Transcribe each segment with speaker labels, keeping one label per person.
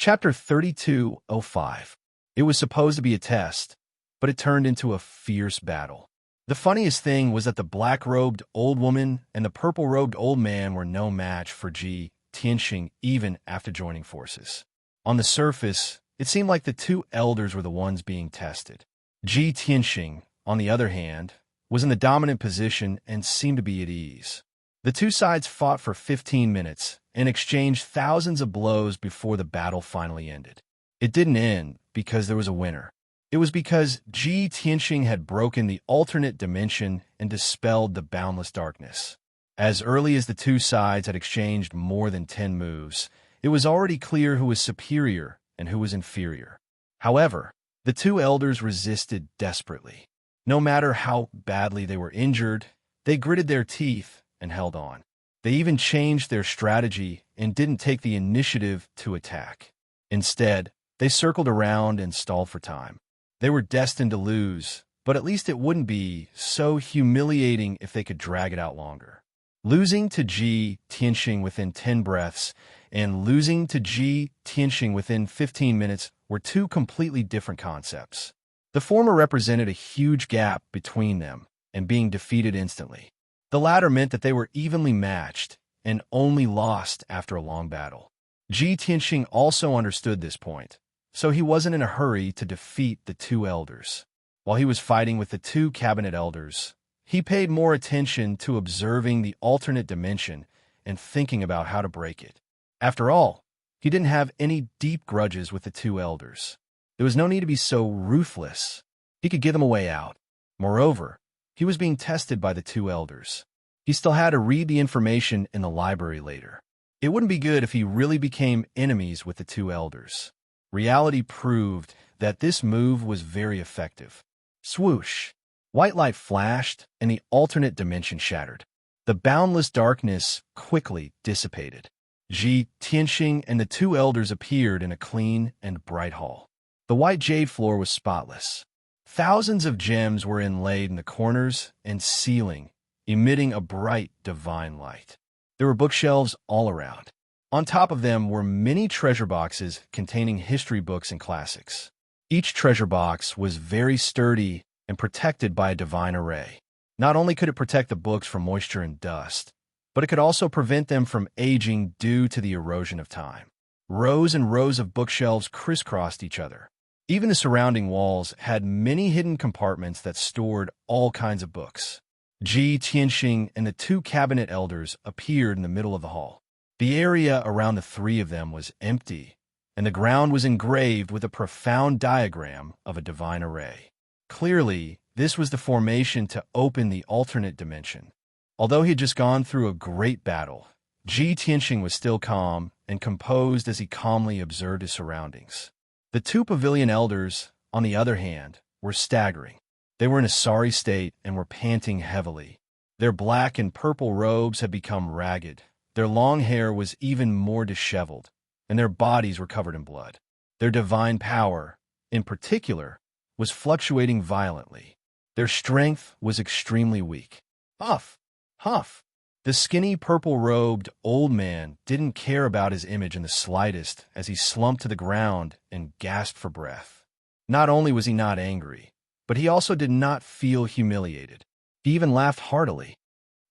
Speaker 1: Chapter 3205. It was supposed to be a test, but it turned into a fierce battle. The funniest thing was that the black-robed old woman and the purple-robed old man were no match for Ji Tianxing even after joining forces. On the surface, it seemed like the two elders were the ones being tested. Ji Tianxing, on the other hand, was in the dominant position and seemed to be at ease. The two sides fought for 15 minutes and exchanged thousands of blows before the battle finally ended. It didn't end because there was a winner. It was because Ji Tianxing had broken the alternate dimension and dispelled the boundless darkness. As early as the two sides had exchanged more than 10 moves, it was already clear who was superior and who was inferior. However, the two elders resisted desperately. No matter how badly they were injured, they gritted their teeth and held on. They even changed their strategy and didn't take the initiative to attack. Instead, they circled around and stalled for time. They were destined to lose, but at least it wouldn't be so humiliating if they could drag it out longer. Losing to Ji Tianxing within 10 breaths and losing to Ji Tianxing within 15 minutes were two completely different concepts. The former represented a huge gap between them and being defeated instantly. The latter meant that they were evenly matched and only lost after a long battle. Ji Tianxing also understood this point, so he wasn't in a hurry to defeat the two elders. While he was fighting with the two cabinet elders, he paid more attention to observing the alternate dimension and thinking about how to break it. After all, he didn't have any deep grudges with the two elders. There was no need to be so ruthless. He could give them a way out. Moreover, he was being tested by the two elders. He still had to read the information in the library later. It wouldn't be good if he really became enemies with the two elders. Reality proved that this move was very effective. Swoosh! White light flashed, and the alternate dimension shattered. The boundless darkness quickly dissipated. Ji Tianxing and the two elders appeared in a clean and bright hall. The white jade floor was spotless. Thousands of gems were inlaid in the corners and ceiling, emitting a bright, divine light. There were bookshelves all around. On top of them were many treasure boxes containing history books and classics. Each treasure box was very sturdy and protected by a divine array. Not only could it protect the books from moisture and dust, but it could also prevent them from aging due to the erosion of time. Rows and rows of bookshelves crisscrossed each other. Even the surrounding walls had many hidden compartments that stored all kinds of books. Ji Tianxing and the two cabinet elders appeared in the middle of the hall. The area around the three of them was empty, and the ground was engraved with a profound diagram of a divine array. Clearly, this was the formation to open the alternate dimension. Although he had just gone through a great battle, Ji Tianxing was still calm and composed as he calmly observed his surroundings. The two pavilion elders, on the other hand, were staggering. They were in a sorry state and were panting heavily. Their black and purple robes had become ragged. Their long hair was even more disheveled, and their bodies were covered in blood. Their divine power, in particular, was fluctuating violently. Their strength was extremely weak. Huff! Huff! The skinny, purple-robed old man didn't care about his image in the slightest as he slumped to the ground and gasped for breath. Not only was he not angry, but he also did not feel humiliated. He even laughed heartily.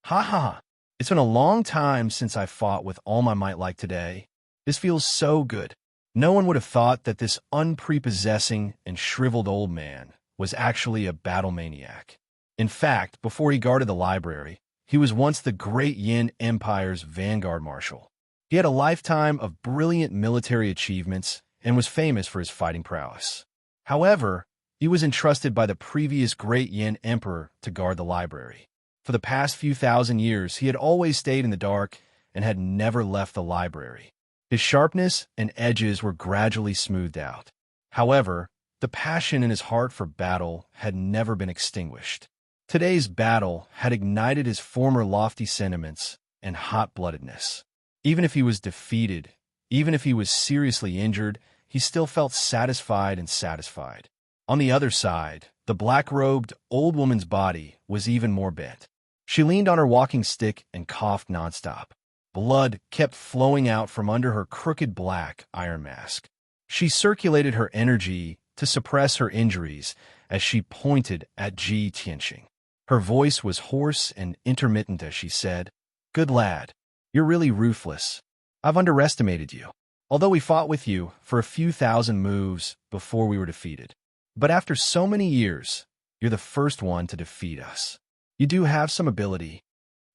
Speaker 1: Ha ha! It's been a long time since I fought with all my might like today. This feels so good. No one would have thought that this unprepossessing and shriveled old man was actually a battle maniac. In fact, before he guarded the library, he was once the great Yin Empire's vanguard marshal. He had a lifetime of brilliant military achievements and was famous for his fighting prowess. However, he was entrusted by the previous great Yin Emperor to guard the library. For the past few thousand years, he had always stayed in the dark and had never left the library. His sharpness and edges were gradually smoothed out. However, the passion in his heart for battle had never been extinguished. Today's battle had ignited his former lofty sentiments and hot-bloodedness. Even if he was defeated, even if he was seriously injured, he still felt satisfied and satisfied. On the other side, the black-robed old woman's body was even more bent. She leaned on her walking stick and coughed nonstop. Blood kept flowing out from under her crooked black iron mask. She circulated her energy to suppress her injuries as she pointed at Ji Tianxing. Her voice was hoarse and intermittent as she said, "Good lad, you're really ruthless. I've underestimated you. Although we fought with you for a few thousand moves before we were defeated. But after so many years, you're the first one to defeat us. You do have some ability."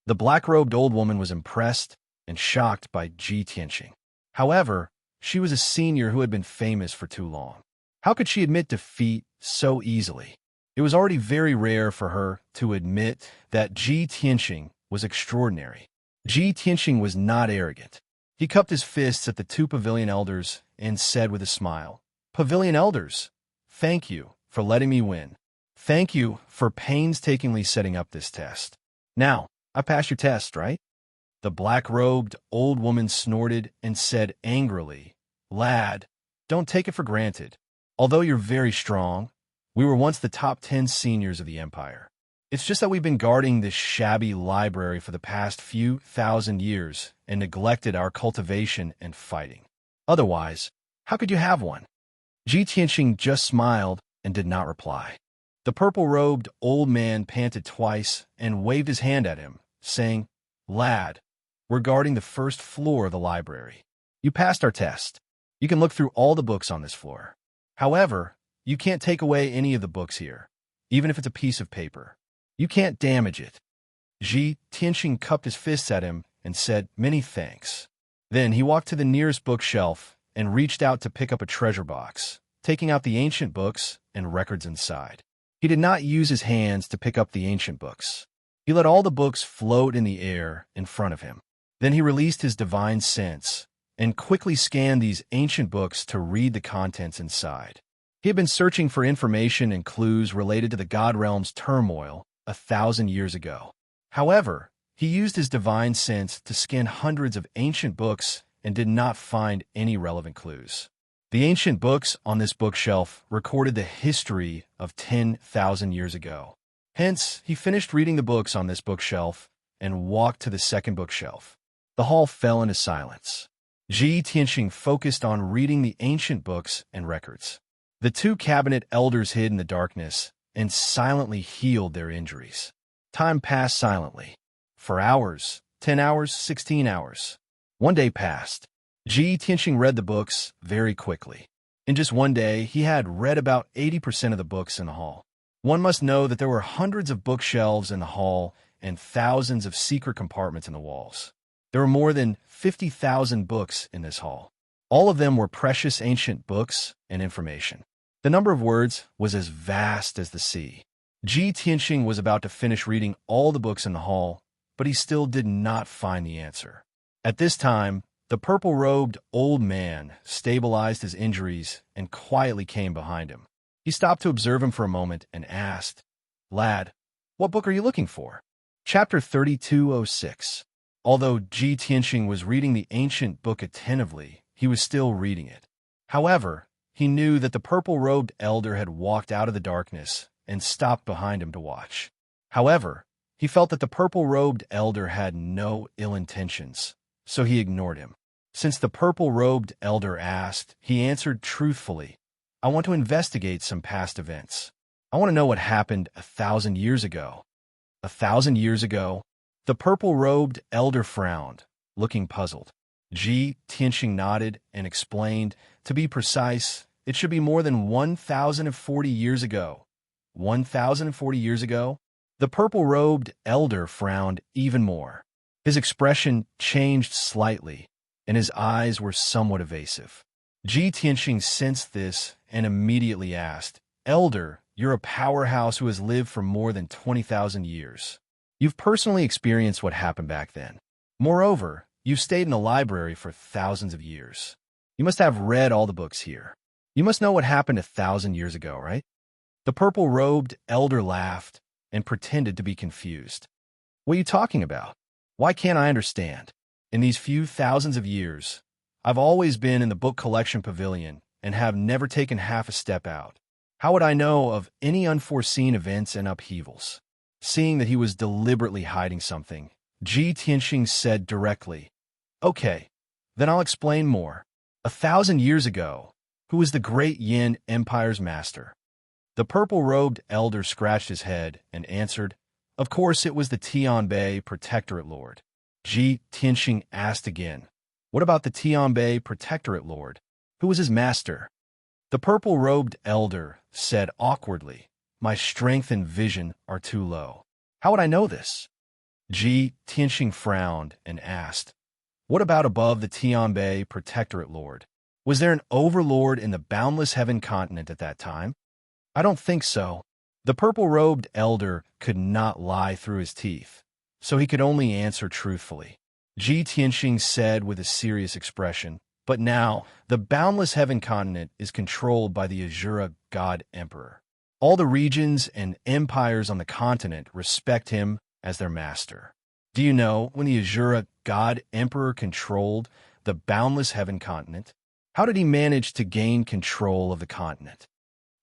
Speaker 1: The black-robed old woman was impressed and shocked by Ji Tianxing. However, she was a senior who had been famous for too long. How could she admit defeat so easily? It was already very rare for her to admit that Ji Tianxing was extraordinary. Ji Tianxing was not arrogant. He cupped his fists at the two pavilion elders and said with a smile, "Pavilion elders, thank you for letting me win. Thank you for painstakingly setting up this test. Now, I passed your test, right?" The black-robed old woman snorted and said angrily, "Lad, don't take it for granted. Although you're very strong, we were once the top 10 seniors of the Empire. It's just that we've been guarding this shabby library for the past few thousand years and neglected our cultivation and fighting. Otherwise, how could you have one?" Ji Tianxing just smiled and did not reply. The purple-robed old man panted twice and waved his hand at him, saying, "Lad, we're guarding the first floor of the library. You passed our test. You can look through all the books on this floor. However, you can't take away any of the books here, even if it's a piece of paper. You can't damage it." Ji Tianxing cupped his fists at him and said, "Many thanks." Then he walked to the nearest bookshelf and reached out to pick up a treasure box, taking out the ancient books and records inside. He did not use his hands to pick up the ancient books. He let all the books float in the air in front of him. Then he released his divine sense and quickly scanned these ancient books to read the contents inside. He had been searching for information and clues related to the God Realm's turmoil 1,000 years ago. However, he used his divine sense to scan hundreds of ancient books and did not find any relevant clues. The ancient books on this bookshelf recorded the history of 10,000 years ago. Hence, he finished reading the books on this bookshelf and walked to the second bookshelf. The hall fell into silence. Ji Tianxing focused on reading the ancient books and records. The two cabinet elders hid in the darkness and silently healed their injuries. Time passed silently. For hours, 10 hours, 16 hours. One day passed. Ji Tianxing read the books very quickly. In just one day, he had read about 80% of the books in the hall. One must know that there were hundreds of bookshelves in the hall and thousands of secret compartments in the walls. There were more than 50,000 books in this hall. All of them were precious ancient books and information. The number of words was as vast as the sea. Ji Tianxing was about to finish reading all the books in the hall, but he still did not find the answer. At this time, the purple-robed old man stabilized his injuries and quietly came behind him. He stopped to observe him for a moment and asked, "Lad, what book are you looking for?" Chapter 3206. Although Ji Tianxing was reading the ancient book attentively, he was still reading it. However, he knew that the purple-robed elder had walked out of the darkness and stopped behind him to watch. However, he felt that the purple-robed elder had no ill intentions, so he ignored him. Since the purple-robed elder asked, he answered truthfully, "I want to investigate some past events. I want to know what happened 1,000 years ago." 1,000 years ago? The purple-robed elder frowned, looking puzzled. Ji Tianxing nodded and explained, "To be precise, it should be more than 1,040 years ago." 1,040 years ago? The purple-robed elder frowned even more. His expression changed slightly, and his eyes were somewhat evasive. Ji Tianxing sensed this and immediately asked, "Elder, you're a powerhouse who has lived for more than 20,000 years. You've personally experienced what happened back then. Moreover, you've stayed in the library for thousands of years. You must have read all the books here. You must know what happened 1,000 years ago, right?" The purple-robed elder laughed and pretended to be confused. "What are you talking about? Why can't I understand? In these few thousands of years, I've always been in the book collection pavilion and have never taken half a step out. How would I know of any unforeseen events and upheavals?" Seeing that he was deliberately hiding something, Ji Tianxing said directly, "Okay, then I'll explain more. 1,000 years ago, who was the great Yin Empire's master? The purple-robed elder scratched his head and answered, "Of course it was the Tianbei Protectorate Lord." Ji Tianxing asked again, "What about the Tianbei Protectorate Lord? Who was his master?" The purple-robed elder said awkwardly, "My strength and vision are too low. How would I know this?" Ji Tianxing frowned and asked, "What about above the Tianbei Protectorate Lord? Was there an overlord in the boundless heaven continent at that time?" "I don't think so." The purple-robed elder could not lie through his teeth, so he could only answer truthfully. Ji Tianxing said with a serious expression, "But now, the boundless heaven continent is controlled by the Azura God Emperor. All the regions and empires on the continent respect him as their master. Do you know when the Azura God Emperor controlled the boundless heaven continent? How did he manage to gain control of the continent?"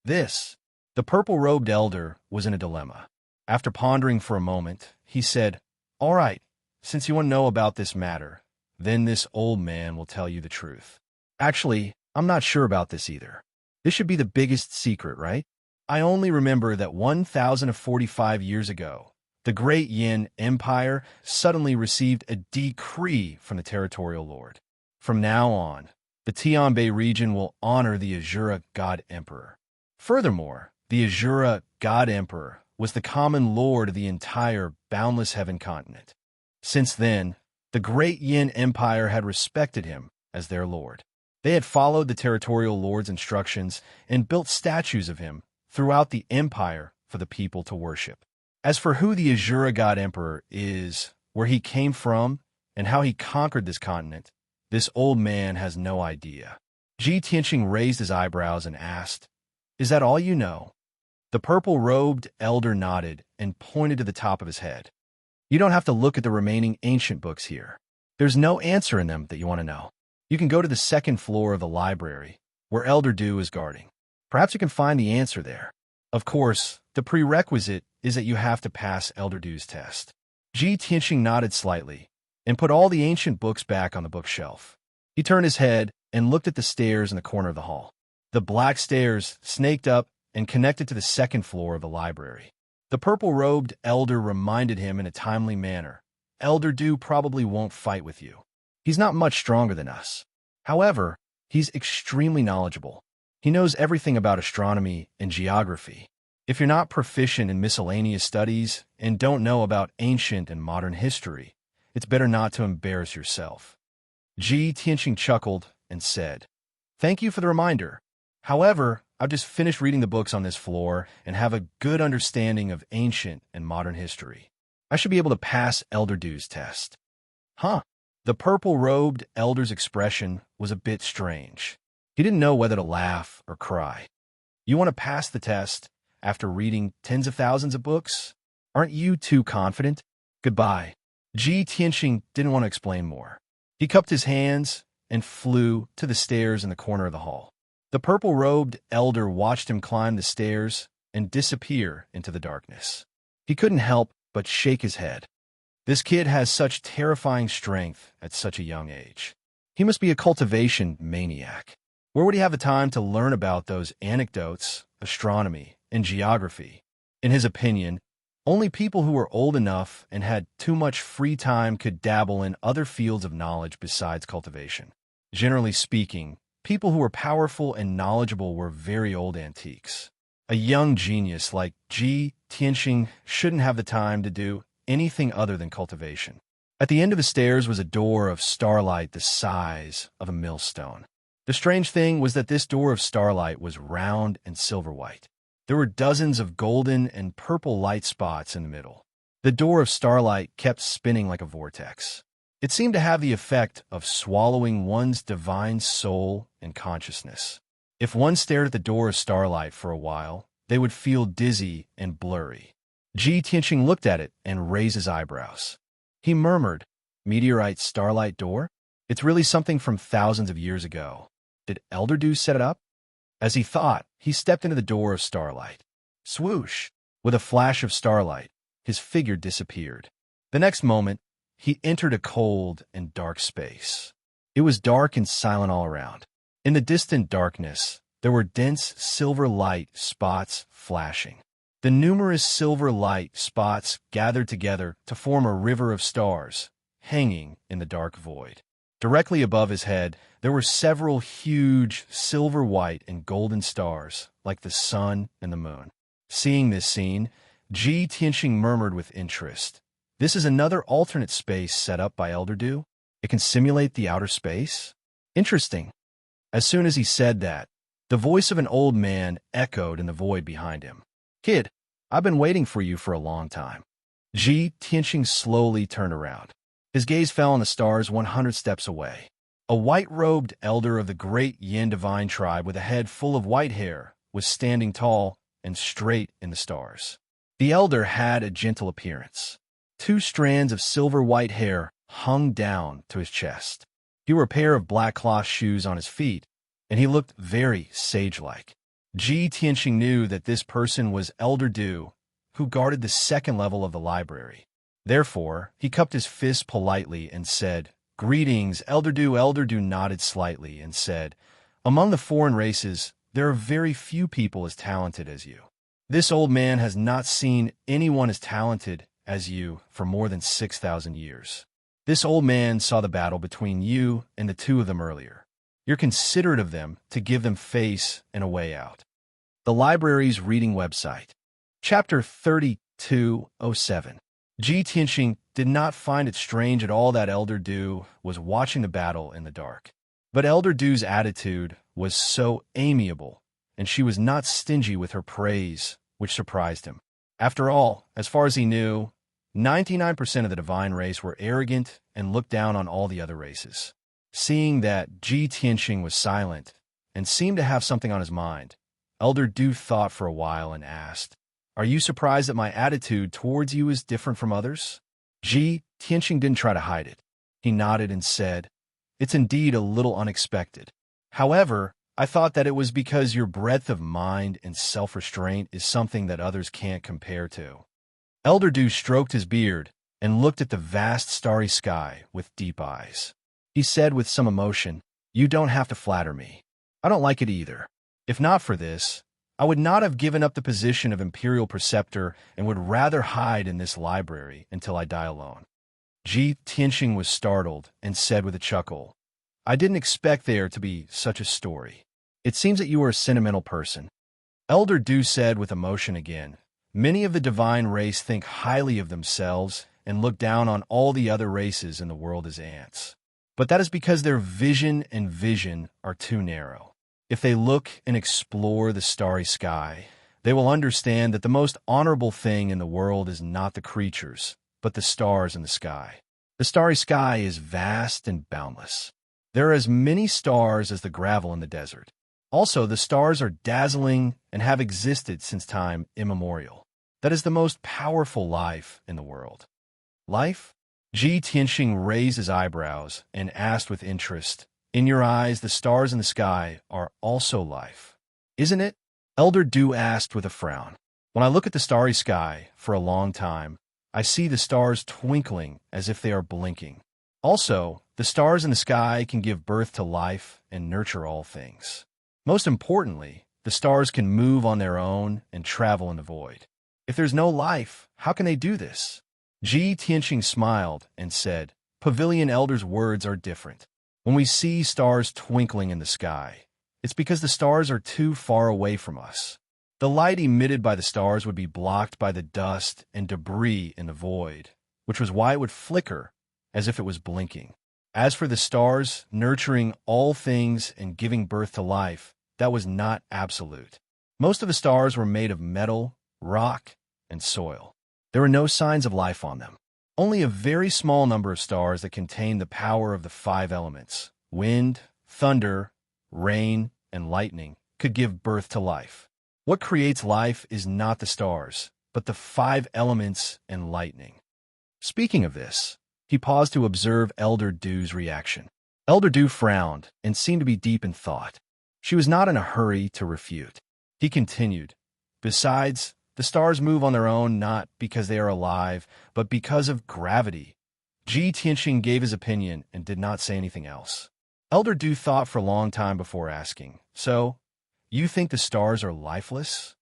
Speaker 1: The purple-robed elder was in a dilemma. After pondering for a moment, he said, "All right, since you want to know about this matter, then this old man will tell you the truth. Actually, I'm not sure about this either. This should be the biggest secret, right? I only remember that 1,045 years ago, the great Yin Empire suddenly received a decree from the territorial lord. From now on, the Tianbei region will honor the Azura God Emperor. Furthermore, the Azura God Emperor was the common lord of the entire boundless heaven continent. Since then, the great Yin Empire had respected him as their lord. They had followed the territorial lord's instructions and built statues of him throughout the empire for the people to worship. As for who the Azura God Emperor is, where he came from, and how he conquered this continent, this old man has no idea." Ji Tianxing raised his eyebrows and asked, "Is that all you know?" The purple-robed elder nodded and pointed to the top of his head. "You don't have to look at the remaining ancient books here. There's no answer in them that you want to know. You can go to the second floor of the library, where Elder Du is guarding. Perhaps you can find the answer there. Of course, the prerequisite is that you have to pass Elder Du's test." Ji Tianxing nodded slightly and put all the ancient books back on the bookshelf. He turned his head and looked at the stairs in the corner of the hall. The black stairs snaked up and connected to the second floor of the library. The purple-robed elder reminded him in a timely manner, "Elder Du probably won't fight with you. He's not much stronger than us. However, he's extremely knowledgeable. He knows everything about astronomy and geography. If you're not proficient in miscellaneous studies and don't know about ancient and modern history, it's better not to embarrass yourself." Ji Tianxing chuckled and said, "Thank you for the reminder. However, I've just finished reading the books on this floor and have a good understanding of ancient and modern history. I should be able to pass Elder Du's test." "Huh?" The purple-robed elder's expression was a bit strange. He didn't know whether to laugh or cry. "You want to pass the test after reading tens of thousands of books? Aren't you too confident? Goodbye." Ji Tianxing didn't want to explain more. He cupped his hands and flew to the stairs in the corner of the hall. The purple-robed elder watched him climb the stairs and disappear into the darkness. He couldn't help but shake his head. This kid has such terrifying strength at such a young age. He must be a cultivation maniac. Where would he have the time to learn about those anecdotes, astronomy, and geography? In his opinion, only people who were old enough and had too much free time could dabble in other fields of knowledge besides cultivation. Generally speaking, people who were powerful and knowledgeable were very old antiques. A young genius like Ji Tianxing shouldn't have the time to do anything other than cultivation. At the end of the stairs was a door of starlight the size of a millstone. The strange thing was that this door of starlight was round and silver-white. There were dozens of golden and purple light spots in the middle. The door of starlight kept spinning like a vortex. It seemed to have the effect of swallowing one's divine soul and consciousness. If one stared at the door of starlight for a while, they would feel dizzy and blurry. Ji Tianxing looked at it and raised his eyebrows. He murmured, "Meteorite starlight door? It's really something from thousands of years ago. Did Elder Du set it up?" As he thought, he stepped into the door of starlight. Swoosh! With a flash of starlight, his figure disappeared. The next moment, he entered a cold and dark space. It was dark and silent all around. In the distant darkness, there were dense silver light spots flashing. The numerous silver light spots gathered together to form a river of stars, hanging in the dark void. Directly above his head, there were several huge silver, white, and golden stars, like the sun and the moon. Seeing this scene, Ji Tianxing murmured with interest, "This is another alternate space set up by Elder Du? It can simulate the outer space? Interesting." As soon as he said that, the voice of an old man echoed in the void behind him. "Kid, I've been waiting for you for a long time." Ji Tianxing slowly turned around. His gaze fell on the stars 100 steps away. A white-robed elder of the great Yin divine tribe with a head full of white hair was standing tall and straight in the stars. The elder had a gentle appearance. 2 strands of silver-white hair hung down to his chest. He wore a pair of black cloth shoes on his feet, and he looked very sage-like. Ji Tianxing knew that this person was Elder Du, who guarded the second level of the library. Therefore, he cupped his fist politely and said, "Greetings, Elder Du." Elder Du nodded slightly and said, "Among the foreign races, there are very few people as talented as you. This old man has not seen anyone as talented as you for more than 6,000 years. This old man saw the battle between you and the 2 of them earlier. You're considerate of them to give them face and a way out." The library's reading website. Chapter 3207. Ji Tianxing did not find it strange at all that Elder Du was watching the battle in the dark. But Elder Du's attitude was so amiable, and she was not stingy with her praise, which surprised him. After all, as far as he knew, 99% of the divine race were arrogant and looked down on all the other races. Seeing that Ji Tianxing was silent and seemed to have something on his mind, Elder Du thought for a while and asked, "Are you surprised that my attitude towards you is different from others?" Ji Tianxing didn't try to hide it. He nodded and said, "It's indeed a little unexpected. However, I thought that it was because your breadth of mind and self-restraint is something that others can't compare to." Elder Du stroked his beard and looked at the vast starry sky with deep eyes. He said with some emotion, "You don't have to flatter me. I don't like it either. If not for this, I would not have given up the position of Imperial Preceptor and would rather hide in this library until I die alone." Ji Tianxing was startled and said with a chuckle, "I didn't expect there to be such a story. It seems that you are a sentimental person." Elder Du said with emotion again, "Many of the divine race think highly of themselves and look down on all the other races in the world as ants. But that is because their vision and vision are too narrow. If they look and explore the starry sky, they will understand that the most honorable thing in the world is not the creatures, but the stars in the sky. The starry sky is vast and boundless. There are as many stars as the gravel in the desert. Also, the stars are dazzling and have existed since time immemorial. That is the most powerful life in the world." "Life?" Ji Tianxing raised his eyebrows and asked with interest, "In your eyes, the stars in the sky are also life, isn't it?" Elder Du asked with a frown. "When I look at the starry sky for a long time, I see the stars twinkling as if they are blinking. Also, the stars in the sky can give birth to life and nurture all things. Most importantly, the stars can move on their own and travel in the void. If there's no life, how can they do this?" Ji Tianxing smiled and said, "Pavilion Elder's words are different. When we see stars twinkling in the sky, it's because the stars are too far away from us. The light emitted by the stars would be blocked by the dust and debris in the void, which was why it would flicker as if it was blinking. As for the stars nurturing all things and giving birth to life, that was not absolute. Most of the stars were made of metal, rock, and soil. There were no signs of life on them. Only a very small number of stars that contained the power of the 5 elements, wind, thunder, rain, and lightning, could give birth to life. What creates life is not the stars, but the 5 elements and lightning." Speaking of this, he paused to observe Elder Du's reaction. Elder Du frowned and seemed to be deep in thought. She was not in a hurry to refute. He continued, "Besides, the stars move on their own not because they are alive, but because of gravity." Ji Tianxing gave his opinion and did not say anything else. Elder Du thought for a long time before asking, "So, you think the stars are lifeless?"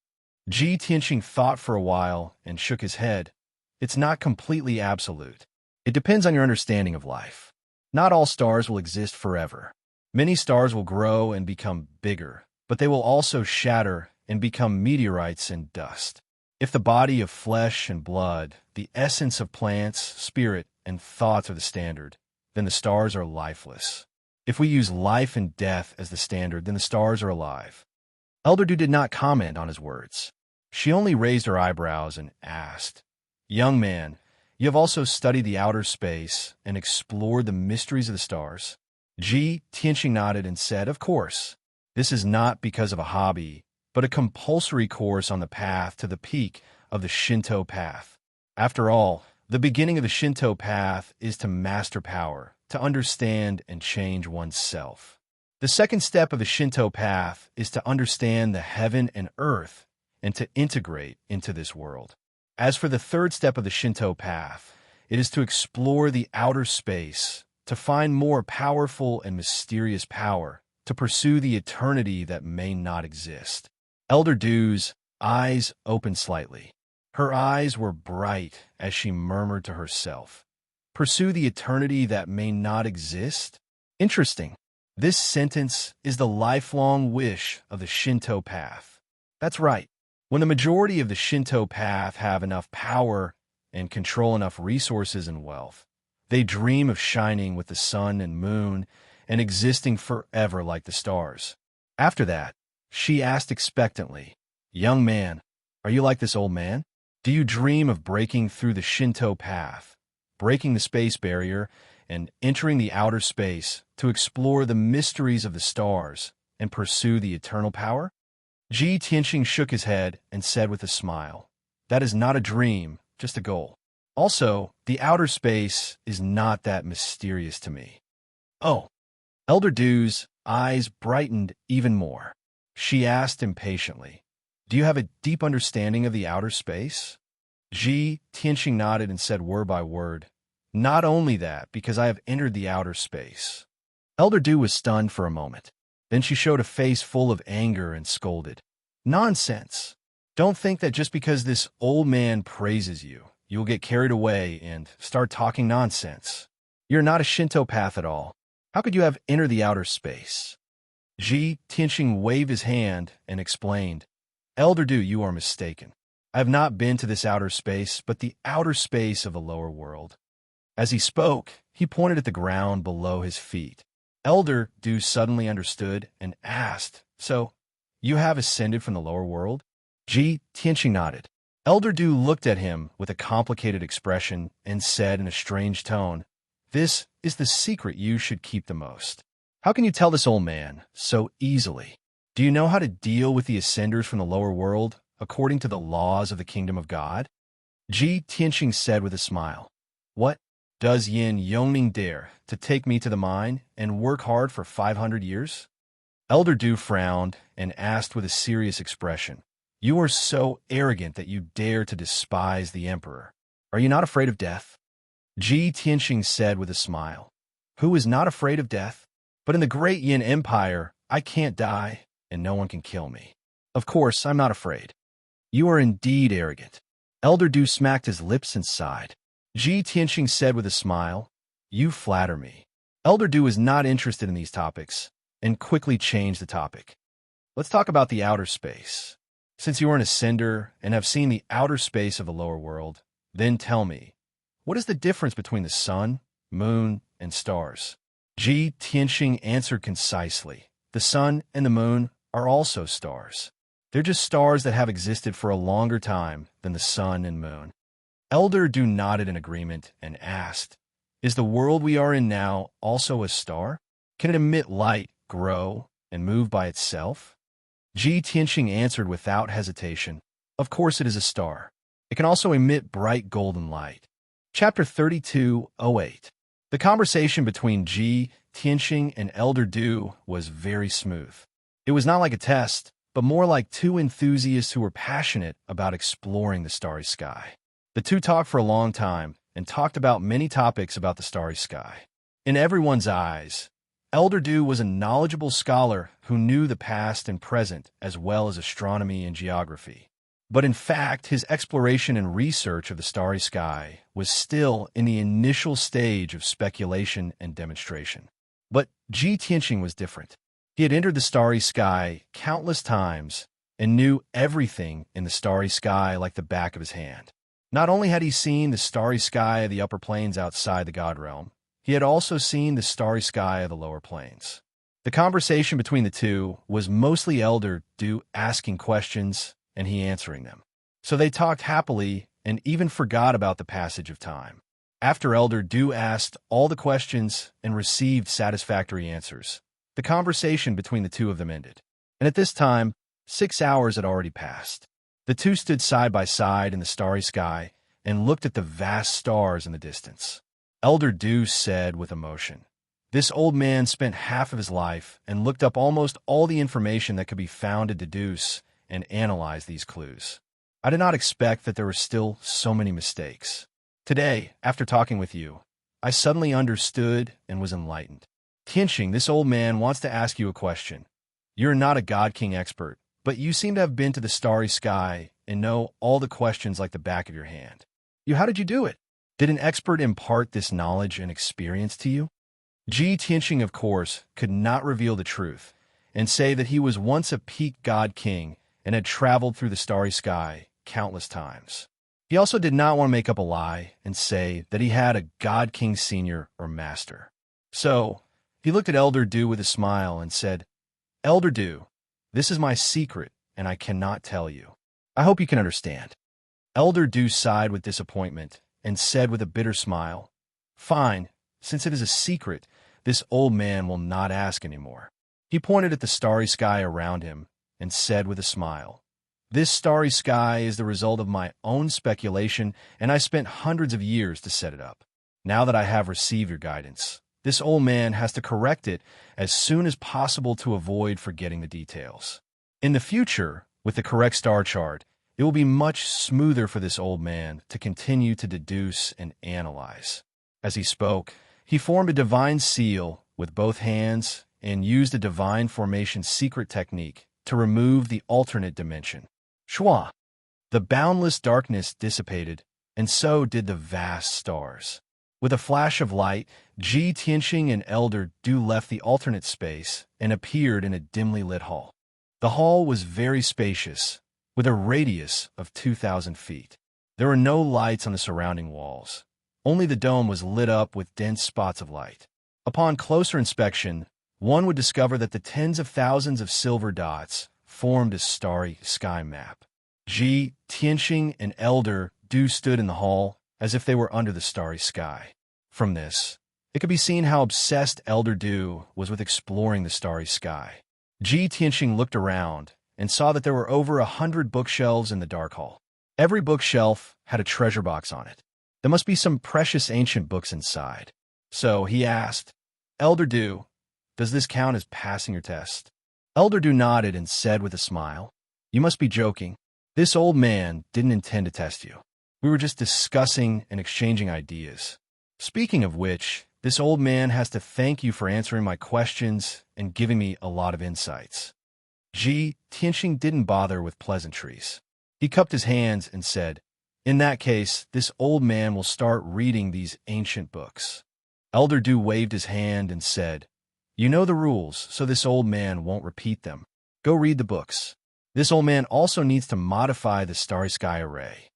Speaker 1: Ji Tianqing thought for a while and shook his head. "It's not completely absolute. It depends on your understanding of life. Not all stars will exist forever. Many stars will grow and become bigger, but they will also shatter and become meteorites and dust. If the body of flesh and blood, the essence of plants, spirit, and thoughts are the standard, then the stars are lifeless. If we use life and death as the standard, then the stars are alive." Elder Du did not comment on his words. She only raised her eyebrows and asked, "Young man, you have also studied the outer space and explored the mysteries of the stars?" Ji Tianqing nodded and said, "Of course. This is not because of a hobby, but a compulsory course on the path to the peak of the Shinto path. After all, the beginning of the Shinto path is to master power, to understand and change oneself. The second step of the Shinto path is to understand the heaven and earth and to integrate into this world. As for the third step of the Shinto path, it is to explore the outer space, to find more powerful and mysterious power, to pursue the eternity that may not exist." Elder Du's eyes opened slightly. Her eyes were bright as she murmured to herself, "Pursue the eternity that may not exist? Interesting. This sentence is the lifelong wish of the Shinto path. That's right. When the majority of the Shinto path have enough power and control enough resources and wealth, they dream of shining with the sun and moon and existing forever like the stars. After that," she asked expectantly, "Young man, are you like this old man? Do you dream of breaking through the Shinto path, breaking the space barrier, and entering the outer space to explore the mysteries of the stars and pursue the eternal power?" Ji Tianqing shook his head and said with a smile, "That is not a dream, just a goal. Also, the outer space is not that mysterious to me." "Oh." Elder Du's eyes brightened even more. She asked impatiently, "Do you have a deep understanding of the outer space?" Ji Tianqing nodded and said word by word, "Not only that, because I have entered the outer space." Elder Du was stunned for a moment. Then she showed a face full of anger and scolded, "Nonsense! Don't think that just because this old man praises you, you'll get carried away and start talking nonsense. You're not a Shinto path at all. How could you have entered the outer space?" Ji Tianqing waved his hand and explained, "Elder Du, you are mistaken. I have not been to this outer space, but the outer space of the lower world." As he spoke, he pointed at the ground below his feet. Elder Du suddenly understood and asked, "So, you have ascended from the lower world?" Ji Tianqing nodded. Elder Du looked at him with a complicated expression and said in a strange tone, "This is the secret you should keep the most. How can you tell this old man so easily? Do you know how to deal with the ascenders from the lower world according to the laws of the kingdom of God?" Ji Tianqing said with a smile, "What? Does Yin Yongning dare to take me to the mine and work hard for 500 years? Elder Du frowned and asked with a serious expression, "You are so arrogant that you dare to despise the emperor. Are you not afraid of death?" Ji Tianqing said with a smile, "Who is not afraid of death? But in the great Yin Empire, I can't die, and no one can kill me. Of course, I'm not afraid." "You are indeed arrogant." Elder Du smacked his lips and sighed. Ji Tianqing said with a smile, "You flatter me." Elder Du was not interested in these topics and quickly changed the topic. "Let's talk about the outer space. Since you are an ascender and have seen the outer space of the lower world, then tell me, what is the difference between the sun, moon, and stars?" Ji Tianqing answered concisely, "The sun and the moon are also stars. They're just stars that have existed for a longer time than the sun and moon." Elder Du nodded in agreement and asked, "Is the world we are in now also a star? Can it emit light, grow, and move by itself?" Ji Tianqing answered without hesitation, "Of course it is a star. It can also emit bright golden light." Chapter 32:08. The conversation between Ji Tianqing and Elder Du was very smooth. It was not like a test, but more like two enthusiasts who were passionate about exploring the starry sky. The two talked for a long time and talked about many topics about the starry sky. In everyone's eyes, Elder Du was a knowledgeable scholar who knew the past and present as well as astronomy and geography. But in fact, his exploration and research of the starry sky was still in the initial stage of speculation and demonstration. But Ji Tianqing was different. He had entered the starry sky countless times and knew everything in the starry sky like the back of his hand. Not only had he seen the starry sky of the upper planes outside the God realm, he had also seen the starry sky of the lower planes. The conversation between the two was mostly Elder Du asking questions and he answering them. So they talked happily and even forgot about the passage of time. After Elder Du asked all the questions and received satisfactory answers, the conversation between the two of them ended. And at this time, 6 hours had already passed. The two stood side by side in the starry sky and looked at the vast stars in the distance. Elder Du said with emotion, "This old man spent half of his life and looked up almost all the information that could be found to deduce and analyze these clues. I did not expect that there were still so many mistakes. Today, after talking with you, I suddenly understood and was enlightened. Tianqing, this old man wants to ask you a question. You're not a God King expert, but you seem to have been to the starry sky and know all the questions like the back of your hand. How did you do it? Did an expert impart this knowledge and experience to you?" Ji Tianqing, of course, could not reveal the truth and say that he was once a peak God King and had traveled through the starry sky countless times. He also did not want to make up a lie and say that he had a God King Senior or Master. So, he looked at Elder Du with a smile and said, "Elder Du, this is my secret and I cannot tell you. I hope you can understand." Elder Du sighed with disappointment and said with a bitter smile, "Fine, since it is a secret, this old man will not ask anymore." He pointed at the starry sky around him and said with a smile, "This starry sky is the result of my own speculation, and I spent hundreds of years to set it up. Now that I have received your guidance, this old man has to correct it as soon as possible to avoid forgetting the details. In the future, with the correct star chart, it will be much smoother for this old man to continue to deduce and analyze." As he spoke, he formed a divine seal with both hands and used a divine formation secret technique to remove the alternate dimension. Shua! The boundless darkness dissipated, and so did the vast stars. With a flash of light, Ji Tianqing and Elder Du left the alternate space and appeared in a dimly lit hall. The hall was very spacious, with a radius of 2,000 feet. There were no lights on the surrounding walls. Only the dome was lit up with dense spots of light. Upon closer inspection, one would discover that the tens of thousands of silver dots formed a starry sky map. Ji Tianqing and Elder Du stood in the hall as if they were under the starry sky. From this, it could be seen how obsessed Elder Du was with exploring the starry sky. Ji Tianqing looked around and saw that there were over 100 bookshelves in the dark hall. Every bookshelf had a treasure box on it. There must be some precious ancient books inside. So he asked, "Elder Du, does this count as passing your test?" Elder Du nodded and said with a smile, "You must be joking. This old man didn't intend to test you. We were just discussing and exchanging ideas. Speaking of which, this old man has to thank you for answering my questions and giving me a lot of insights." Ji Tianqing didn't bother with pleasantries. He cupped his hands and said, "In that case, this old man will start reading these ancient books." Elder Du waved his hand and said, "You know the rules, so this old man won't repeat them. Go read the books. This old man also needs to modify the starry sky array."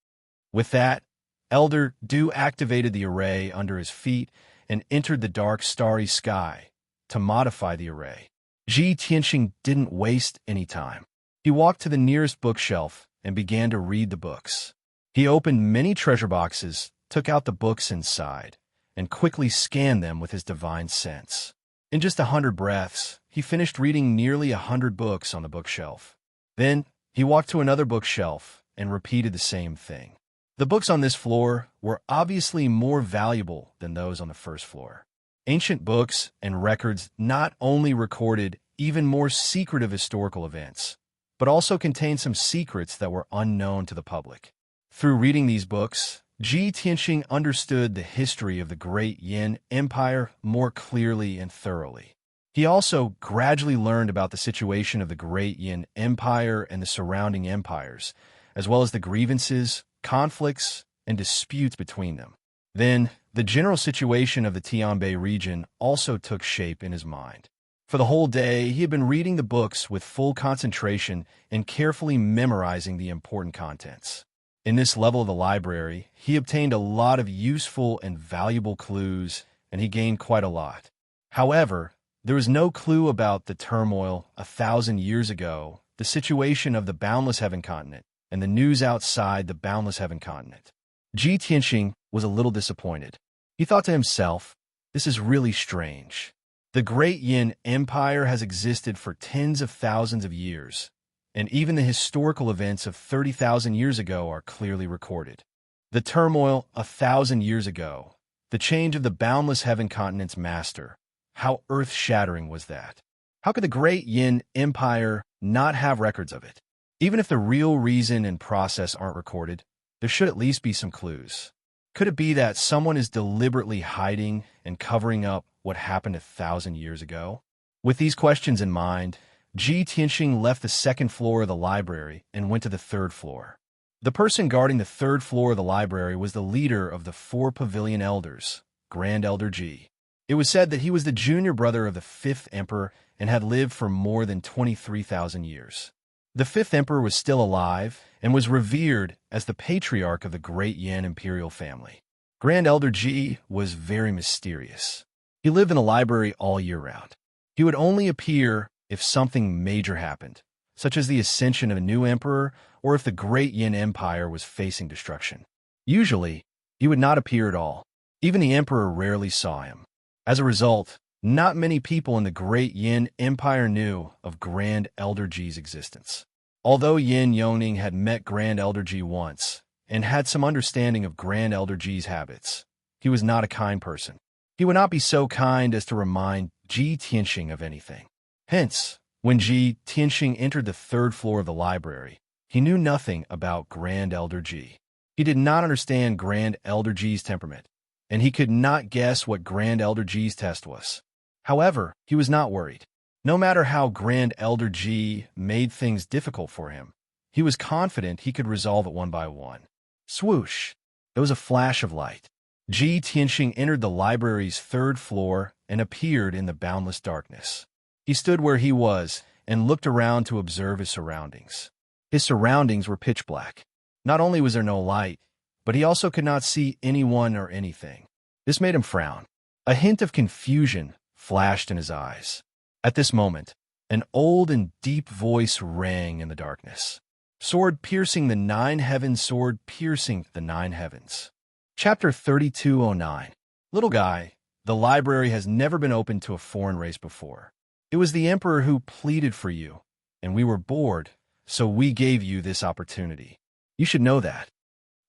Speaker 1: With that, Elder Du activated the array under his feet and entered the dark starry sky to modify the array. Ji Tianqing didn't waste any time. He walked to the nearest bookshelf and began to read the books. He opened many treasure boxes, took out the books inside, and quickly scanned them with his divine sense. In just 100 breaths, he finished reading nearly 100 books on the bookshelf. Then, he walked to another bookshelf and repeated the same thing. The books on this floor were obviously more valuable than those on the first floor. Ancient books and records not only recorded even more secretive historical events, but also contained some secrets that were unknown to the public. Through reading these books, Ji Tianqing understood the history of the great Yin Empire more clearly and thoroughly. He also gradually learned about the situation of the Great Yin Empire and the surrounding empires, as well as the grievances, conflicts, and disputes between them. Then, the general situation of the Tianbei region also took shape in his mind. For the whole day, he had been reading the books with full concentration and carefully memorizing the important contents. In this level of the library, he obtained a lot of useful and valuable clues, and he gained quite a lot. However, there was no clue about the turmoil 1,000 years ago, the situation of the Boundless Heaven continent, and the news outside the Boundless Heaven continent. Ji Tianxing was a little disappointed. He thought to himself, this is really strange. The Great Yin Empire has existed for tens of thousands of years, and even the historical events of 30,000 years ago are clearly recorded. The turmoil 1,000 years ago, the change of the Boundless Heaven continent's master, how earth-shattering was that? How could the Great Yin Empire not have records of it? Even if the real reason and process aren't recorded, there should at least be some clues. Could it be that someone is deliberately hiding and covering up what happened 1,000 years ago? With these questions in mind, Ji Tianxing left the second floor of the library and went to the third floor. The person guarding the third floor of the library was the leader of the 4 Pavilion Elders, Grand Elder Ji. It was said that he was the junior brother of the 5th Emperor and had lived for more than 23,000 years. The 5th Emperor was still alive and was revered as the patriarch of the Great Yin imperial family. Grand Elder Ji was very mysterious. He lived in the library all year round. He would only appear if something major happened, such as the ascension of a new emperor or if the Great Yin Empire was facing destruction. Usually, he would not appear at all. Even the emperor rarely saw him. As a result, not many people in the Great Yin Empire knew of Grand Elder Ji's existence. Although Yin Yoning had met Grand Elder Ji once and had some understanding of Grand Elder Ji's habits, he was not a kind person. He would not be so kind as to remind Ji Tianxing of anything. Hence, when Ji Tianxing entered the third floor of the library, he knew nothing about Grand Elder Ji. He did not understand Grand Elder Ji's temperament, and he could not guess what Grand Elder Ji's test was. However, he was not worried. No matter how Grand Elder Ji made things difficult for him, he was confident he could resolve it one by one. Swoosh! There was a flash of light. Ji Tianxing entered the library's third floor and appeared in the boundless darkness. He stood where he was and looked around to observe his surroundings. His surroundings were pitch black. Not only was there no light, but he also could not see anyone or anything. This made him frown. A hint of confusion flashed in his eyes. At this moment, an old and deep voice rang in the darkness. Sword piercing the 9 heavens, sword piercing the 9 heavens. Chapter 3209. Little guy, the library has never been opened to a foreign race before. It was the emperor who pleaded for you, and we were bored, so we gave you this opportunity. You should know that.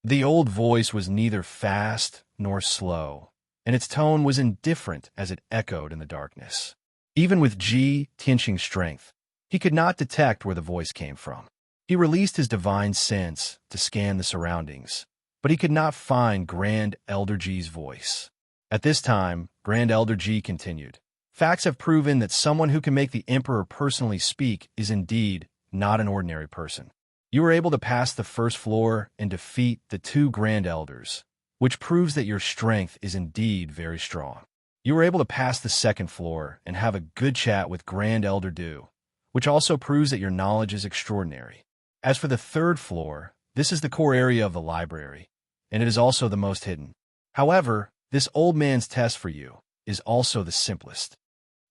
Speaker 1: The old voice was neither fast nor slow, and its tone was indifferent as it echoed in the darkness. Even with Ji Tianxing's strength, he could not detect where the voice came from. He released his divine sense to scan the surroundings, but he could not find Grand Elder Ji's voice. At this time, Grand Elder Ji continued, "Facts have proven that someone who can make the Emperor personally speak is indeed not an ordinary person. You were able to pass the first floor and defeat the 2 Grand Elders, which proves that your strength is indeed very strong. You were able to pass the second floor and have a good chat with Grand Elder Du, which also proves that your knowledge is extraordinary. As for the third floor, this is the core area of the library, and it is also the most hidden. However, this old man's test for you is also the simplest."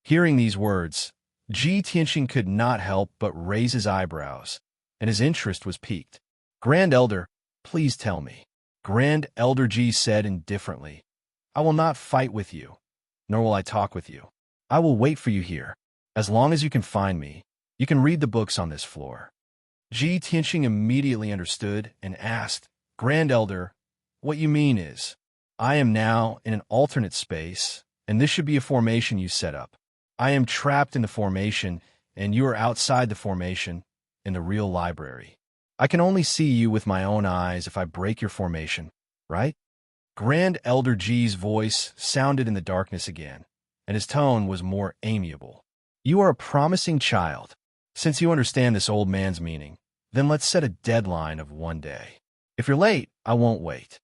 Speaker 1: Hearing these words, Ji Tianxing could not help but raise his eyebrows, and his interest was piqued. "Grand Elder, please tell me." Grand Elder Ji said indifferently, "I will not fight with you, nor will I talk with you. I will wait for you here. As long as you can find me, you can read the books on this floor." Ji Tianxing immediately understood and asked, "Grand Elder, what you mean is, I am now in an alternate space, and this should be a formation you set up. I am trapped in the formation, and you are outside the formation, in the real library. I can only see you with my own eyes if I break your formation, right?" Grand Elder Ji's voice sounded in the darkness again, and his tone was more amiable. You are a promising child. Since you understand this old man's meaning, then let's set a deadline of 1 day. If you're late, I won't wait."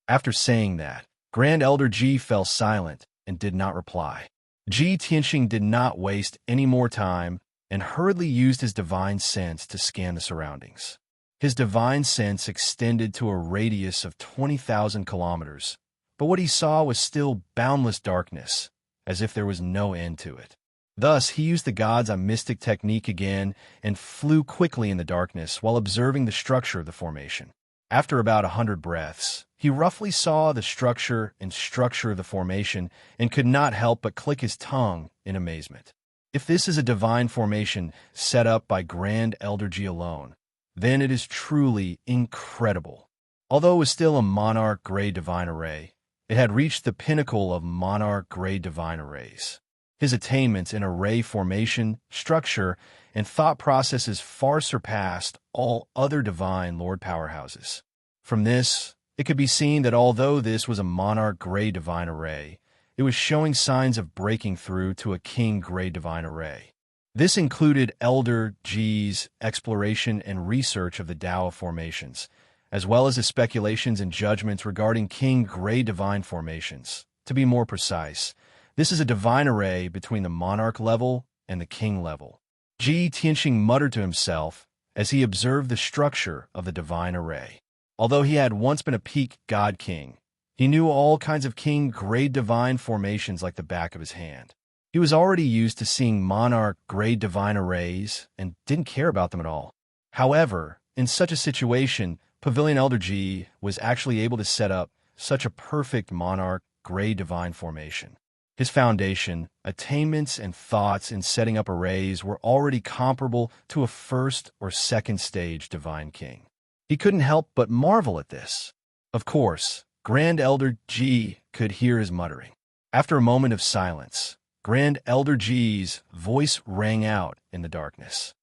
Speaker 1: After saying that, Grand Elder Ji fell silent and did not reply. Ji Tianxing did not waste any more time and hurriedly used his divine sense to scan the surroundings. His divine sense extended to a radius of 20,000 kilometers, but what he saw was still boundless darkness, as if there was no end to it. Thus, he used the god's mystic technique again and flew quickly in the darkness while observing the structure of the formation. After about 100 breaths, he roughly saw the structure of the formation and could not help but click his tongue in amazement. If this is a divine formation set up by Grand Elder Ji alone, then it is truly incredible. Although it was still a monarch grade divine array, it had reached the pinnacle of monarch grade divine arrays. His attainments in array formation, structure, and thought processes far surpassed all other divine lord powerhouses. From this, it could be seen that although this was a monarch grade divine array, it was showing signs of breaking through to a king grade divine array. This included Elder Ji's exploration and research of the Tao of formations, as well as his speculations and judgments regarding king grade divine formations. To be more precise, this is a divine array between the monarch level and the king level. Ji Tianxing muttered to himself as he observed the structure of the divine array. Although he had once been a peak god king, he knew all kinds of king grade divine formations like the back of his hand. He was already used to seeing monarch grade divine arrays and didn't care about them at all. However, in such a situation, Pavilion Elder Ji was actually able to set up such a perfect monarch grade divine formation. His foundation, attainments, and thoughts in setting up arrays were already comparable to a first or second stage divine king. He couldn't help but marvel at this. Of course, Grand Elder Ji could hear his muttering. After a moment of silence, Grand Elder Ji's voice rang out in the darkness.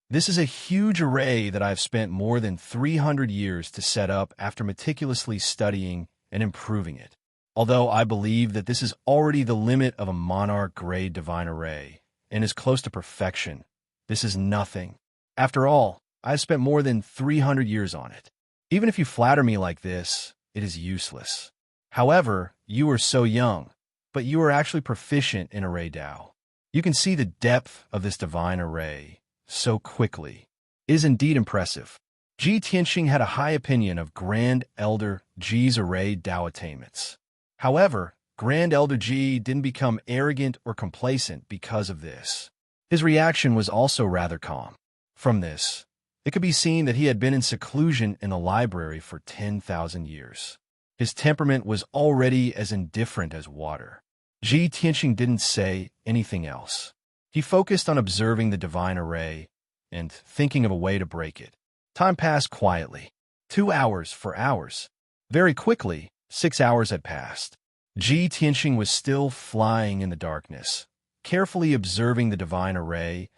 Speaker 1: "This is a huge array that I've spent more than 300 years to set up after meticulously studying and improving it. Although I believe that this is already the limit of a monarch grade divine array and is close to perfection, this is nothing. After all, I've spent more than 300 years on it. Even if you flatter me like this, it is useless. However, you are so young, but you are actually proficient in array Tao. You can see the depth of this divine array so quickly. It is indeed impressive." Ji Tianxing had a high opinion of Grand Elder Ji's array Tao attainments. However, Grand Elder Ji didn't become arrogant or complacent because of this. His reaction was also rather calm. From this, it could be seen that he had been in seclusion in the library for 10,000 years. His temperament was already as indifferent as water. Ji Tianxing didn't say anything else. He focused on observing the divine array and thinking of a way to break it. Time passed quietly. 2 hours for hours. Very quickly, 6 hours had passed. Ji Tianxing was still flying in the darkness, carefully observing the divine array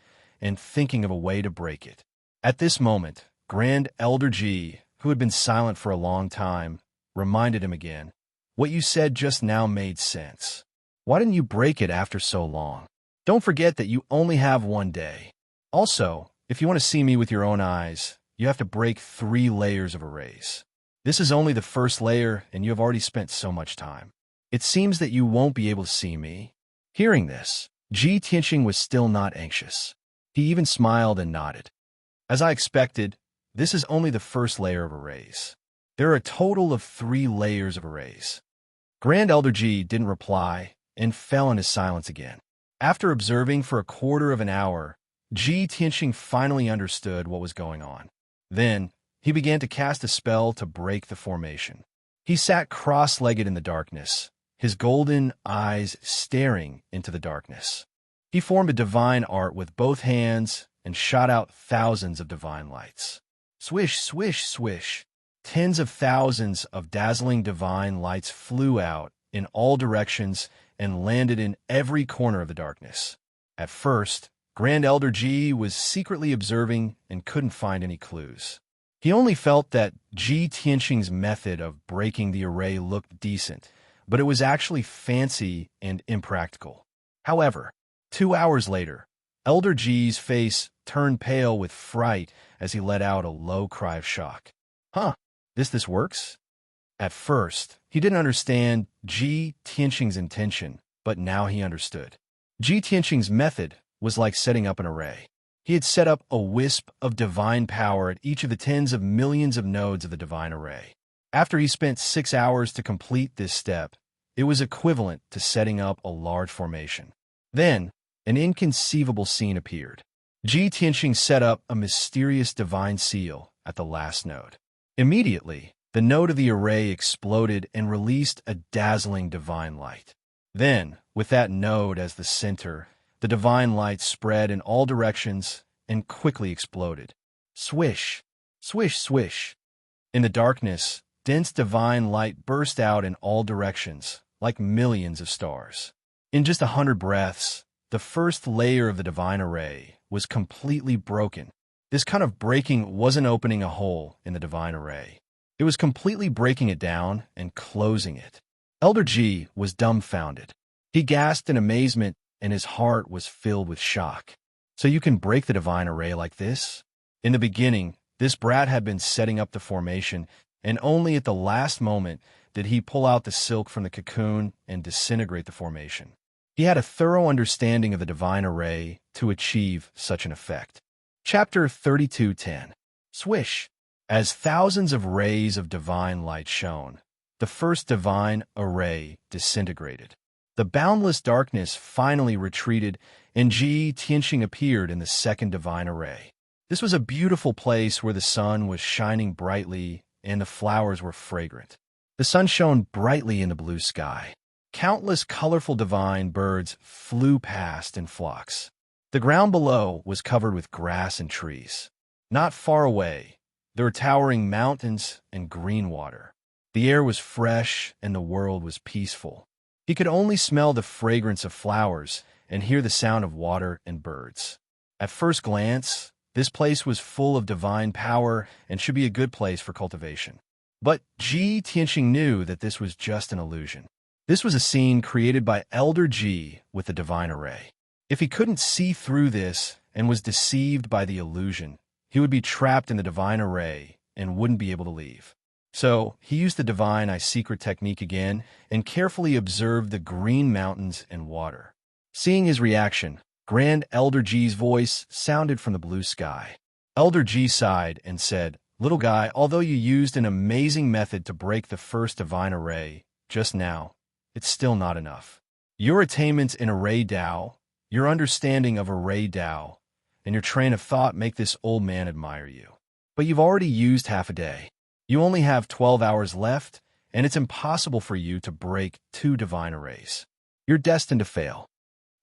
Speaker 1: and thinking of a way to break it. At this moment, Grand Elder Ji, who had been silent for a long time, reminded him again. "What you said just now made sense. Why didn't you break it after so long? Don't forget that you only have 1 day. Also, if you want to see me with your own eyes, you have to break 3 layers of arrays. This is only the first layer, and you have already spent so much time. It seems that you won't be able to see me." Hearing this, Ji Tianxing was still not anxious. He even smiled and nodded. "As I expected, this is only the first layer of arrays. There are a total of 3 layers of arrays." Grand Elder Ji didn't reply and fell into silence again. After observing for a quarter of an hour, Ji Tianxing finally understood what was going on. Then, he began to cast a spell to break the formation. He sat cross-legged in the darkness, his golden eyes staring into the darkness. He formed a divine art with both hands and shot out thousands of divine lights. Swish, swish, swish. Tens of thousands of dazzling divine lights flew out in all directions and landed in every corner of the darkness. At first, Grand Elder Ji was secretly observing and couldn't find any clues. He only felt that Ji Tianxing's method of breaking the array looked decent, but it was actually fancy and impractical. However, 2 hours later, Elder G's face turned pale with fright as he let out a low cry of shock. Huh, this works? At first, he didn't understand Ji Tianqing's intention, but now he understood. Ji Tianqing's method was like setting up an array. He had set up a wisp of divine power at each of the tens of millions of nodes of the divine array. After he spent 6 hours to complete this step, it was equivalent to setting up a large formation. Then, an inconceivable scene appeared. Ji Tianqing set up a mysterious divine seal at the last node. Immediately, the node of the array exploded and released a dazzling divine light. Then, with that node as the center, the divine light spread in all directions and quickly exploded. Swish, swish, swish. In the darkness, dense divine light burst out in all directions, like millions of stars. In just 100 breaths, the first layer of the divine array was completely broken. This kind of breaking wasn't opening a hole in the divine array. It was completely breaking it down and closing it. Elder Ji was dumbfounded. He gasped in amazement, and his heart was filled with shock. So you can break the divine array like this? In the beginning, this brat had been setting up the formation, and only at the last moment did he pull out the silk from the cocoon and disintegrate the formation. He had a thorough understanding of the divine array to achieve such an effect. Chapter 32:10. Swish. As thousands of rays of divine light shone, the first divine array disintegrated. The boundless darkness finally retreated, and Ji Tianqing appeared in the second divine array. This was a beautiful place where the sun was shining brightly and the flowers were fragrant. The sun shone brightly in the blue sky. Countless colorful divine birds flew past in flocks. The ground below was covered with grass and trees. Not far away, there were towering mountains and green water. The air was fresh and the world was peaceful. He could only smell the fragrance of flowers and hear the sound of water and birds. At first glance, this place was full of divine power and should be a good place for cultivation. But Ji Tianqing knew that this was just an illusion. This was a scene created by Elder Ji with the divine array. If he couldn't see through this and was deceived by the illusion, he would be trapped in the divine array and wouldn't be able to leave. So he used the divine eye secret technique again and carefully observed the green mountains and water. Seeing his reaction, Grand Elder Ji's voice sounded from the blue sky. Elder Ji sighed and said, "Little guy, although you used an amazing method to break the first divine array just now, it's still not enough. Your attainments in Array Tao, your understanding of Array Tao, and your train of thought make this old man admire you. But you've already used half a day. You only have 12 hours left, and it's impossible for you to break 2 divine arrays. You're destined to fail."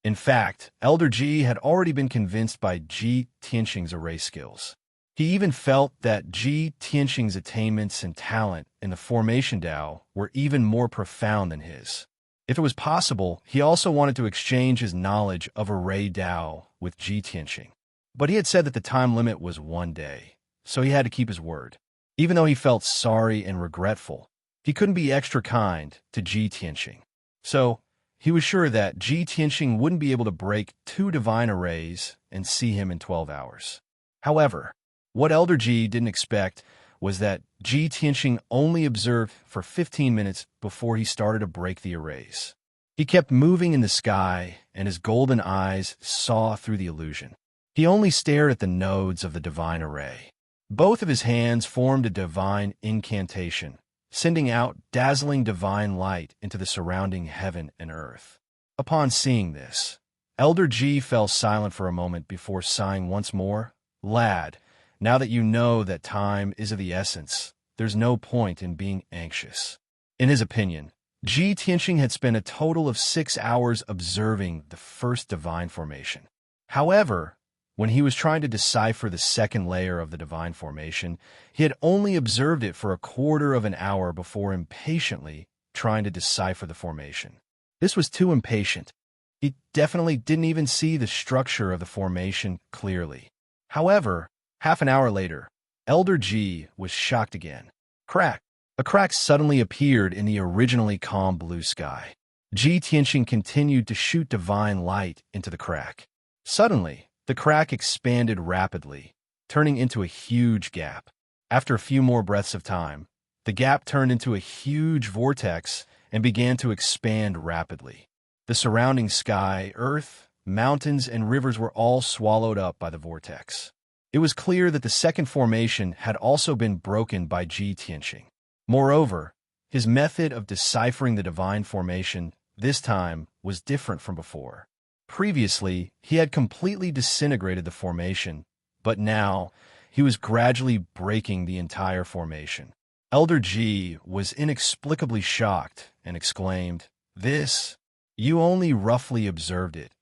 Speaker 1: In fact, Elder Ji had already been convinced by Ji Tianqing's array skills. He even felt that Ji Tianqing's attainments and talent in the formation Tao were even more profound than his. If it was possible, he also wanted to exchange his knowledge of Array Tao with Ji Tianqing. But he had said that the time limit was 1 day, so he had to keep his word. Even though he felt sorry and regretful, he couldn't be extra kind to Ji Tianqing. So, he was sure that Ji Tianqing wouldn't be able to break 2 divine arrays and see him in 12 hours. However, what Elder Ji didn't expect was that Ji Tianqing only observed for 15 minutes before he started to break the arrays. He kept moving in the sky, and his golden eyes saw through the illusion. He only stared at the nodes of the divine array. Both of his hands formed a divine incantation, sending out dazzling divine light into the surrounding heaven and earth. Upon seeing this, Elder Ji fell silent for a moment before sighing once more, "Lad, now that you know that time is of the essence, there's no point in being anxious." In his opinion, Ji Tianqing had spent a total of 6 hours observing the first divine formation. However, when he was trying to decipher the second layer of the divine formation, he had only observed it for a quarter of an hour before impatiently trying to decipher the formation. This was too impatient. He definitely didn't even see the structure of the formation clearly. However, half an hour later, Elder Ji was shocked again. Crack! A crack suddenly appeared in the originally calm blue sky. Ji Tianqing continued to shoot divine light into the crack. Suddenly, The crack expanded rapidly, turning into a huge gap. After a few more breaths of time, the gap turned into a huge vortex and began to expand rapidly. The surrounding sky, earth, mountains, and rivers were all swallowed up by the vortex. It was clear that the second formation had also been broken by Ji Tianqing. Moreover, his method of deciphering the divine formation this time was different from before. Previously, he had completely disintegrated the formation, but now he was gradually breaking the entire formation. Elder Ji was inexplicably shocked and exclaimed, "This, you only roughly observed it,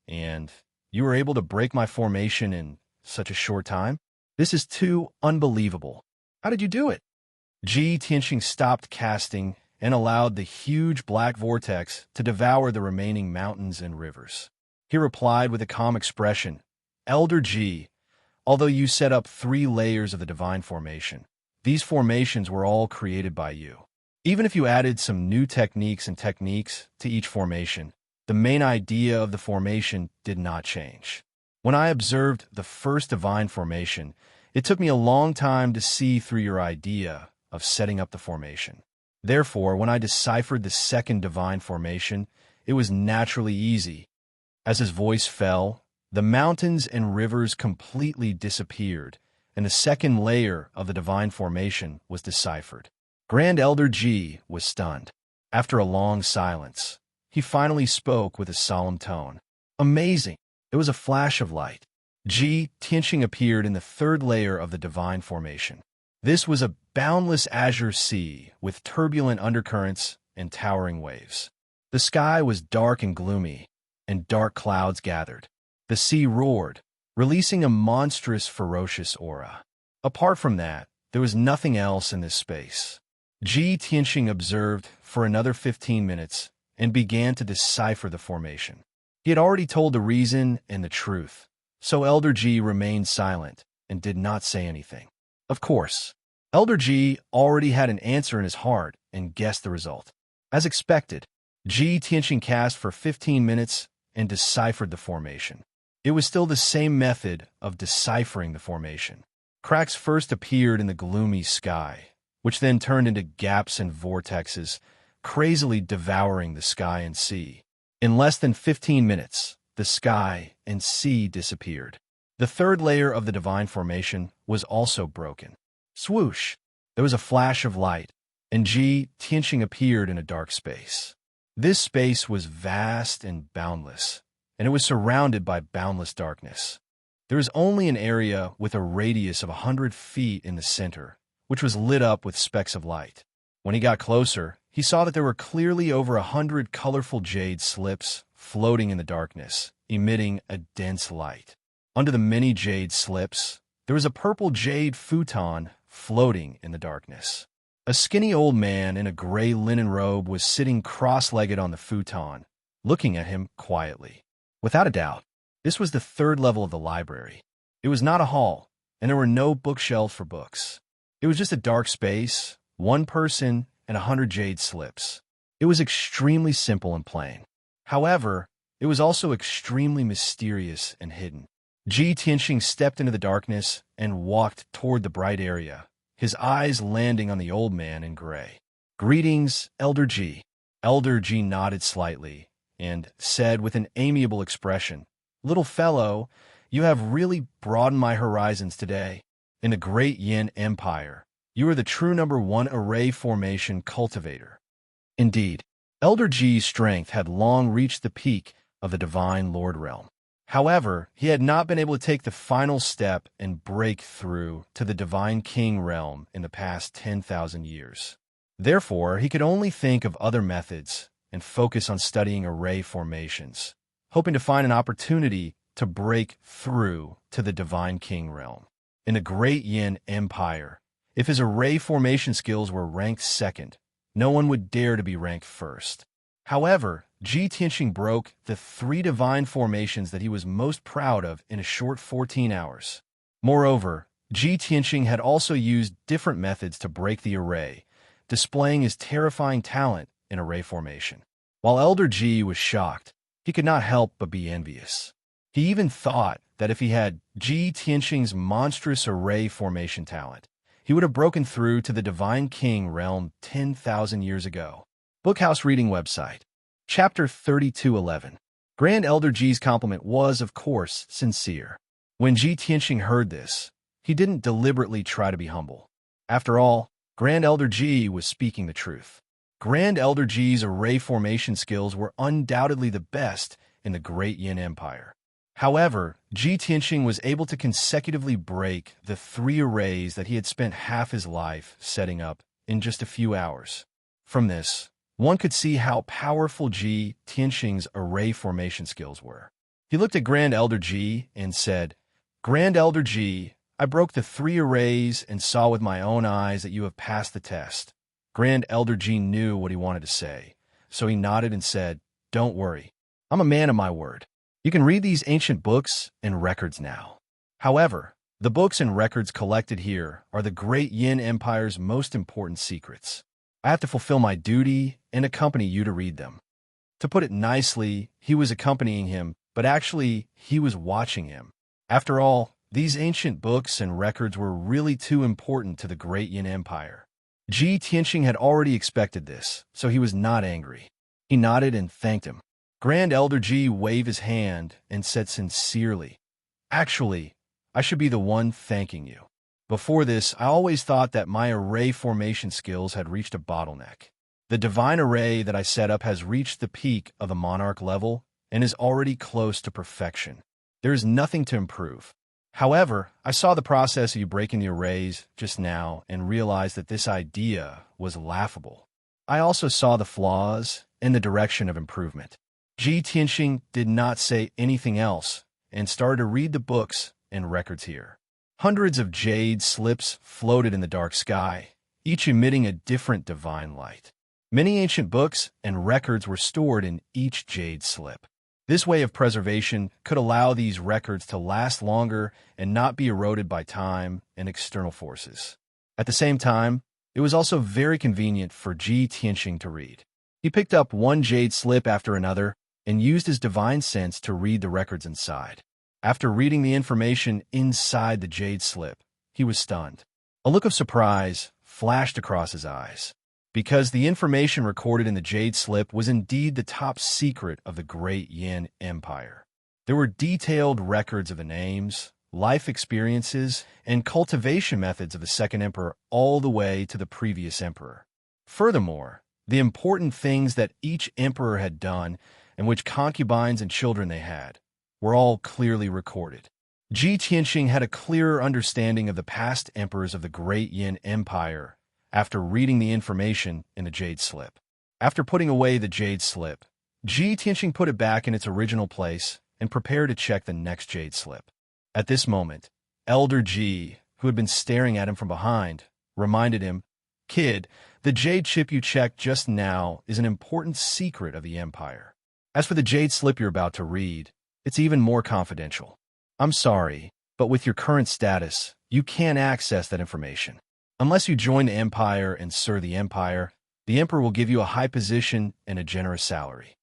Speaker 1: and you were able to break my formation in such a short time? This is too unbelievable. How did you do it?" Ji Tianqing stopped casting and allowed the huge black vortex to devour the remaining mountains and rivers. He replied with a calm expression, "Elder Ji, although you set up 3 layers of the divine formation, these formations were all created by you. Even if you added some new techniques to each formation, the main idea of the formation did not change. When I observed the first divine formation, it took me a long time to see through your idea of setting up the formation. Therefore, when I deciphered the second divine formation, it was naturally easy." As his voice fell, the mountains and rivers completely disappeared, and the second layer of the divine formation was deciphered. Grand Elder Ji was stunned. After a long silence, he finally spoke with a solemn tone. "Amazing!" There was a flash of light. Ji Tianqing appeared in the third layer of the divine formation. This was a boundless azure sea with turbulent undercurrents and towering waves. The sky was dark and gloomy, and dark clouds gathered. The sea roared, releasing a monstrous, ferocious aura. Apart from that, there was nothing else in this space. Ji Tianqing observed for another 15 minutes and began to decipher the formation. He had already told the reason and the truth, so Elder Ji remained silent and did not say anything. Of course, Elder Ji already had an answer in his heart and guessed the result. As expected, Ji Tianqing cast for 15 minutes and deciphered the formation. It was still the same method of deciphering the formation. Cracks first appeared in the gloomy sky, which then turned into gaps and vortexes, crazily devouring the sky and sea. In less than 15 minutes, the sky and sea disappeared. The third layer of the divine formation was also broken. Swoosh! There was a flash of light, and Ji Tianqing appeared in a dark space. This space was vast and boundless, and it was surrounded by boundless darkness. There was only an area with a radius of 100 feet in the center, which was lit up with specks of light. When he got closer, he saw that there were clearly over 100 colorful jade slips floating in the darkness, emitting a dense light. Under the many jade slips, there was a purple jade futon floating in the darkness. A skinny old man in a gray linen robe was sitting cross-legged on the futon, looking at him quietly. Without a doubt, this was the third level of the library. It was not a hall, and there were no bookshelves for books. It was just a dark space, one person, and 100 jade slips. It was extremely simple and plain. However, it was also extremely mysterious and hidden. Ji Tianqing stepped into the darkness and walked toward the bright area, his eyes landing on the old man in gray. "Greetings, Elder Ji." Elder Ji nodded slightly and said with an amiable expression, "Little fellow, you have really broadened my horizons today. In the great Yin Empire, you are the true #1 array formation cultivator." Indeed, Elder Ji's strength had long reached the peak of the Divine Lord realm. However, he had not been able to take the final step and break through to the Divine King realm in the past 10,000 years. Therefore, he could only think of other methods and focus on studying array formations, hoping to find an opportunity to break through to the Divine King realm. In the Great Yin Empire, if his array formation skills were ranked second, no one would dare to be ranked first. However, Ji Tianqing broke the 3 divine formations that he was most proud of in a short 14 hours. Moreover, Ji Tianqing had also used different methods to break the array, displaying his terrifying talent in array formation. While Elder Ji was shocked, he could not help but be envious. He even thought that if he had Ji Tianxing's monstrous array formation talent, he would have broken through to the Divine King realm 10,000 years ago. Bookhouse Reading Website. Chapter 3211. Grand Elder Ji's compliment was, of course, sincere. When Ji Tianxing heard this, he didn't deliberately try to be humble. After all, Grand Elder Ji was speaking the truth. Grand Elder Ji's array formation skills were undoubtedly the best in the Great Yin Empire. However, Ji Tianxing was able to consecutively break the 3 arrays that he had spent half his life setting up in just a few hours. From this, one could see how powerful Ji Tianxing's array formation skills were. He looked at Grand Elder Ji and said, "Grand Elder Ji, I broke the 3 arrays and saw with my own eyes that you have passed the test." Grand Elder Ji knew what he wanted to say, so he nodded and said, "Don't worry. I'm a man of my word. You can read these ancient books and records now." However, the books and records collected here are the Great Yin Empire's most important secrets. I have to fulfill my duty and accompany you to read them. To put it nicely, he was accompanying him, but actually, he was watching him. After all, these ancient books and records were really too important to the Great Yin Empire. Ji Tianxing had already expected this, so he was not angry. He nodded and thanked him. Grand Elder Ji waved his hand and said sincerely, "Actually, I should be the one thanking you. Before this, I always thought that my array formation skills had reached a bottleneck. The divine array that I set up has reached the peak of the monarch level and is already close to perfection. There is nothing to improve. However, I saw the process of you breaking the arrays just now and realized that this idea was laughable. I also saw the flaws and the direction of improvement." Ji Tianxing did not say anything else and started to read the books and records here. Hundreds of jade slips floated in the dark sky, each emitting a different divine light. Many ancient books and records were stored in each jade slip. This way of preservation could allow these records to last longer and not be eroded by time and external forces. At the same time, it was also very convenient for Ji Tianxing to read. He picked up one jade slip after another and used his divine sense to read the records inside. After reading the information inside the jade slip, he was stunned. A look of surprise flashed across his eyes, because the information recorded in the jade slip was indeed the top secret of the Great Yin Empire. There were detailed records of the names, life experiences, and cultivation methods of the second emperor all the way to the previous emperor. Furthermore, the important things that each emperor had done and which concubines and children they had were all clearly recorded. Ji Tianxing had a clearer understanding of the past emperors of the Great Yin Empire after reading the information in the jade slip. After putting away the jade slip, Ji Tianxing put it back in its original place and prepared to check the next jade slip. At this moment, Elder Ji, who had been staring at him from behind, reminded him, "Kid, the jade chip you checked just now is an important secret of the Empire. As for the jade slip you're about to read, it's even more confidential. I'm sorry, but with your current status, you can't access that information. Unless you join the Empire and serve the Empire, the Emperor will give you a high position and a generous salary."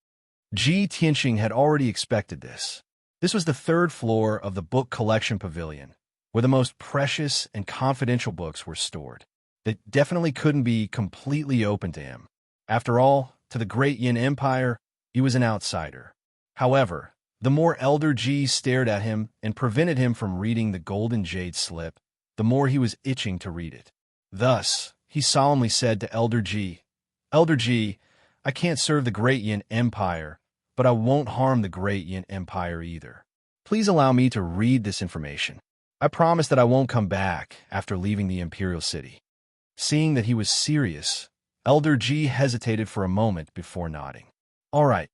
Speaker 1: Ji Tianxing had already expected this. This was the 3rd floor of the book collection pavilion, where the most precious and confidential books were stored. That definitely couldn't be completely open to him. After all, to the Great Yin Empire, he was an outsider. However, the more Elder Ji stared at him and prevented him from reading the golden jade slip, the more he was itching to read it. Thus, he solemnly said to Elder Ji, "Elder Ji, I can't serve the Great Yin Empire, but I won't harm the Great Yin Empire either. Please allow me to read this information. I promise that I won't come back after leaving the Imperial City." Seeing that he was serious, Elder Ji hesitated for a moment before nodding. "All right,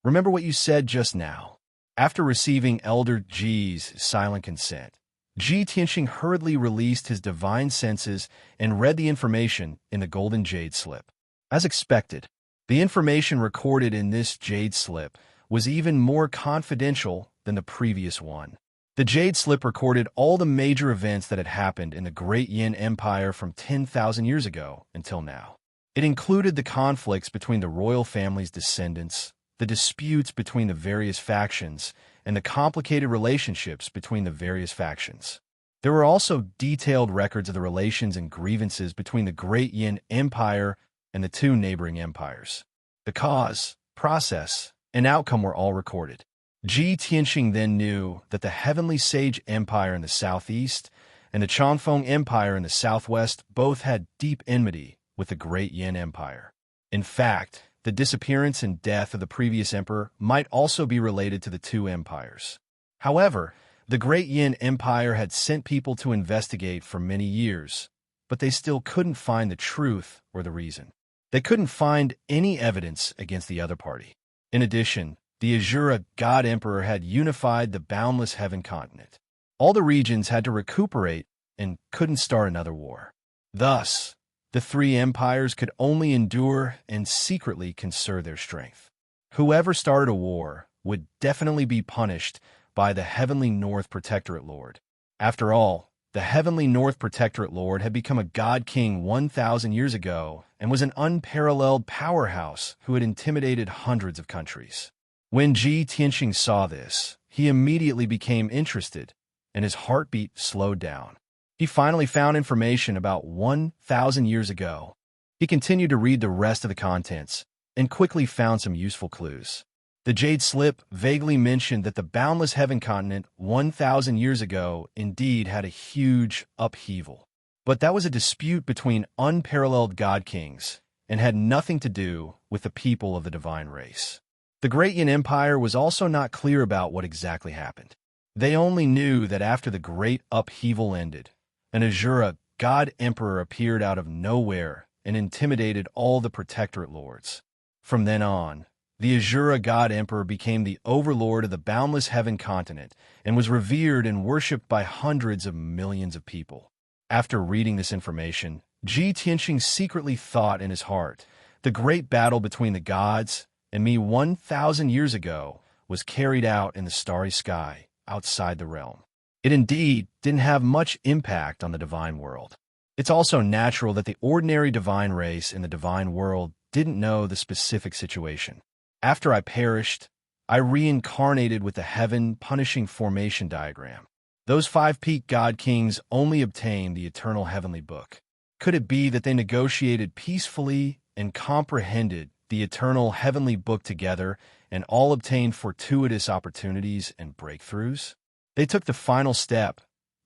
Speaker 1: remember what you said just now." After receiving Elder Ji's silent consent, Ji Tianxing hurriedly released his divine senses and read the information in the golden jade slip. As expected, the information recorded in this jade slip was even more confidential than the previous one. The jade slip recorded all the major events that had happened in the Great Yin Empire from 10,000 years ago until now. It included the conflicts between the royal family's descendants, the disputes between the various factions, and the complicated relationships between the various factions. There were also detailed records of the relations and grievances between the Great Yin Empire and the two neighboring empires. The cause, process, and outcome were all recorded. Ji Tianxing then knew that the Heavenly Sage Empire in the southeast and the Changfeng Empire in the southwest both had deep enmity with the Great Yin Empire. In fact, the disappearance and death of the previous emperor might also be related to the two empires. However, the Great Yin Empire had sent people to investigate for many years, but they still couldn't find the truth or the reason. They couldn't find any evidence against the other party. In addition, the Azura God Emperor had unified the boundless heaven continent. All the regions had to recuperate and couldn't start another war. Thus, the three empires could only endure and secretly conserve their strength. Whoever started a war would definitely be punished by the Heavenly North Protectorate Lord. After all, the Heavenly North Protectorate Lord had become a god king 1,000 years ago and was an unparalleled powerhouse who had intimidated hundreds of countries. When Ji Tianxing saw this, he immediately became interested, and his heartbeat slowed down. He finally found information about 1,000 years ago. He continued to read the rest of the contents and quickly found some useful clues. The Jade Slip vaguely mentioned that the boundless heaven continent 1,000 years ago indeed had a huge upheaval. But that was a dispute between unparalleled god kings and had nothing to do with the people of the divine race. The Great Yin Empire was also not clear about what exactly happened. They only knew that after the great upheaval ended, an Azura god emperor appeared out of nowhere and intimidated all the protectorate lords. From then on, the Azura god emperor became the overlord of the boundless heaven continent and was revered and worshipped by hundreds of millions of people. After reading this information, Ji Tianxing secretly thought in his heart, the great battle between the gods and me 1,000 years ago was carried out in the starry sky outside the realm. It indeed didn't have much impact on the divine world. It's also natural that the ordinary divine race in the divine world didn't know the specific situation. After I perished, I reincarnated with the heaven-punishing formation diagram. Those 5 peak god kings only obtained the eternal heavenly book. Could it be that they negotiated peacefully and comprehended the eternal heavenly book together and all obtained fortuitous opportunities and breakthroughs? They took the final step,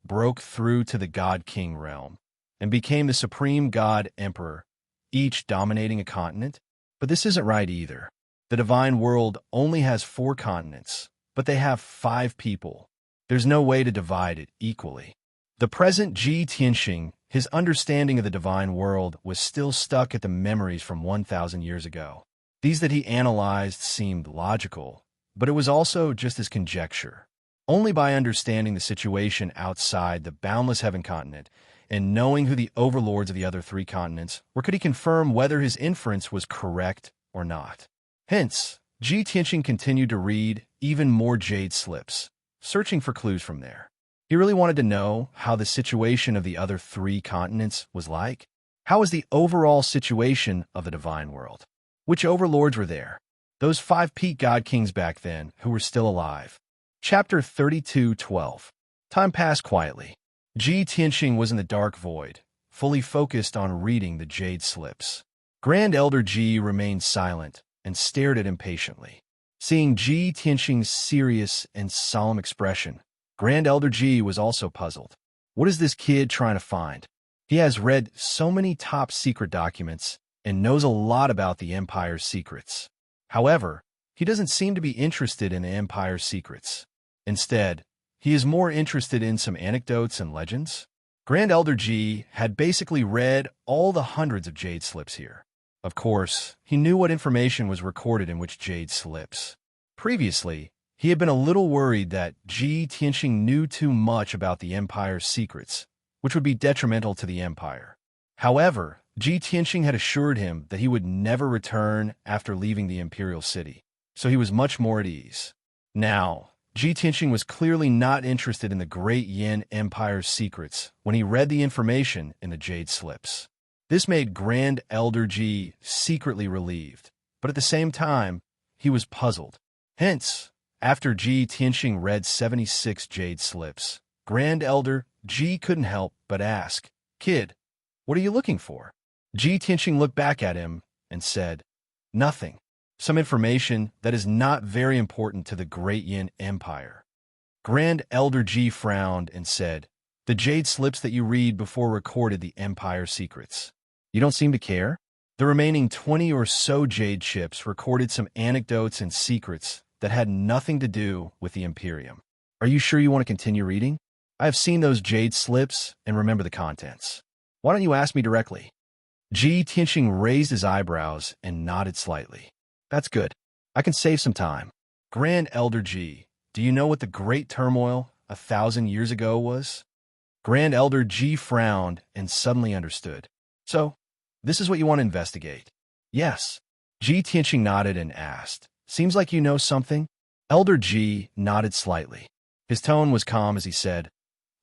Speaker 1: broke through to the God King realm, and became the supreme God Emperor, each dominating a continent. But this isn't right either. The divine world only has 4 continents, but they have 5 people. There's no way to divide it equally. The present Ji Tianxing, his understanding of the divine world was still stuck at the memories from 1,000 years ago. These that he analyzed seemed logical, but it was also just his conjecture. Only by understanding the situation outside the boundless heaven continent and knowing who the overlords of the other 3 continents were could he confirm whether his inference was correct or not. Hence, Ji Tianxing continued to read even more jade slips, searching for clues from there. He really wanted to know how the situation of the other 3 continents was like. How was the overall situation of the divine world? Which overlords were there? Those 5 peak god kings back then who were still alive. Chapter 32:12. Time passed quietly. Ji Tianxing was in the dark void, fully focused on reading the jade slips. Grand Elder Ji remained silent and stared at him patiently. Seeing Ji Tianxing's serious and solemn expression, Grand Elder Ji was also puzzled. What is this kid trying to find? He has read so many top secret documents and knows a lot about the Empire's secrets. However, he doesn't seem to be interested in the Empire's secrets. Instead, he is more interested in some anecdotes and legends. Grand Elder Ji had basically read all the hundreds of jade slips here. Of course, he knew what information was recorded in which jade slips. Previously, he had been a little worried that Ji Tianxing knew too much about the Empire's secrets, which would be detrimental to the Empire. However, Ji Tianxing had assured him that he would never return after leaving the Imperial City, so he was much more at ease. Now, Ji Tianxing was clearly not interested in the Great Yin Empire's secrets when he read the information in the jade slips. This made Grand Elder Ji secretly relieved, but at the same time, he was puzzled. Hence, After Ji Tianxing read 76 jade slips, Grand Elder Ji couldn't help but ask, "Kid, what are you looking for?" Ji Tianxing looked back at him and said, "Nothing. Some information that is not very important to the Great Yin Empire." Grand Elder Ji frowned and said, "The jade slips that you read before recorded the Empire's secrets. You don't seem to care?" The remaining 20 or so jade chips recorded some anecdotes and secrets that had nothing to do with the Imperium. "Are you sure you want to continue reading? I have seen those jade slips and remember the contents. Why don't you ask me directly?" Ji Tianxing raised his eyebrows and nodded slightly. "That's good. I can save some time." Grand Elder Ji, do you know what the Great Turmoil 1,000 years ago was? Grand Elder Ji frowned and suddenly understood. "So, this is what you want to investigate?" "Yes." Ji Tianxing nodded and asked, "Seems like you know something?" Elder Ji nodded slightly. His tone was calm as he said,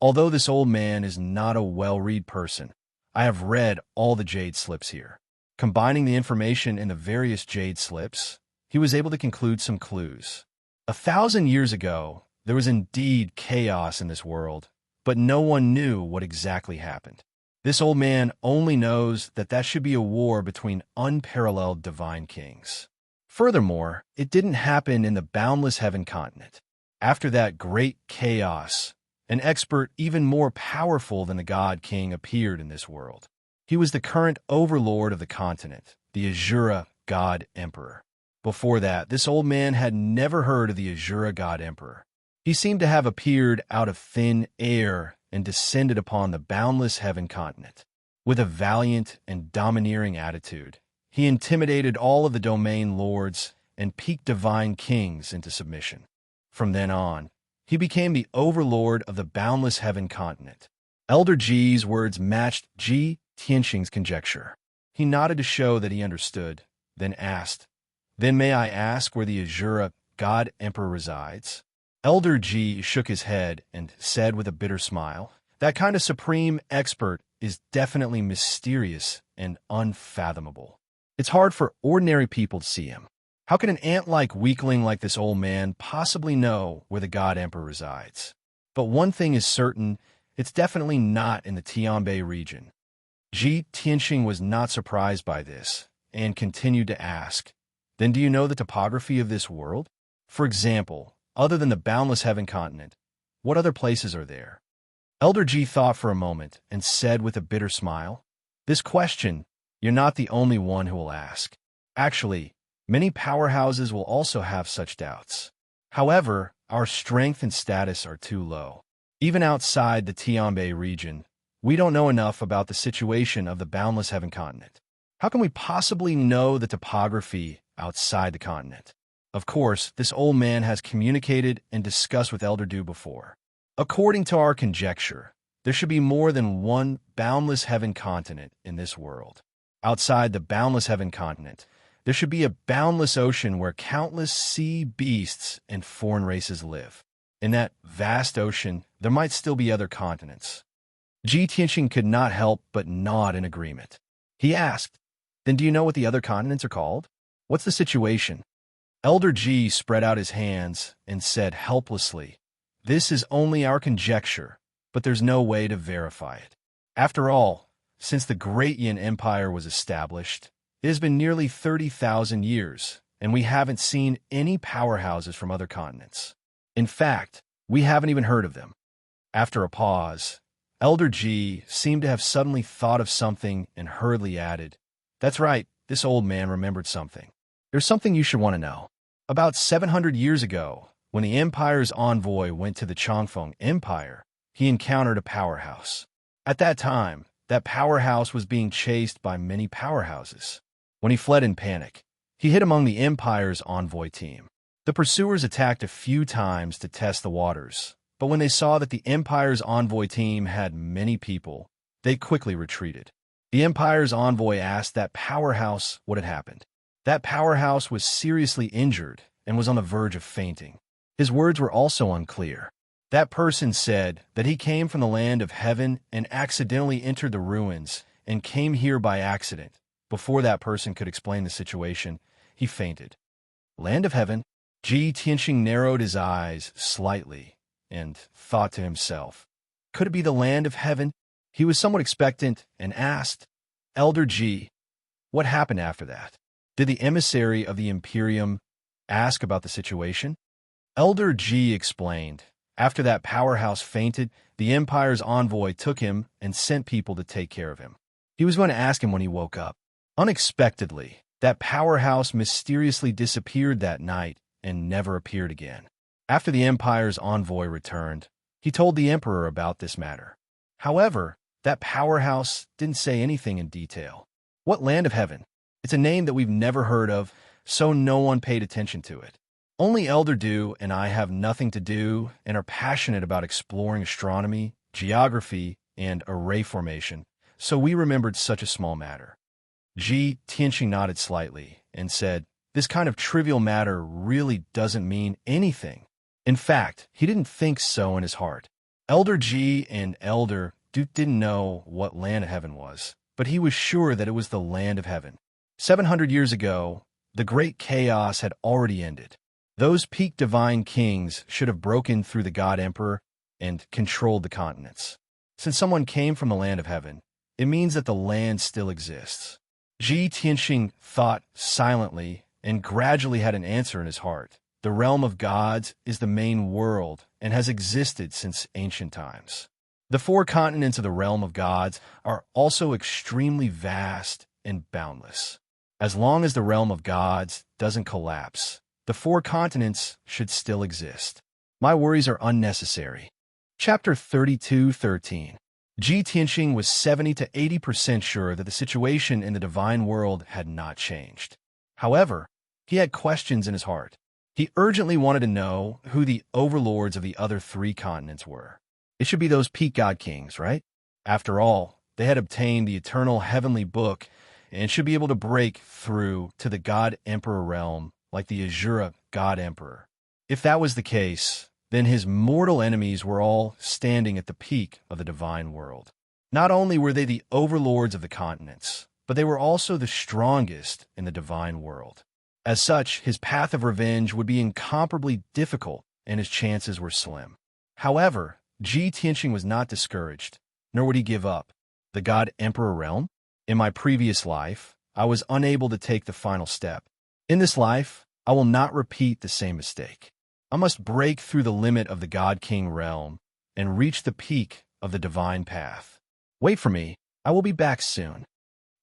Speaker 1: "Although this old man is not a well-read person, I have read all the jade slips here. Combining the information in the various jade slips, he was able to conclude some clues. 1,000 years ago, there was indeed chaos in this world, but no one knew what exactly happened. This old man only knows that should be a war between unparalleled divine kings. Furthermore, it didn't happen in the boundless heaven continent. After that great chaos, an expert even more powerful than the God King appeared in this world. He was the current overlord of the continent, the Azura God Emperor. Before that, this old man had never heard of the Azura God Emperor. He seemed to have appeared out of thin air and descended upon the boundless heaven continent. With a valiant and domineering attitude, he intimidated all of the domain lords and peaked divine kings into submission. From then on, he became the overlord of the boundless heaven continent. Elder Ji's words matched Ji Tianxing's conjecture. He nodded to show that he understood, then asked, "Then may I ask where the Azura God Emperor resides?" Elder Ji shook his head and said with a bitter smile, "That kind of supreme expert is definitely mysterious and unfathomable. It's hard for ordinary people to see him. How can an ant-like weakling like this old man possibly know where the God Emperor resides? But one thing is certain, it's definitely not in the Tianbei region." Ji Tianxing was not surprised by this and continued to ask, "Then do you know the topography of this world? For example, other than the boundless heaven continent, what other places are there?" Elder Ji thought for a moment and said with a bitter smile, "This question, you're not the only one who will ask. Actually, many powerhouses will also have such doubts. However, our strength and status are too low. Even outside the Tianbei region, we don't know enough about the situation of the boundless heaven continent. How can we possibly know the topography outside the continent?" Of course, this old man has communicated and discussed with Elder Du before. "According to our conjecture, there should be more than one boundless heaven continent in this world. Outside the boundless heaven continent, there should be a boundless ocean where countless sea beasts and foreign races live. In that vast ocean, there might still be other continents." Ji Tianxing could not help but nod in agreement. He asked, "Then do you know what the other continents are called? What's the situation?" Elder Ji spread out his hands and said helplessly, "This is only our conjecture, but there's no way to verify it. After all, since the Great Yin Empire was established, it has been nearly 30,000 years, and we haven't seen any powerhouses from other continents. In fact, we haven't even heard of them." After a pause, Elder Ji seemed to have suddenly thought of something and hurriedly added, "That's right, this old man remembered something. There's something you should want to know. About 700 years ago, when the Empire's envoy went to the Changfeng Empire, he encountered a powerhouse. At that time, that powerhouse was being chased by many powerhouses. When he fled in panic, he hid among the Empire's envoy team. The pursuers attacked a few times to test the waters, but when they saw that the Empire's envoy team had many people, they quickly retreated. The Empire's envoy asked that powerhouse what had happened. That powerhouse was seriously injured and was on the verge of fainting. His words were also unclear. That person said that he came from the land of heaven and accidentally entered the ruins and came here by accident. Before that person could explain the situation, he fainted. Land of heaven? Ji Tianxing narrowed his eyes slightly and thought to himself, could it be the land of heaven? He was somewhat expectant and asked, Elder Ji, what happened after that? Did the emissary of the Imperium ask about the situation? Elder Ji explained, after that powerhouse fainted, the Empire's envoy took him and sent people to take care of him. He was going to ask him when he woke up. Unexpectedly, that powerhouse mysteriously disappeared that night and never appeared again. After the Empire's envoy returned, he told the Emperor about this matter. However, that powerhouse didn't say anything in detail. What land of heaven? It's a name that we've never heard of, so no one paid attention to it. Only Elder Du and I have nothing to do and are passionate about exploring astronomy, geography, and array formation, so we remembered such a small matter. Ji Tianxing nodded slightly and said, this kind of trivial matter really doesn't mean anything. In fact, he didn't think so in his heart. Elder Ji and Elder Du didn't know what land of heaven was, but he was sure that it was the land of heaven. 700 years ago, the great chaos had already ended. Those peak divine kings should have broken through the God Emperor and controlled the continents. Since someone came from the land of heaven, it means that the land still exists. Ji Tianxing thought silently and gradually had an answer in his heart. The realm of gods is the main world and has existed since ancient times. The 4 continents of the realm of gods are also extremely vast and boundless. As long as the realm of gods doesn't collapse, the 4 continents should still exist. My worries are unnecessary. Chapter 32:13. Ji Tianxing was 70 to 80% sure that the situation in the divine world had not changed. However, he had questions in his heart. He urgently wanted to know who the overlords of the other 3 continents were. It should be those peak god kings, right? After all, they had obtained the eternal heavenly book and should be able to break through to the God Emperor realm like the Azura God Emperor. If that was the case, then his mortal enemies were all standing at the peak of the divine world. Not only were they the overlords of the continents, but they were also the strongest in the divine world. As such, his path of revenge would be incomparably difficult and his chances were slim. However, Ji Tianxing was not discouraged, nor would he give up. The God Emperor realm? In my previous life, I was unable to take the final step. In this life, I will not repeat the same mistake. I must break through the limit of the God King realm and reach the peak of the divine path. Wait for me, I will be back soon.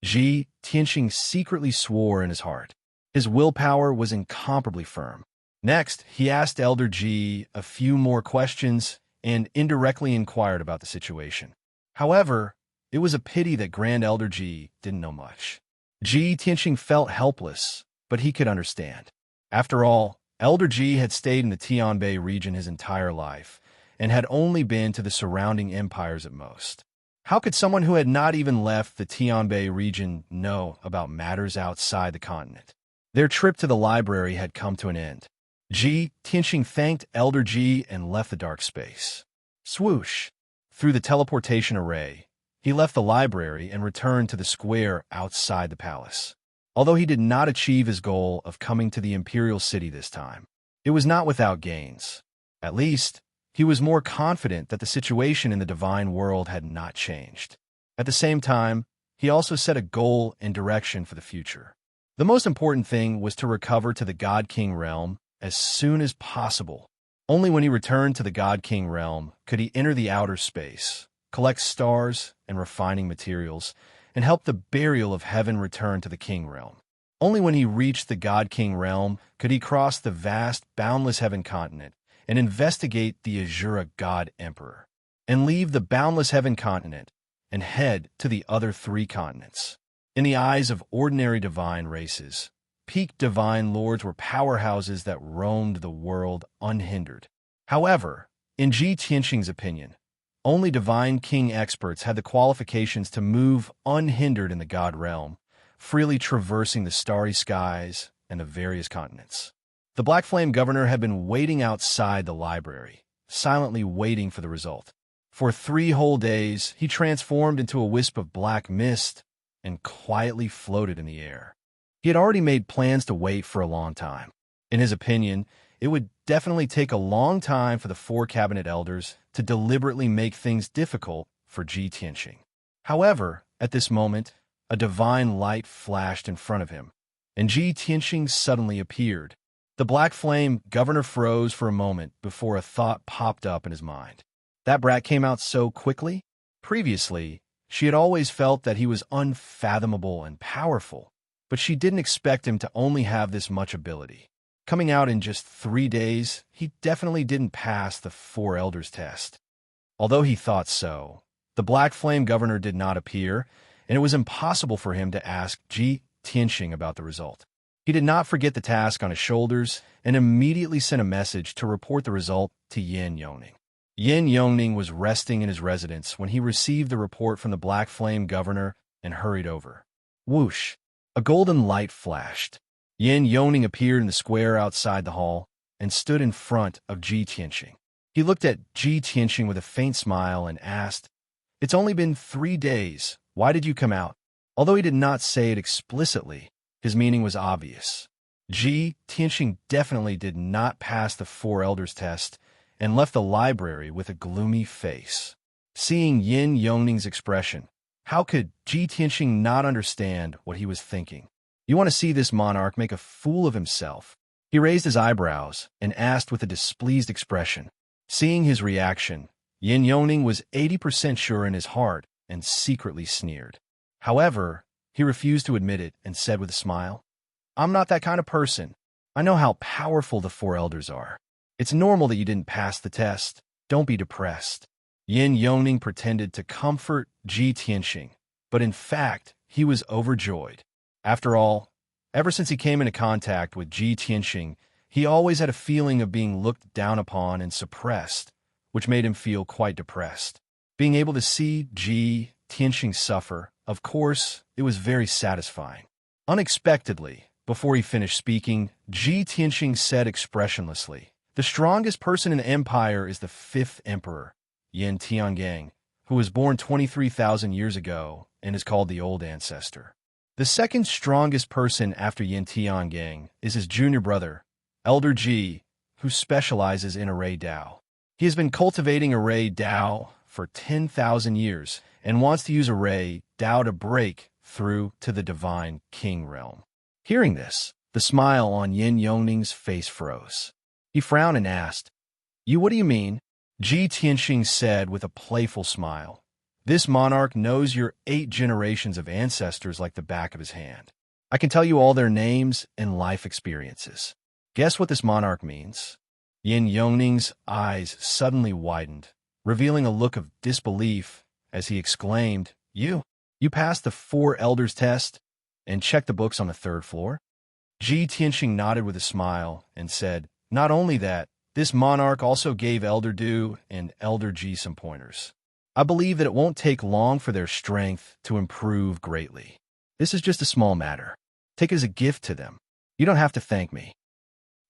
Speaker 1: Ji Tianxing secretly swore in his heart. His willpower was incomparably firm. Next, he asked Elder Ji a few more questions and indirectly inquired about the situation. However, it was a pity that Grand Elder Ji didn't know much. Ji Tianxing felt helpless, but he could understand. After all, Elder Ji had stayed in the Tianbei region his entire life and had only been to the surrounding empires at most. How could someone who had not even left the Tianbei region know about matters outside the continent? Their trip to the library had come to an end. Ji Tianxing thanked Elder Ji and left the dark space. Swoosh! Through the teleportation array, he left the library and returned to the square outside the palace. Although he did not achieve his goal of coming to the imperial city this time, it was not without gains. At least, he was more confident that the situation in the divine world had not changed. At the same time, he also set a goal and direction for the future. The most important thing was to recover to the God King realm as soon as possible. Only when he returned to the God King realm could he enter the outer space, collect stars and refining materials, and help the burial of heaven return to the King realm. Only when he reached the God King realm could he cross the vast, boundless heaven continent and investigate the Azura God Emperor, and leave the boundless heaven continent and head to the other 3 continents. In the eyes of ordinary divine races, peak divine lords were powerhouses that roamed the world unhindered. However, in Ji Tianxing's opinion, only divine king experts had the qualifications to move unhindered in the God realm, freely traversing the starry skies and the various continents. The Black Flame Governor had been waiting outside the library, silently waiting for the result. For 3 whole days, he transformed into a wisp of black mist and quietly floated in the air. He had already made plans to wait for a long time. In his opinion, it would definitely take a long time for the four cabinet elders to deliberately make things difficult for Ji Tianxing. However, at this moment, a divine light flashed in front of him, and Ji Tianxing suddenly appeared. The black flame governor froze for a moment before a thought popped up in his mind. That brat came out so quickly? Previously, she had always felt that he was unfathomable and powerful, but she didn't expect him to only have this much ability. Coming out in just 3 days, he definitely didn't pass the four elders test. Although he thought so, the black flame governor did not appear, and it was impossible for him to ask Ji Tianxing about the result. He did not forget the task on his shoulders and immediately sent a message to report the result to Yin Yongning. Yin Yongning was resting in his residence when he received the report from the black flame governor and hurried over. Whoosh! A golden light flashed. Yin Yongning appeared in the square outside the hall and stood in front of Ji Tianxing. He looked at Ji Tianxing with a faint smile and asked, "It's only been 3 days. Why did you come out?" Although he did not say it explicitly, his meaning was obvious. Ji Tianxing definitely did not pass the four elders test and left the library with a gloomy face. Seeing Yin Yongning's expression, how could Ji Tianxing not understand what he was thinking? You want to see this monarch make a fool of himself? He raised his eyebrows and asked with a displeased expression. Seeing his reaction, Yin Yongning was 80% sure in his heart and secretly sneered. However, he refused to admit it and said with a smile, "I'm not that kind of person. I know how powerful the four elders are. It's normal that you didn't pass the test. Don't be depressed." Yin Yongning pretended to comfort Ji Tianxing, but in fact, he was overjoyed. After all, ever since he came into contact with Ji Tianxing, he always had a feeling of being looked down upon and suppressed, which made him feel quite depressed. Being able to see Ji Tianxing suffer, of course, it was very satisfying. Unexpectedly, before he finished speaking, Ji Tianxing said expressionlessly, "The strongest person in the empire is the 5th emperor, Yin Tiangang, who was born 23,000 years ago and is called the Old Ancestor. The second strongest person after Yin Tiangang is his junior brother, Elder Ji, who specializes in array Dao. He has been cultivating array Dao for 10,000 years and wants to use array Dao to break through to the divine king realm." Hearing this, the smile on Yin Yongning's face froze. He frowned and asked, What do you mean?" Ji Tianxing said with a playful smile, "This monarch knows your 8 generations of ancestors like the back of his hand. I can tell you all their names and life experiences. Guess what this monarch means?" Yin Yongning's eyes suddenly widened, revealing a look of disbelief as he exclaimed, You passed the 4 elders test and checked the books on the 3rd floor?" Ji Tianxing nodded with a smile and said, "Not only that, this monarch also gave Elder Du and Elder Ji some pointers. I believe that it won't take long for their strength to improve greatly. This is just a small matter. Take it as a gift to them. You don't have to thank me."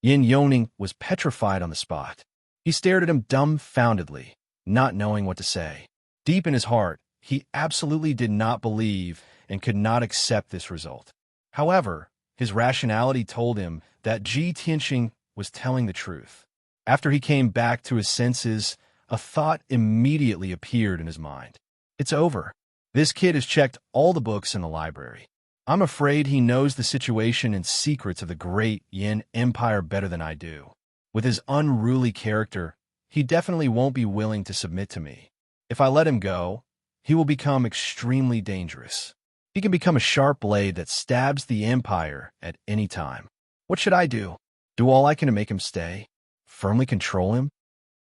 Speaker 1: Yin Yongning was petrified on the spot. He stared at him dumbfoundedly, not knowing what to say. Deep in his heart, he absolutely did not believe and could not accept this result. However, his rationality told him that Ji Tianxing was telling the truth. After he came back to his senses, a thought immediately appeared in his mind. It's over. This kid has checked all the books in the library. I'm afraid he knows the situation and secrets of the great Yin Empire better than I do. With his unruly character, he definitely won't be willing to submit to me. If I let him go, he will become extremely dangerous. He can become a sharp blade that stabs the Empire at any time. What should I do? Do all I can to make him stay? Firmly control him?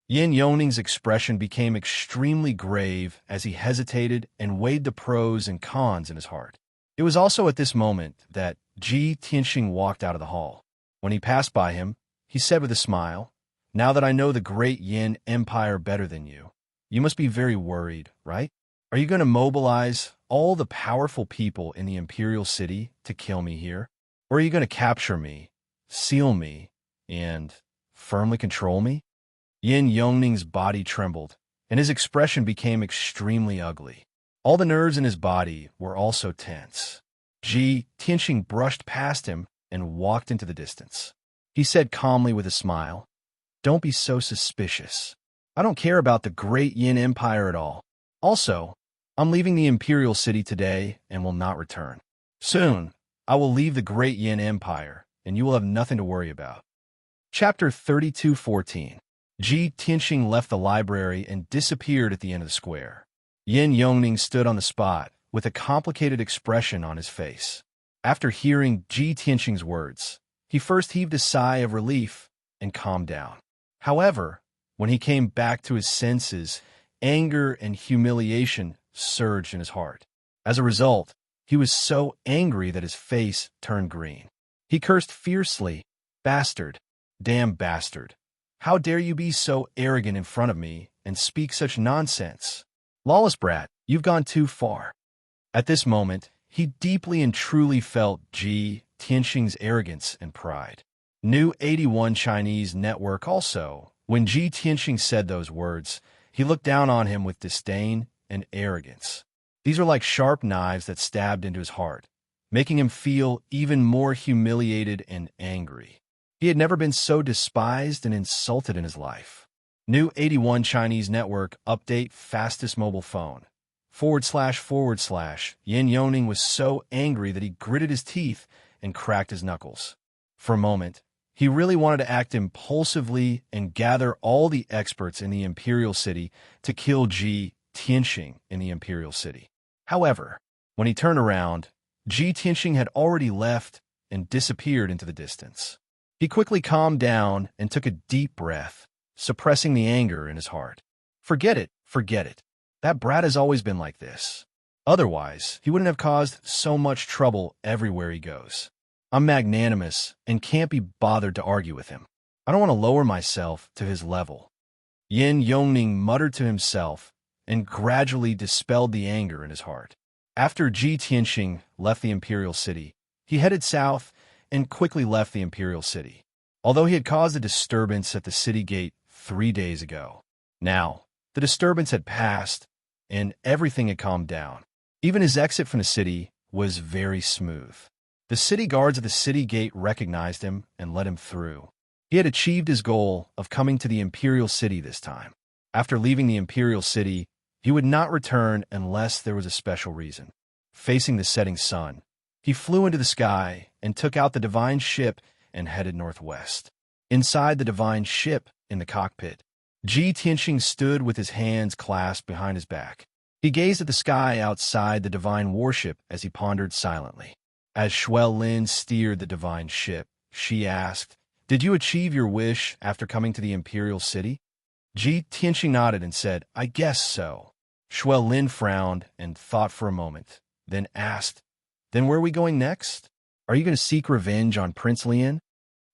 Speaker 1: Yin Yongning's expression became extremely grave as he hesitated and weighed the pros and cons in his heart. It was also at this moment that Ji Tianxing walked out of the hall. When he passed by him, he said with a smile, "Now that I know the great Yin Empire better than you, you must be very worried, right? Are you going to mobilize all the powerful people in the Imperial City to kill me here? Or are you going to capture me, seal me, and firmly control me?" Yin Yongning's body trembled, and his expression became extremely ugly. All the nerves in his body were also tense. Ji Tianxing brushed past him and walked into the distance. He said calmly with a smile. Don't be so suspicious. I don't care about the great Yin Empire at all. Also, I'm leaving the Imperial City today and will not return. Soon, I will leave the great Yin Empire, and you will have nothing to worry about. Chapter 32:14. Ji Tianxing left the library and disappeared at the end of the square. Yin Yongning stood on the spot with a complicated expression on his face. After hearing Ji Tianxing's words, he first heaved a sigh of relief and calmed down. However, when he came back to his senses, anger and humiliation surged in his heart. As a result, he was so angry that his face turned green. He cursed fiercely, "Bastard! Damn bastard! How dare you be so arrogant in front of me and speak such nonsense? Lawless brat, you've gone too far." At this moment, he deeply and truly felt Ji Tianxing's arrogance and pride. New 81 Chinese network also, when Ji Tianxing said those words, he looked down on him with disdain and arrogance. These are like sharp knives that stabbed into his heart, making him feel even more humiliated and angry. He had never been so despised and insulted in his life. New 81 Chinese network update fastest mobile phone. // Yin Yongning was so angry that he gritted his teeth and cracked his knuckles. For a moment, he really wanted to act impulsively and gather all the experts in the Imperial City to kill Ji Tianxing in the Imperial City. However, when he turned around, Ji Tianxing had already left and disappeared into the distance. He quickly calmed down and took a deep breath, suppressing the anger in his heart. Forget it, forget it. That brat has always been like this. Otherwise, he wouldn't have caused so much trouble everywhere he goes. I'm magnanimous and can't be bothered to argue with him. I don't want to lower myself to his level. Yin Yongning muttered to himself and gradually dispelled the anger in his heart. After Ji Tianxing left the Imperial City, he headed south and quickly left the Imperial City, although he had caused a disturbance at the city gate 3 days ago. Now, the disturbance had passed, and everything had calmed down. Even his exit from the city was very smooth. The city guards at the city gate recognized him and let him through. He had achieved his goal of coming to the Imperial City this time. After leaving the Imperial City, he would not return unless there was a special reason. Facing the setting sun, he flew into the sky and took out the divine ship and headed northwest. Inside the divine ship, in the cockpit, Ji Tianxing stood with his hands clasped behind his back. He gazed at the sky outside the divine warship as he pondered silently. As Shuel Lin steered the divine ship, she asked, "Did you achieve your wish after coming to the Imperial City?" Ji Tianxing nodded and said, "I guess so." Shuel Lin frowned and thought for a moment, then asked, "Then where are we going next? Are you going to seek revenge on Prince Lian?"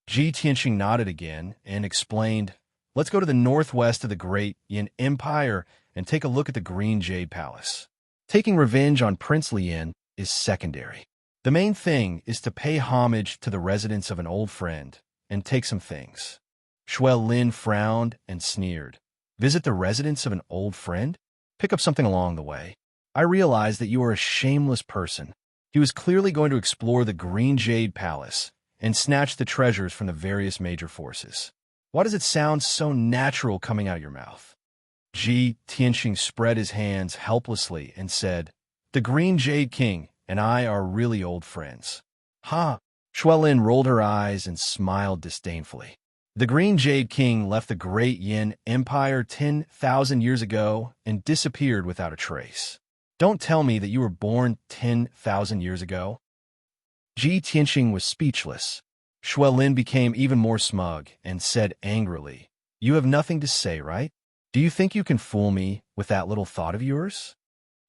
Speaker 1: Ji Tianxing nodded again and explained, "Let's go to the northwest of the great Yin Empire and take a look at the Green Jade Palace. Taking revenge on Prince Lian is secondary. The main thing is to pay homage to the residence of an old friend and take some things." Shuel Lin frowned and sneered. "Visit the residence of an old friend? Pick up something along the way. I realize that you are a shameless person." He was clearly going to explore the Green Jade Palace and snatch the treasures from the various major forces. Why does it sound so natural coming out of your mouth? Ji Tianxing spread his hands helplessly and said, "The Green Jade King and I are really old friends." "Ha!" Shuel Lin rolled her eyes and smiled disdainfully. "The Green Jade King left the great Yin Empire 10,000 years ago and disappeared without a trace. Don't tell me that you were born 10,000 years ago." Ji Tianxing was speechless. Shuel Lin became even more smug and said angrily, "You have nothing to say, right? Do you think you can fool me with that little thought of yours?"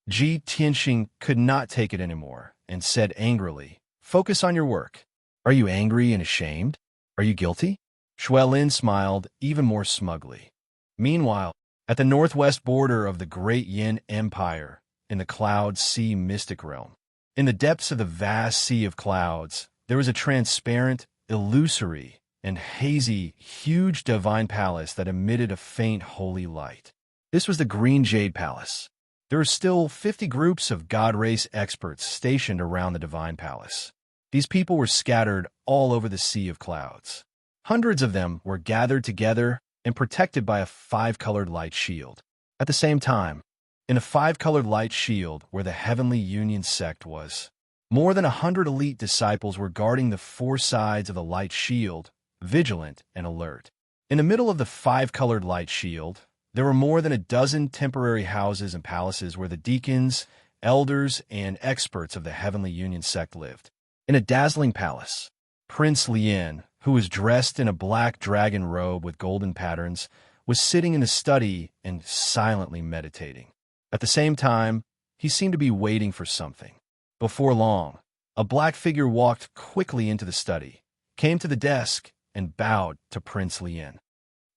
Speaker 1: Ji Tianxing could not take it anymore and said angrily, "Focus on your work. Are you angry and ashamed? Are you guilty?" Shuel Lin smiled even more smugly. Meanwhile, at the northwest border of the great Yin Empire, in the Cloud Sea Mystic Realm, in the depths of the vast sea of clouds, there was a transparent, illusory, and hazy, huge divine palace that emitted a faint holy light. This was the Green Jade Palace. There were still 50 groups of God race experts stationed around the divine palace. These people were scattered all over the sea of clouds. Hundreds of them were gathered together and protected by a five-colored light shield. At the same time, in a five-colored light shield where the Heavenly Union sect was, more than 100 elite disciples were guarding the four sides of the light shield, vigilant and alert. In the middle of the five-colored light shield, there were more than a dozen temporary houses and palaces where the deacons, elders, and experts of the Heavenly Union sect lived. In a dazzling palace, Prince Lien, who was dressed in a black dragon robe with golden patterns, was sitting in a study and silently meditating. At the same time, he seemed to be waiting for something. Before long, a black figure walked quickly into the study, came to the desk, and bowed to Prince Lien.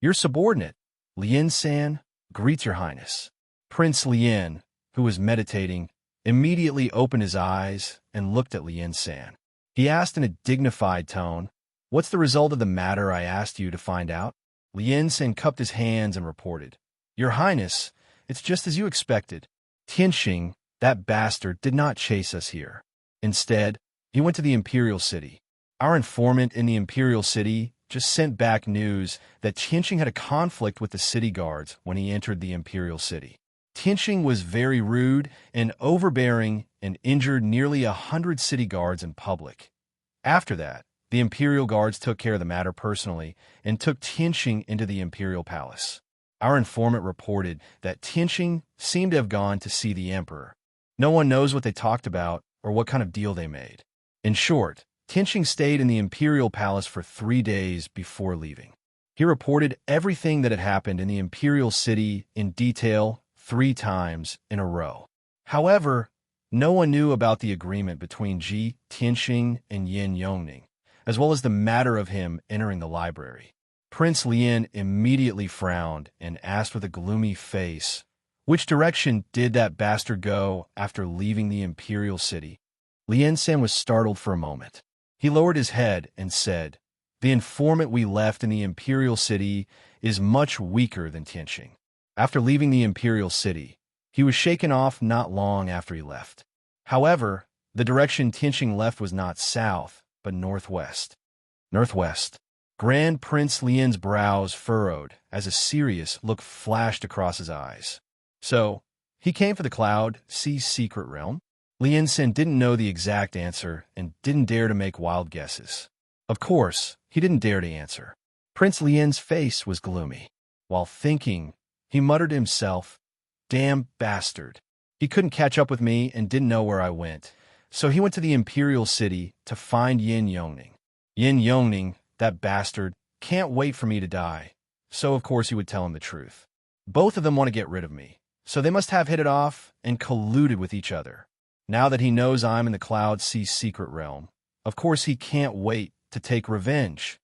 Speaker 1: "Your subordinate, Lien-san, greets your highness." Prince Lien, who was meditating, immediately opened his eyes and looked at Lien-san. He asked in a dignified tone, "What's the result of the matter I asked you to find out?" Lien-san cupped his hands and reported, "Your highness, it's just as you expected. Tianxing, that bastard, did not chase us here. Instead, he went to the Imperial City. Our informant in the Imperial City just sent back news that Tianxing had a conflict with the city guards when he entered the Imperial City. Tianxing was very rude and overbearing and injured nearly 100 city guards in public. After that, the Imperial Guards took care of the matter personally and took Tianxing into the Imperial Palace. Our informant reported that Tianxing seemed to have gone to see the Emperor. No one knows what they talked about or what kind of deal they made. In short, Tianxing stayed in the Imperial Palace for 3 days before leaving. He reported everything that had happened in the Imperial City in detail 3 times in a row. However, no one knew about the agreement between Tianxing and Yin Yongning, as well as the matter of him entering the library. Prince Lien immediately frowned and asked with a gloomy face, "Which direction did that bastard go after leaving the Imperial City?" Lien-san was startled for a moment. He lowered his head and said, "The informant we left in the Imperial City is much weaker than Tianxing. After leaving the Imperial City, he was shaken off not long after he left. However, the direction Tianxing left was not south, but northwest." Northwest. Grand Prince Lien's brows furrowed as a serious look flashed across his eyes. "So, he came for the Cloud Sea's secret realm?" Lien-san didn't know the exact answer and didn't dare to make wild guesses. Of course, he didn't dare to answer. Prince Lien's face was gloomy. While thinking, he muttered to himself, "Damn bastard. He couldn't catch up with me and didn't know where I went, so he went to the Imperial City to find Yin Yongning. Yin Yongning, that bastard, can't wait for me to die, so of course he would tell him the truth. Both of them want to get rid of me, so they must have hit it off and colluded with each other. Now that he knows I'm in the Cloud Sea's secret realm, of course he can't wait to take revenge."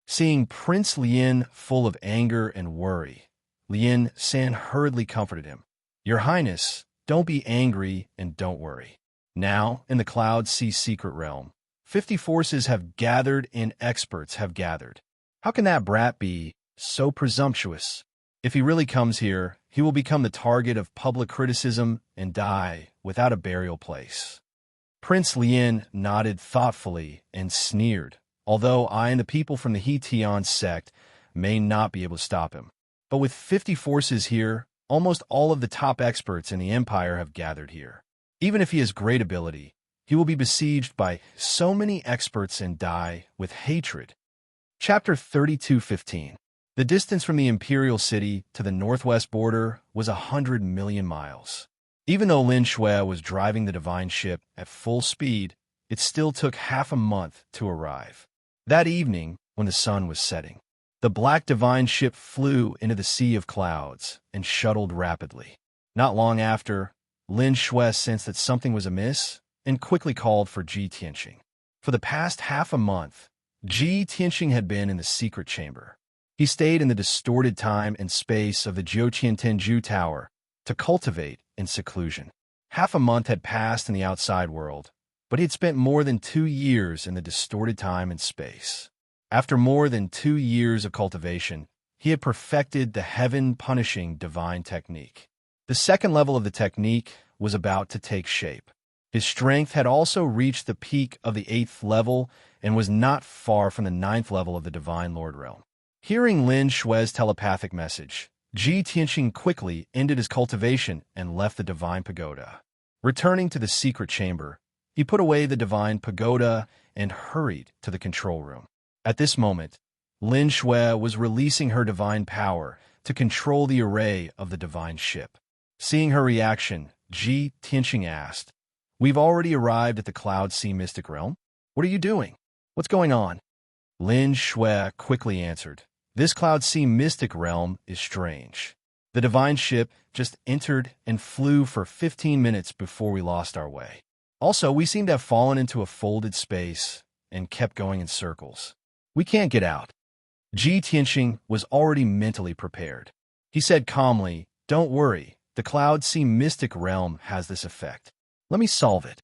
Speaker 1: Seeing Prince Lien full of anger and worry, Lien-san hurriedly comforted him. "Your Highness, don't be angry and don't worry. Now, in the Cloud Sea's secret realm, 50 forces have gathered and experts have gathered. How can that brat be so presumptuous? If he really comes here, he will become the target of public criticism and die without a burial place." Prince Lien nodded thoughtfully and sneered, "Although I and the people from the He-Tian sect may not be able to stop him. But with 50 forces here, almost all of the top experts in the Empire have gathered here. Even if he has great ability, he will be besieged by so many experts and die with hatred." Chapter 32:15. The distance from the Imperial City to the northwest border was 100 million miles. Even though Lin Shui was driving the divine ship at full speed, it still took half a month to arrive. That evening, when the sun was setting, the black divine ship flew into the sea of clouds and shuttled rapidly. Not long after, Lin Shui sensed that something was amiss and quickly called for Tianxing. For the past half a month, Tianxing had been in the secret chamber. He stayed in the distorted time and space of the Jiuqian Tenju Tower to cultivate in seclusion. Half a month had passed in the outside world, but he had spent more than 2 years in the distorted time and space. After more than 2 years of cultivation, he had perfected the heaven-punishing divine technique. The second level of the technique was about to take shape. His strength had also reached the peak of the 8th level and was not far from the 9th level of the Divine Lord realm. Hearing Lin Shui's telepathic message, Ji Tianxing quickly ended his cultivation and left the Divine Pagoda. Returning to the secret chamber, he put away the Divine Pagoda and hurried to the control room. At this moment, Lin Shui was releasing her divine power to control the array of the divine ship. Seeing her reaction, Ji Tianxing asked, "We've already arrived at the Cloud Sea Mystic Realm? What are you doing? What's going on?" Lin Shui quickly answered, "This Cloud Sea Mystic Realm is strange. The divine ship just entered and flew for 15 minutes before we lost our way. Also, we seem to have fallen into a folded space and kept going in circles. We can't get out." Ji Tianxing was already mentally prepared. He said calmly, "Don't worry, the Cloud Sea Mystic Realm has this effect. Let me solve it."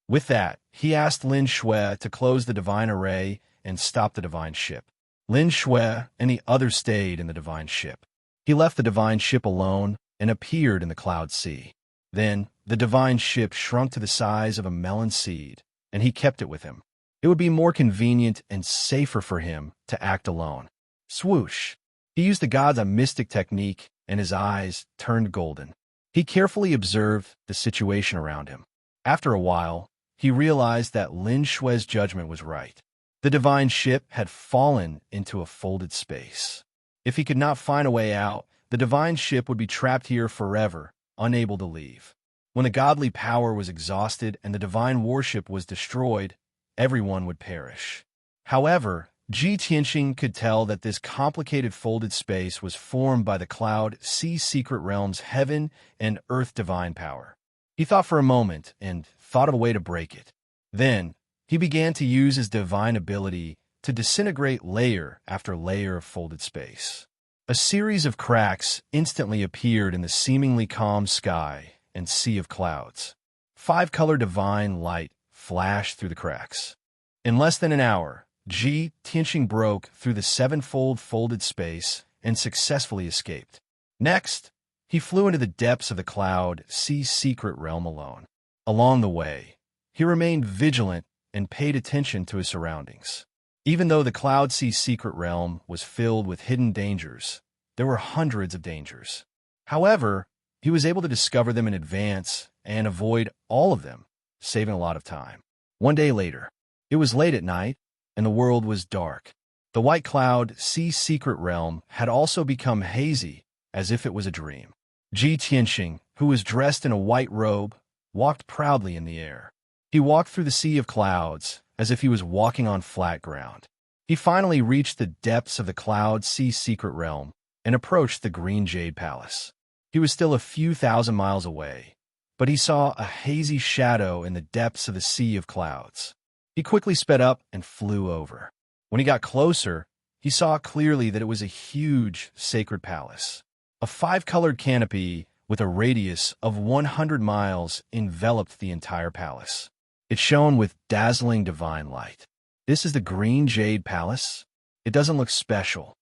Speaker 1: With that, he asked Lin Shui to close the divine array and stop the divine ship. Lin Shui and the others stayed in the divine ship. He left the divine ship alone and appeared in the cloud sea. Then, the divine ship shrunk to the size of a melon seed, and he kept it with him. It would be more convenient and safer for him to act alone. Swoosh! He used the god's mystic technique, and his eyes turned golden. He carefully observed the situation around him. After a while, he realized that Lin Shui's judgment was right. The divine ship had fallen into a folded space. If he could not find a way out, the divine ship would be trapped here forever, unable to leave. When the godly power was exhausted and the divine warship was destroyed, everyone would perish. However, Ji Tianxing could tell that this complicated folded space was formed by the Cloud Sea Secret Realm's heaven and earth divine power. He thought for a moment and thought of a way to break it. Then, he began to use his divine ability to disintegrate layer after layer of folded space. A series of cracks instantly appeared in the seemingly calm sky and sea of clouds. 5-color divine light flashed through the cracks. In less than an hour, Ji Tianxing broke through the 7-fold folded space and successfully escaped. Next, he flew into the depths of the Cloud Sea Secret Realm alone. Along the way, he remained vigilant and paid attention to his surroundings. Even though the Cloud Sea Secret Realm was filled with hidden dangers, there were hundreds of dangers. However, he was able to discover them in advance and avoid all of them, saving a lot of time. One day later, it was late at night, and the world was dark. The White Cloud Sea Secret Realm had also become hazy, as if it was a dream. Ji Tianxing, who was dressed in a white robe, walked proudly in the air. He walked through the sea of clouds, as if he was walking on flat ground. He finally reached the depths of the Cloud Sea Secret Realm and approached the Green Jade Palace. He was still a few thousand miles away, but he saw a hazy shadow in the depths of the sea of clouds. He quickly sped up and flew over. When he got closer, he saw clearly that it was a huge sacred palace. A 5-colored canopy with a radius of 100 miles enveloped the entire palace. It shone with dazzling divine light. This is the Green Jade Palace? It doesn't look special.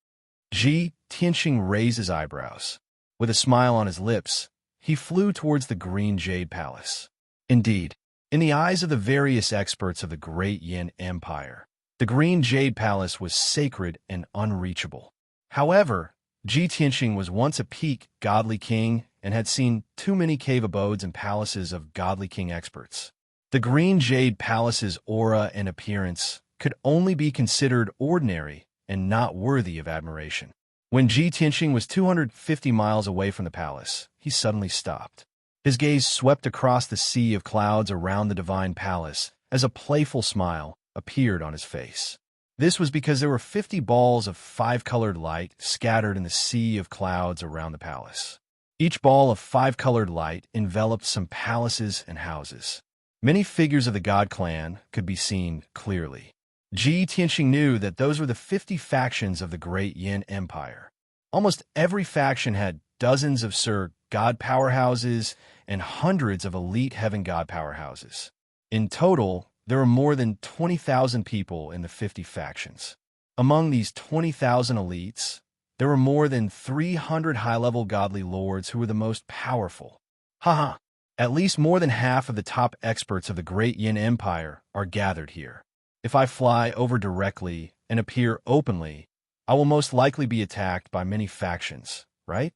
Speaker 1: Ji Tianxing raised his eyebrows. With a smile on his lips, he flew towards the Green Jade Palace. Indeed, in the eyes of the various experts of the Great Yin Empire, the Green Jade Palace was sacred and unreachable. However, Ji Tianxing was once a peak godly king and had seen too many cave abodes and palaces of godly king experts. The Green Jade Palace's aura and appearance could only be considered ordinary and not worthy of admiration. When Ji Tianxing was 250 miles away from the palace, he suddenly stopped. His gaze swept across the sea of clouds around the divine palace as a playful smile appeared on his face. This was because there were 50 balls of 5-colored light scattered in the sea of clouds around the palace. Each ball of 5-colored light enveloped some palaces and houses. Many figures of the God clan could be seen clearly. Ji Tianxing knew that those were the 50 factions of the Great Yin Empire. Almost every faction had dozens of Sir God powerhouses and hundreds of elite Heaven God powerhouses. In total, there were more than 20,000 people in the 50 factions. Among these 20,000 elites, there were more than 300 high-level godly lords who were the most powerful. Haha! At least more than half of the top experts of the Great Yin Empire are gathered here. If I fly over directly and appear openly, I will most likely be attacked by many factions, right?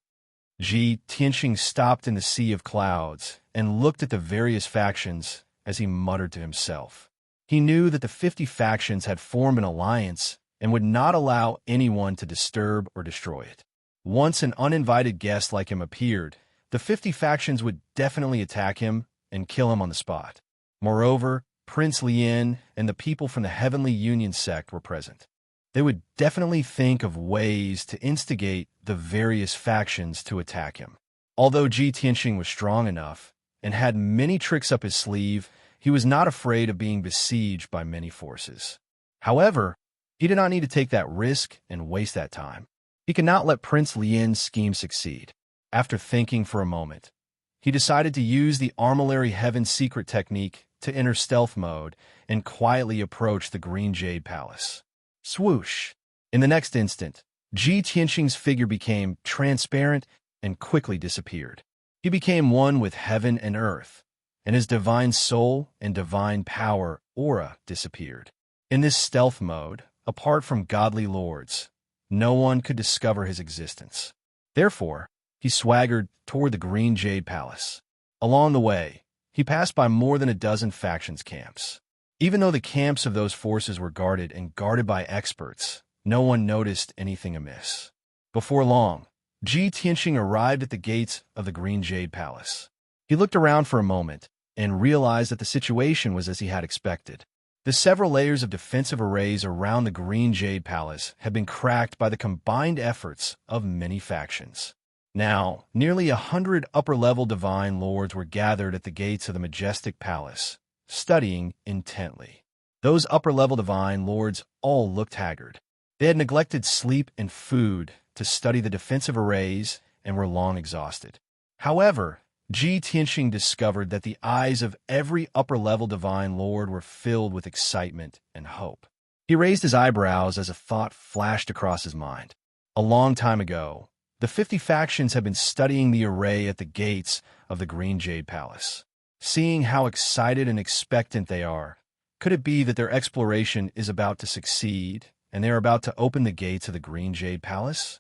Speaker 1: Ji Tianxing stopped in the sea of clouds and looked at the various factions as he muttered to himself. He knew that the 50 factions had formed an alliance and would not allow anyone to disturb or destroy it. Once an uninvited guest like him appeared, the 50 factions would definitely attack him and kill him on the spot. Moreover, Prince Lien and the people from the Heavenly Union sect were present. They would definitely think of ways to instigate the various factions to attack him. Although Ji Tianxing was strong enough and had many tricks up his sleeve, he was not afraid of being besieged by many forces. However, he did not need to take that risk and waste that time. He could not let Prince Lien's scheme succeed. After thinking for a moment, he decided to use the Armillary Heaven secret technique to enter stealth mode and quietly approach the Green Jade Palace. Swoosh! In the next instant, Ji Tianxing's figure became transparent and quickly disappeared. He became one with heaven and earth, and his divine soul and divine power aura disappeared. In this stealth mode, apart from godly lords, no one could discover his existence. Therefore, he swaggered toward the Green Jade Palace. Along the way, he passed by more than a dozen factions' camps. Even though the camps of those forces were guarded by experts, no one noticed anything amiss. Before long, Ji Tianxing arrived at the gates of the Green Jade Palace. He looked around for a moment and realized that the situation was as he had expected. The several layers of defensive arrays around the Green Jade Palace had been cracked by the combined efforts of many factions. Now, nearly 100 upper-level divine lords were gathered at the gates of the majestic palace, studying intently. Those upper-level divine lords all looked haggard. They had neglected sleep and food to study the defensive arrays and were long exhausted. However, Ji Tianxing discovered that the eyes of every upper-level divine lord were filled with excitement and hope. He raised his eyebrows as a thought flashed across his mind. A long time ago, the 50 factions had been studying the array at the gates of the Green Jade Palace. Seeing how excited and expectant they are, could it be that their exploration is about to succeed and they are about to open the gates of the Green Jade Palace?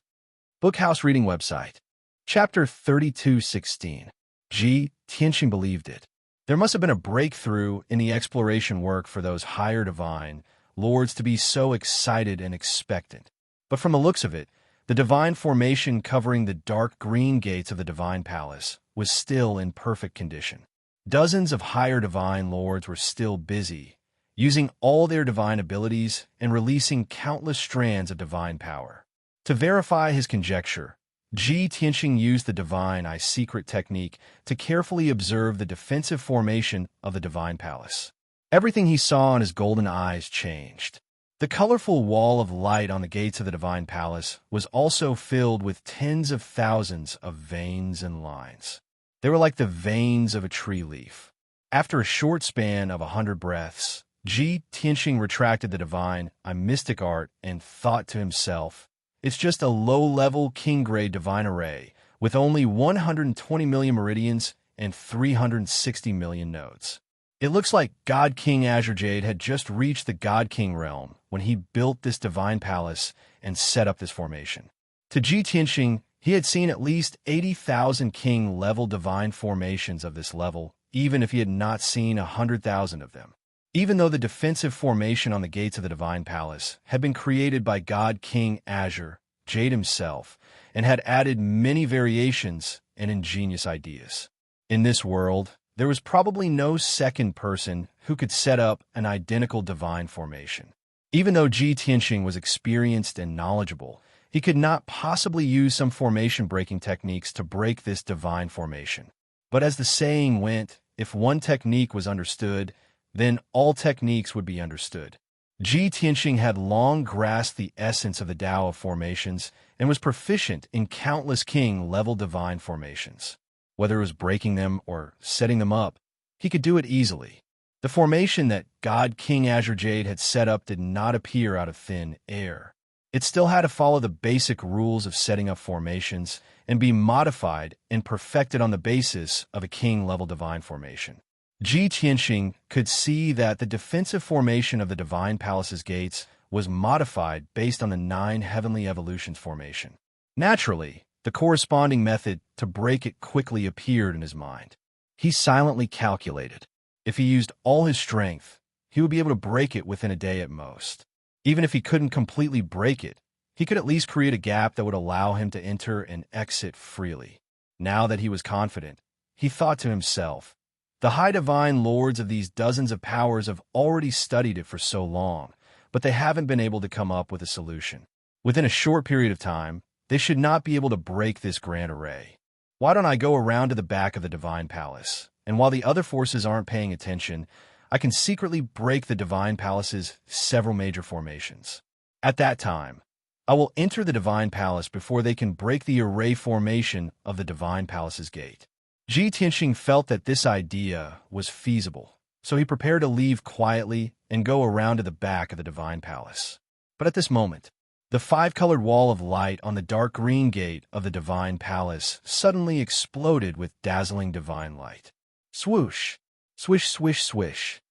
Speaker 1: Bookhouse Reading Website. Chapter 32:16. Ji Tianxing believed it. There must have been a breakthrough in the exploration work for those higher divine lords to be so excited and expectant. But from the looks of it, the divine formation covering the dark green gates of the divine palace was still in perfect condition. Dozens of higher divine lords were still busy, using all their divine abilities and releasing countless strands of divine power. To verify his conjecture, Ji Tianxing used the Divine Eye secret technique to carefully observe the defensive formation of the divine palace. Everything he saw in his golden eyes changed. The colorful wall of light on the gates of the divine palace was also filled with tens of thousands of veins and lines. They were like the veins of a tree leaf. After a short span of 100 breaths, Ji Tianxing retracted the divine Eye mystic art and thought to himself, "It's just a low-level king-grade divine array with only 120 million meridians and 360 million nodes. It looks like God King Azure Jade had just reached the God King realm when he built this divine palace and set up this formation." To Ji Tianxing, he had seen at least 80,000 king-level divine formations of this level, even if he had not seen 100,000 of them. Even though the defensive formation on the gates of the divine palace had been created by God King Azure Jade himself and had added many variations and ingenious ideas. In this world, there was probably no second person who could set up an identical divine formation. Even though Ji Tianxing was experienced and knowledgeable, he could not possibly use some formation-breaking techniques to break this divine formation. But as the saying went, if one technique was understood, then all techniques would be understood. Ji Tianxing had long grasped the essence of the Tao of formations and was proficient in countless king-level divine formations. Whether it was breaking them or setting them up, he could do it easily. The formation that God King Azure Jade had set up did not appear out of thin air. It still had to follow the basic rules of setting up formations and be modified and perfected on the basis of a king-level divine formation. Ji Tianxing could see that the defensive formation of the Divine Palace's gates was modified based on the 9 heavenly evolutions formation. Naturally, the corresponding method to break it quickly appeared in his mind. He silently calculated. If he used all his strength, he would be able to break it within a day at most. Even if he couldn't completely break it, he could at least create a gap that would allow him to enter and exit freely. Now that he was confident, he thought to himself, the high divine lords of these dozens of powers have already studied it for so long, but they haven't been able to come up with a solution. Within a short period of time, they should not be able to break this grand array. Why don't I go around to the back of the Divine Palace, and while the other forces aren't paying attention, I can secretly break the Divine Palace's several major formations. At that time, I will enter the Divine Palace before they can break the array formation of the Divine Palace's gate. Ji Tianxing felt that this idea was feasible, so he prepared to leave quietly and go around to the back of the Divine Palace. But at this moment, the 5-colored wall of light on the dark green gate of the Divine Palace suddenly exploded with dazzling divine light. Swoosh! Swish, swish, swish.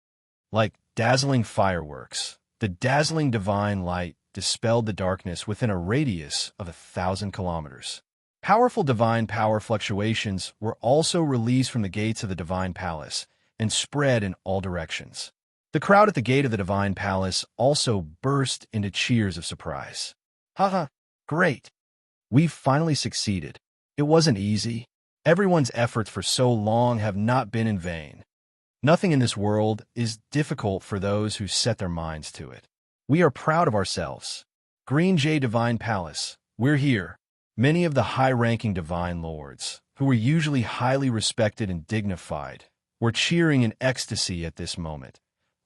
Speaker 1: Like dazzling fireworks, the dazzling divine light dispelled the darkness within a radius of 1,000 kilometers. Powerful divine power fluctuations were also released from the gates of the Divine Palace and spread in all directions. The crowd at the gate of the Divine Palace also burst into cheers of surprise. Haha, great! We've finally succeeded. It wasn't easy. Everyone's efforts for so long have not been in vain. Nothing in this world is difficult for those who set their minds to it. We are proud of ourselves. Green J Divine Palace, we're here. Many of the high-ranking divine lords, who were usually highly respected and dignified, were cheering in ecstasy at this moment,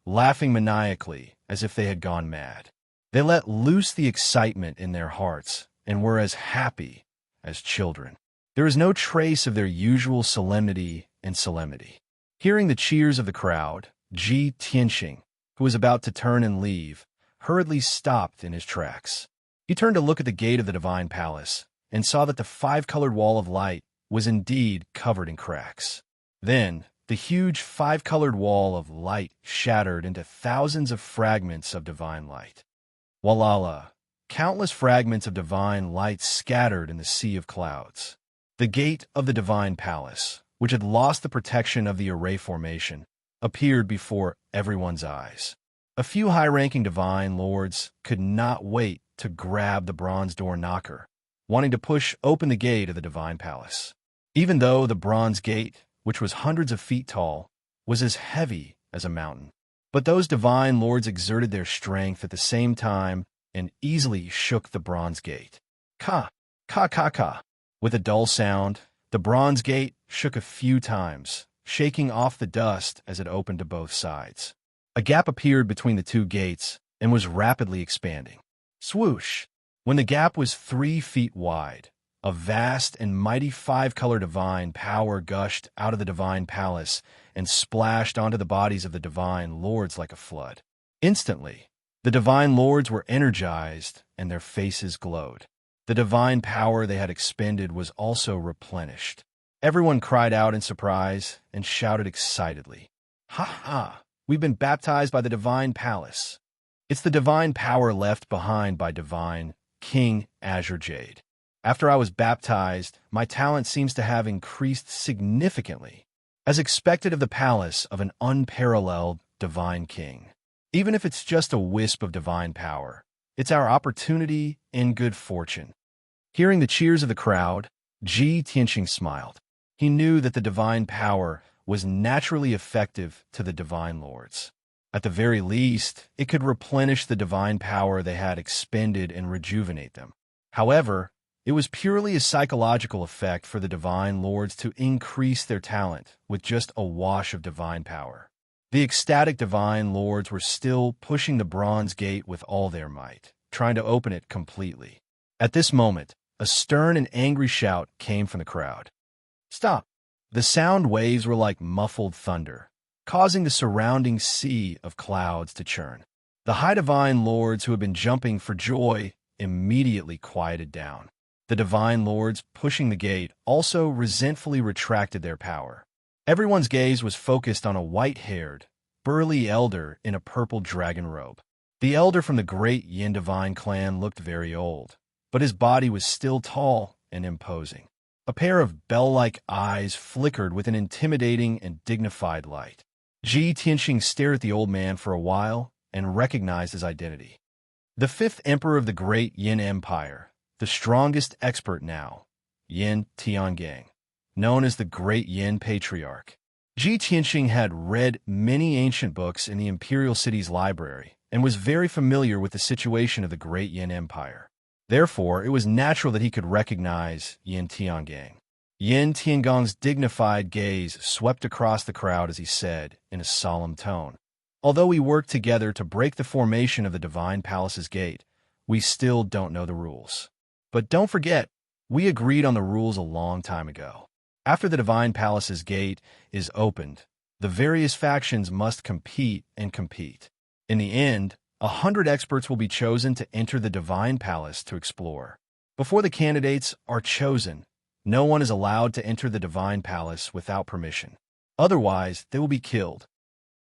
Speaker 1: laughing maniacally as if they had gone mad. They let loose the excitement in their hearts and were as happy as children. There is no trace of their usual solemnity and solemnity. Hearing the cheers of the crowd, Ji Tianxing, who was about to turn and leave, hurriedly stopped in his tracks. He turned to look at the gate of the Divine Palace and saw that the 5-colored wall of light was indeed covered in cracks. Then, the huge 5-colored wall of light shattered into thousands of fragments of divine light. Walala, countless fragments of divine light scattered in the sea of clouds. The gate of the Divine Palace, which had lost the protection of the array formation, appeared before everyone's eyes. A few high-ranking divine lords could not wait to grab the bronze door knocker, wanting to push open the gate of the Divine Palace. Even though the bronze gate, which was hundreds of feet tall, was as heavy as a mountain. But those divine lords exerted their strength at the same time and easily shook the bronze gate. Ka, ka, ka, ka. With a dull sound, the bronze gate shook a few times, shaking off the dust as it opened to both sides. A gap appeared between the two gates and was rapidly expanding. Swoosh! When the gap was 3 feet wide, a vast and mighty 5-color divine power gushed out of the Divine Palace and splashed onto the bodies of the divine lords like a flood. Instantly, the divine lords were energized and their faces glowed. The divine power they had expended was also replenished. Everyone cried out in surprise and shouted excitedly, "Ha ha! We've been baptized by the Divine Palace. It's the divine power left behind by Divine King Azure Jade. After I was baptized, my talent seems to have increased significantly, as expected of the palace of an unparalleled Divine King. Even if it's just a wisp of divine power, it's our opportunity and good fortune." Hearing the cheers of the crowd, Ji Tianxing smiled. He knew that the divine power was naturally effective to the divine lords. At the very least, it could replenish the divine power they had expended and rejuvenate them. However, it was purely a psychological effect for the divine lords to increase their talent with just a wash of divine power. The ecstatic divine lords were still pushing the bronze gate with all their might, trying to open it completely. At this moment, a stern and angry shout came from the crowd. "Stop!" The sound waves were like muffled thunder, causing the surrounding sea of clouds to churn. The high divine lords who had been jumping for joy immediately quieted down. The divine lords pushing the gate also resentfully retracted their power. Everyone's gaze was focused on a white-haired, burly elder in a purple dragon robe. The elder from the great Yin divine clan looked very old, but his body was still tall and imposing. A pair of bell-like eyes flickered with an intimidating and dignified light. Ji Tianxing stared at the old man for a while and recognized his identity. The fifth emperor of the great Yin Empire, the strongest expert now, Yin Tiangang, known as the Great Yin Patriarch. Ji Tianxing had read many ancient books in the imperial city's library and was very familiar with the situation of the Great Yin Empire. Therefore, it was natural that he could recognize Yin Tiangang. Yin Tiangong's dignified gaze swept across the crowd as he said, in a solemn tone, "Although we worked together to break the formation of the Divine Palace's gate, we still don't know the rules. But don't forget, we agreed on the rules a long time ago. After the Divine Palace's gate is opened, the various factions must compete and compete. In the end, 100 experts will be chosen to enter the Divine Palace to explore. Before the candidates are chosen, no one is allowed to enter the Divine Palace without permission. Otherwise, they will be killed."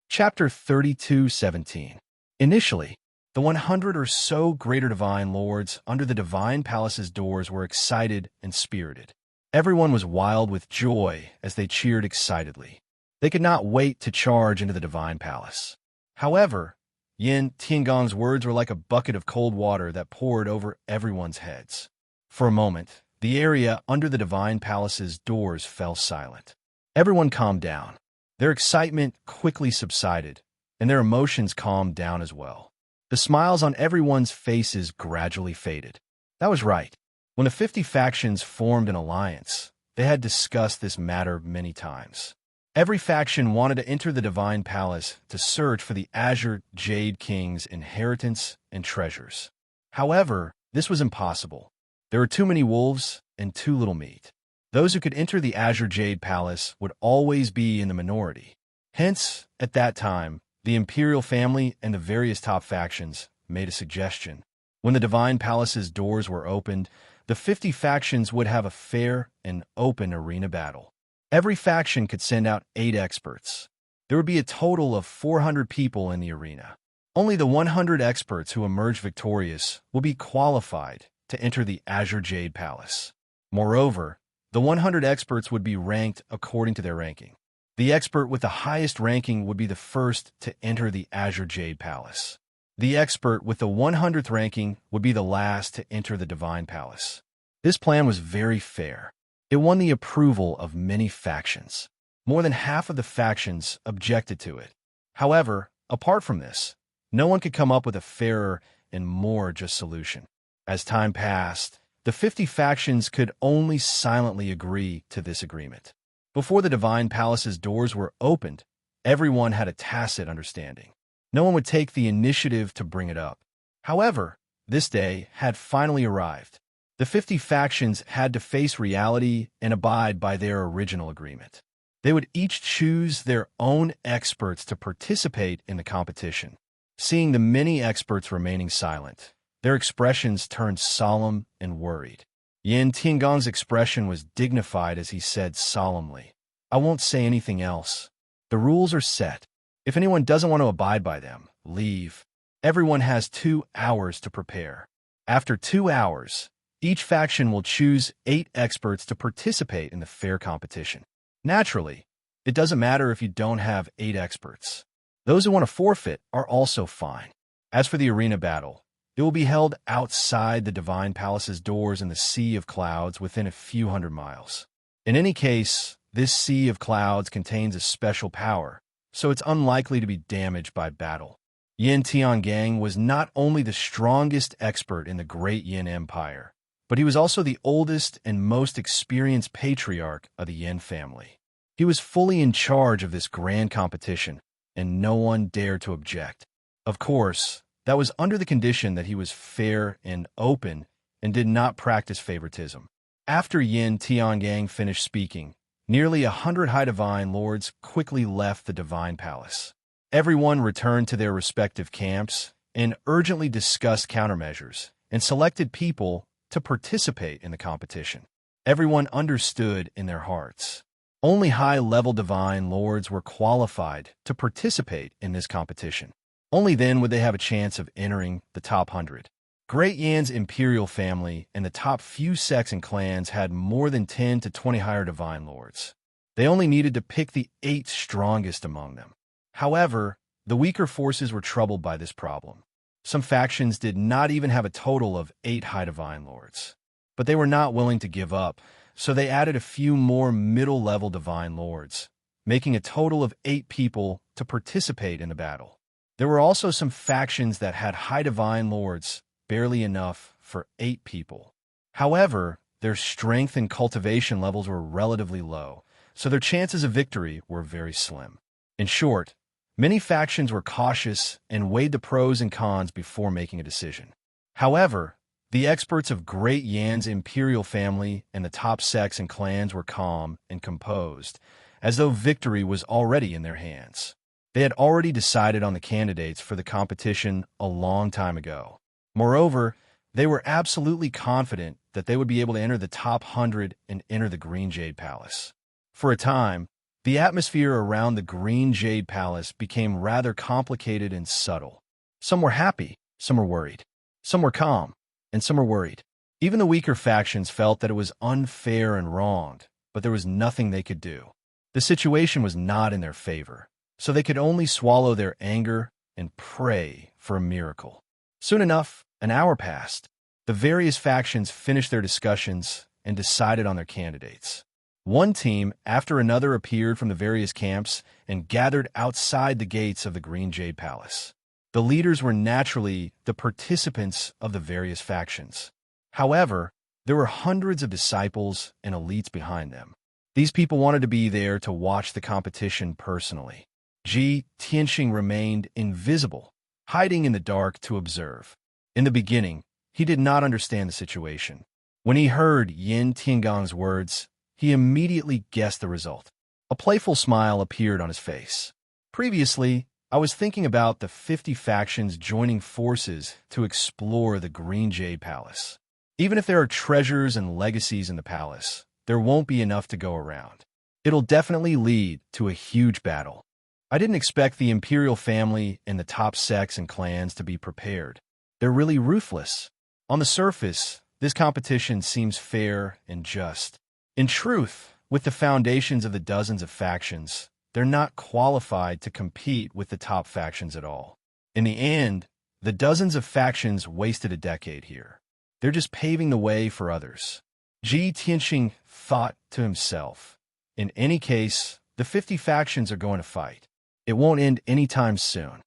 Speaker 1: Chapter 32:17. Initially, the 100 or so greater divine lords under the Divine Palace's doors were excited and spirited. Everyone was wild with joy as they cheered excitedly. They could not wait to charge into the Divine Palace. However, Yin Tiangong's words were like a bucket of cold water that poured over everyone's heads. For a moment, the area under the Divine Palace's doors fell silent. Everyone calmed down. Their excitement quickly subsided, and their emotions calmed down as well. The smiles on everyone's faces gradually faded. That was right. When the 50 factions formed an alliance, they had discussed this matter many times. Every faction wanted to enter the Divine Palace to search for the Azure Jade King's inheritance and treasures. However, this was impossible. There were too many wolves and too little meat. Those who could enter the Azure Jade Palace would always be in the minority. Hence, at that time, the imperial family and the various top factions made a suggestion. When the Divine Palace's doors were opened, the 50 factions would have a fair and open arena battle. Every faction could send out 8 experts. There would be a total of 400 people in the arena. Only the 100 experts who emerge victorious will be qualified to enter the Azure Jade Palace. Moreover, the 100 experts would be ranked according to their ranking. The expert with the highest ranking would be the first to enter the Azure Jade Palace. The expert with the 100th ranking would be the last to enter the Divine Palace. This plan was very fair. It won the approval of many factions. More than half of the factions objected to it. However, apart from this, no one could come up with a fairer and more just solution. As time passed, the 50 factions could only silently agree to this agreement. Before the Divine Palace's doors were opened, everyone had a tacit understanding. No one would take the initiative to bring it up. However, this day had finally arrived. The 50 factions had to face reality and abide by their original agreement. They would each choose their own experts to participate in the competition. Seeing the many experts remaining silent, their expressions turned solemn and worried. Yin Tiangong's expression was dignified as he said solemnly, "I won't say anything else. The rules are set. If anyone doesn't want to abide by them, leave. Everyone has 2 hours to prepare. After 2 hours, each faction will choose 8 experts to participate in the fair competition. Naturally, it doesn't matter if you don't have 8 experts. Those who want to forfeit are also fine. As for the arena battle, it will be held outside the Divine Palace's doors in the Sea of Clouds within a few hundred miles. In any case, this Sea of Clouds contains a special power, so it's unlikely to be damaged by battle." Yin Tiangang was not only the strongest expert in the Great Yin Empire, but he was also the oldest and most experienced patriarch of the Yin family. He was fully in charge of this grand competition, and no one dared to object. Of course, that was under the condition that he was fair and open and did not practice favoritism. After Yin Tiangang finished speaking, nearly 100 high divine lords quickly left the Divine Palace. Everyone returned to their respective camps and urgently discussed countermeasures and selected people to participate in the competition. Everyone understood in their hearts. Only high-level divine lords were qualified to participate in this competition. Only then would they have a chance of entering the top 100. Great Yan's imperial family and the top few sects and clans had more than 10 to 20 higher divine lords. They only needed to pick the 8 strongest among them. However, the weaker forces were troubled by this problem. Some factions did not even have a total of 8 high divine lords. But they were not willing to give up, so they added a few more middle-level divine lords, making a total of 8 people to participate in the battle. There were also some factions that had high divine lords, barely enough for 8 people. However, their strength and cultivation levels were relatively low, so their chances of victory were very slim. In short, many factions were cautious and weighed the pros and cons before making a decision. However, the experts of Great Yan's imperial family and the top sects and clans were calm and composed, as though victory was already in their hands. They had already decided on the candidates for the competition a long time ago. Moreover, they were absolutely confident that they would be able to enter the top 100 and enter the Green Jade Palace. For a time, the atmosphere around the Green Jade Palace became rather complicated and subtle. Some were happy, some were worried. Some were calm, and some were worried. Even the weaker factions felt that it was unfair and wronged, but there was nothing they could do. The situation was not in their favor, so they could only swallow their anger and pray for a miracle. Soon enough, an hour passed. The various factions finished their discussions and decided on their candidates. One team after another appeared from the various camps and gathered outside the gates of the Green Jade Palace. The leaders were naturally the participants of the various factions. However, there were hundreds of disciples and elites behind them. These people wanted to be there to watch the competition personally. Ji Tianxing remained invisible, hiding in the dark to observe. In the beginning, he did not understand the situation. When he heard Yin Tiangong's words, he immediately guessed the result. A playful smile appeared on his face. Previously, I was thinking about the 50 factions joining forces to explore the Green Jade Palace. Even if there are treasures and legacies in the palace, there won't be enough to go around. It'll definitely lead to a huge battle. I didn't expect the imperial family and the top sects and clans to be prepared. They're really ruthless. On the surface, this competition seems fair and just. In truth, with the foundations of the dozens of factions, they're not qualified to compete with the top factions at all. In the end, the dozens of factions wasted a decade here. They're just paving the way for others. Ji Tianxing thought to himself, in any case, the 50 factions are going to fight. It won't end anytime soon.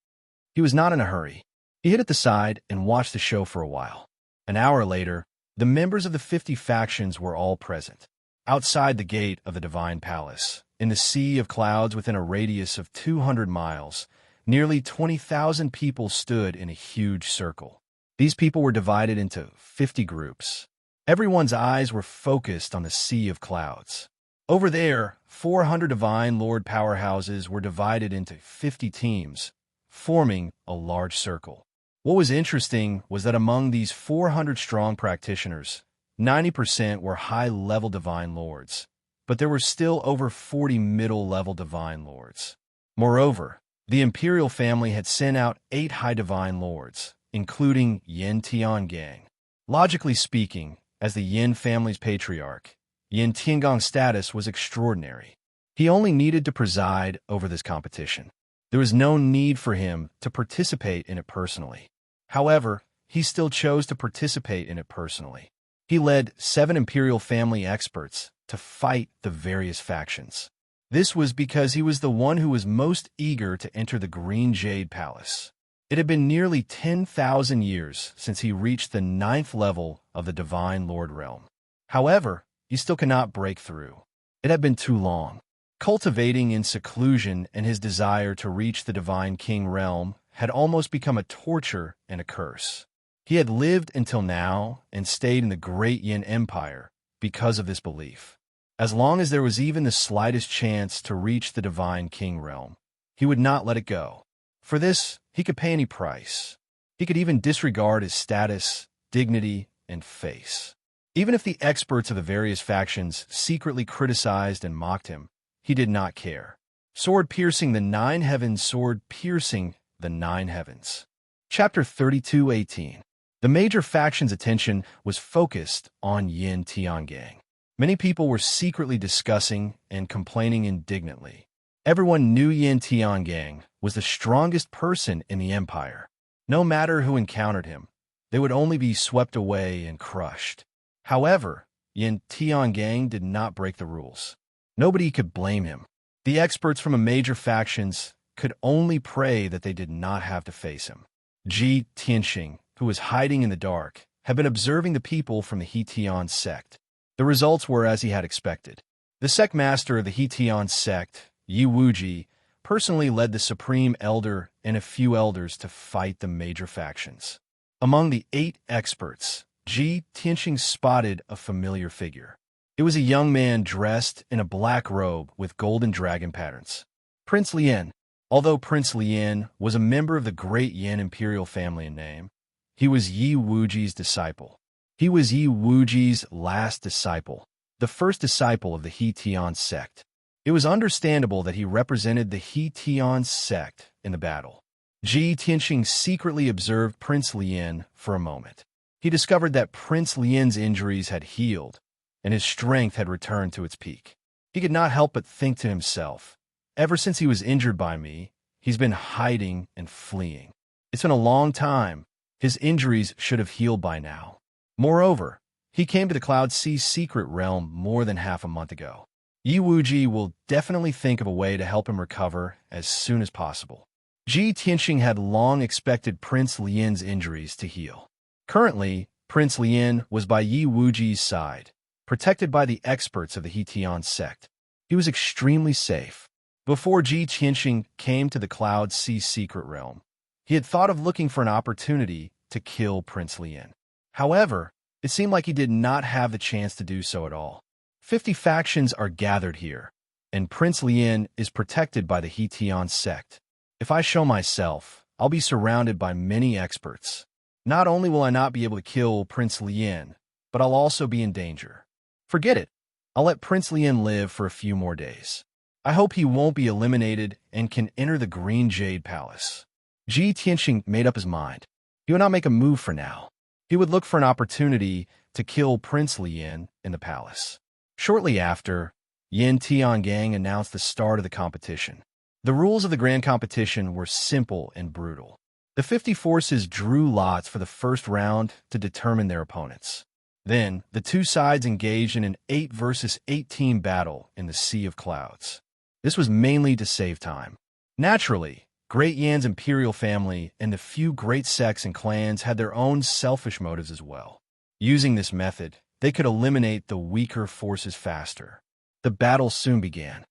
Speaker 1: He was not in a hurry. He hid at the side and watched the show for a while. An hour later, the members of the 50 factions were all present. Outside the gate of the Divine Palace, in the sea of clouds within a radius of 200 miles, nearly 20,000 people stood in a huge circle. These people were divided into 50 groups. Everyone's eyes were focused on the sea of clouds. Over there, 400 Divine Lord powerhouses were divided into 50 teams, forming a large circle. What was interesting was that among these 400-strong practitioners, 90% were high-level Divine Lords, but there were still over 40 middle-level Divine Lords. Moreover, the Imperial family had sent out 8 High Divine Lords, including Yin Tiangang. Logically speaking, as the Yin family's patriarch, Yin Tiangong's status was extraordinary. He only needed to preside over this competition. There was no need for him to participate in it personally. However, he still chose to participate in it personally. He led 7 Imperial family experts to fight the various factions. This was because he was the one who was most eager to enter the Green Jade Palace. It had been nearly 10,000 years since he reached the 9th level of the Divine Lord realm. However, he still cannot break through. It had been too long. Cultivating in seclusion and his desire to reach the Divine King realm had almost become a torture and a curse. He had lived until now and stayed in the Great Yin Empire because of this belief. As long as there was even the slightest chance to reach the Divine King realm, he would not let it go. For this, he could pay any price. He could even disregard his status, dignity, and face. Even if the experts of the various factions secretly criticized and mocked him, he did not care. Sword piercing the nine heavens, sword piercing the nine heavens. Chapter 32:18. The major faction's attention was focused on Yin Tiangang. Many people were secretly discussing and complaining indignantly. Everyone knew Yin Tiangang was the strongest person in the empire. No matter who encountered him, they would only be swept away and crushed. However, Yin Tiangang did not break the rules. Nobody could blame him. The experts from the major factions could only pray that they did not have to face him. Ji Tianxing, who was hiding in the dark, had been observing the people from the Hetian sect. The results were as he had expected. The sect master of the Hetian sect, Yi Wuji, personally led the supreme elder and a few elders to fight the major factions. Among the 8 experts, Ji Tianxing spotted a familiar figure. It was a young man dressed in a black robe with golden dragon patterns. Prince Lian. Although Prince Lian was a member of the great Yin imperial family in name, he was Yi Wuji's disciple. He was Yi Wuji's last disciple, the first disciple of the Hetian sect. It was understandable that he represented the Hetian sect in the battle. Ji Tianxing secretly observed Prince Lian for a moment. He discovered that Prince Lian's injuries had healed, and his strength had returned to its peak. He could not help but think to himself, ever since he was injured by me, he's been hiding and fleeing. It's been a long time. His injuries should have healed by now. Moreover, he came to the Cloud Sea secret realm more than half a month ago. Yi Wuji will definitely think of a way to help him recover as soon as possible. Ji Tianxing had long expected Prince Lian's injuries to heal. Currently, Prince Lian was by Yi Wuji's side, protected by the experts of the Hetian sect. He was extremely safe. Before Ji Tianxing came to the Cloud Sea secret realm, he had thought of looking for an opportunity to kill Prince Lian. However, it seemed like he did not have the chance to do so at all. 50 factions are gathered here, and Prince Lian is protected by the Hetian sect. If I show myself, I'll be surrounded by many experts. Not only will I not be able to kill Prince Lian, but I'll also be in danger. Forget it. I'll let Prince Lian live for a few more days. I hope he won't be eliminated and can enter the Green Jade Palace. Ji Tianxing made up his mind. He would not make a move for now. He would look for an opportunity to kill Prince Lian in the palace. Shortly after, Yin Tiangang announced the start of the competition. The rules of the grand competition were simple and brutal. The 50 forces drew lots for the first round to determine their opponents. Then, the two sides engaged in an 8 versus 8 team battle in the Sea of Clouds. This was mainly to save time. Naturally, Great Yan's imperial family and the few great sects and clans had their own selfish motives as well. Using this method, they could eliminate the weaker forces faster. The battle soon began.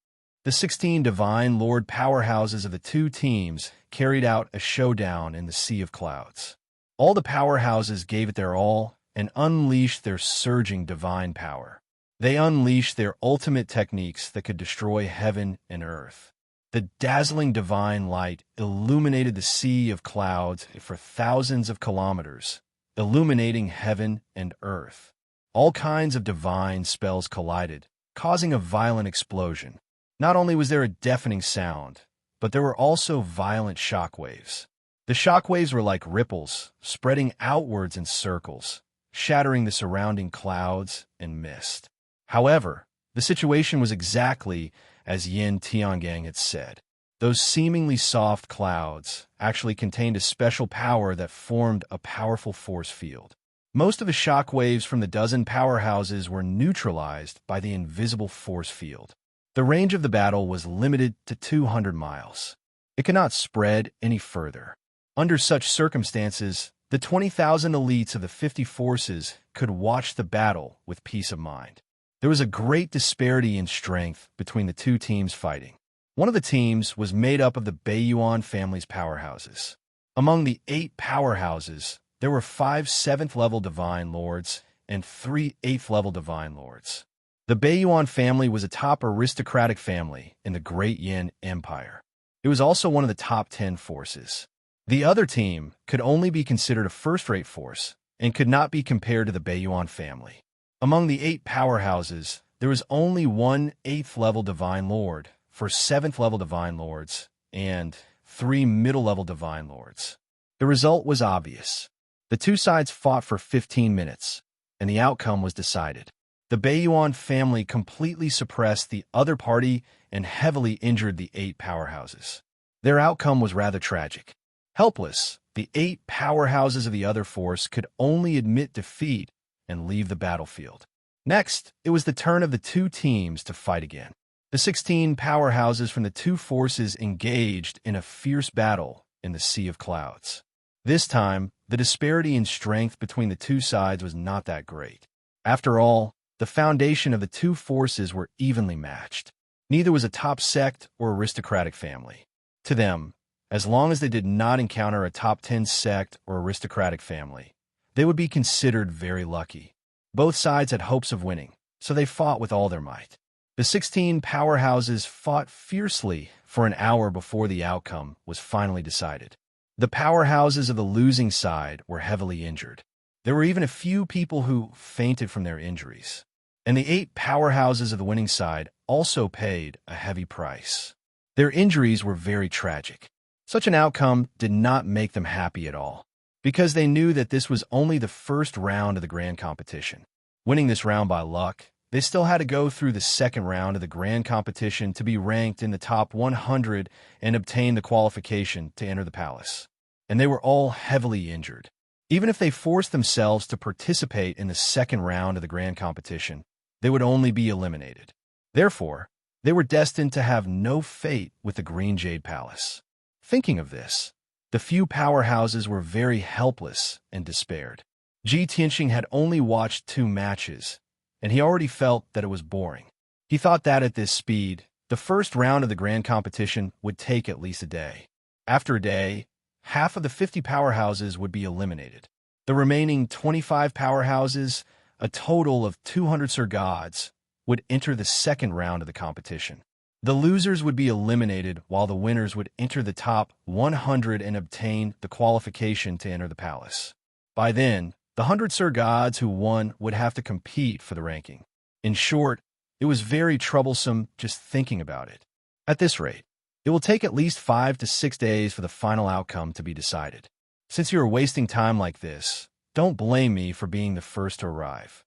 Speaker 1: The 16 Divine Lord powerhouses of the two teams carried out a showdown in the Sea of Clouds. All the powerhouses gave it their all and unleashed their surging divine power. They unleashed their ultimate techniques that could destroy heaven and earth. The dazzling divine light illuminated the Sea of Clouds for thousands of kilometers, illuminating heaven and earth. All kinds of divine spells collided, causing a violent explosion. Not only was there a deafening sound, but there were also violent shockwaves. The shockwaves were like ripples, spreading outwards in circles, shattering the surrounding clouds and mist. However, the situation was exactly as Yin Tiangang had said. Those seemingly soft clouds actually contained a special power that formed a powerful force field. Most of the shockwaves from the dozen powerhouses were neutralized by the invisible force field. The range of the battle was limited to 200 miles. It could not spread any further. Under such circumstances, the 20,000 elites of the 50 forces could watch the battle with peace of mind. There was a great disparity in strength between the two teams fighting. One of the teams was made up of the Beiyuan family's powerhouses. Among the 8 powerhouses, there were 5 7th-level Divine Lords and 3 8th-level Divine Lords. The Beiyuan family was a top aristocratic family in the Great Yin Empire. It was also one of the top 10 forces. The other team could only be considered a first-rate force and could not be compared to the Baiyuan family. Among the 8 powerhouses, there was only one 8th-level Divine Lord for 7th-level Divine Lords and 3 middle-level Divine Lords. The result was obvious. The two sides fought for 15 minutes, and the outcome was decided. The Baiyuan family completely suppressed the other party and heavily injured the 8 powerhouses. Their outcome was rather tragic. Helpless, the 8 powerhouses of the other force could only admit defeat and leave the battlefield. Next, it was the turn of the 2 teams to fight again. The 16 powerhouses from the 2 forces engaged in a fierce battle in the Sea of Clouds. This time, the disparity in strength between the 2 sides was not that great. After all, the foundation of the 2 forces were evenly matched. Neither was a top sect or aristocratic family. To them, as long as they did not encounter a top 10 sect or aristocratic family, they would be considered very lucky. Both sides had hopes of winning, so they fought with all their might. The 16 powerhouses fought fiercely for an hour before the outcome was finally decided. The powerhouses of the losing side were heavily injured. There were even a few people who fainted from their injuries. And the 8 powerhouses of the winning side also paid a heavy price. Their injuries were very tragic. Such an outcome did not make them happy at all, because they knew that this was only the first round of the grand competition. Winning this round by luck, they still had to go through the second round of the grand competition to be ranked in the top 100 and obtain the qualification to enter the palace. And they were all heavily injured. Even if they forced themselves to participate in the second round of the grand competition, they would only be eliminated. Therefore, they were destined to have no fate with the Green Jade Palace. Thinking of this, the few powerhouses were very helpless and despaired. Ji Tianxing had only watched 2 matches, and he already felt that it was boring. He thought that at this speed, the first round of the grand competition would take at least a day. After a day, half of the 50 powerhouses would be eliminated. The remaining 25 powerhouses, a total of 200 Sir Gods, would enter the second round of the competition. The losers would be eliminated while the winners would enter the top 100 and obtain the qualification to enter the palace. By then, the 100 Sir Gods who won would have to compete for the ranking. In short, it was very troublesome just thinking about it. At this rate, it will take at least 5 to 6 days for the final outcome to be decided. Since you are wasting time like this, don't blame me for being the first to arrive.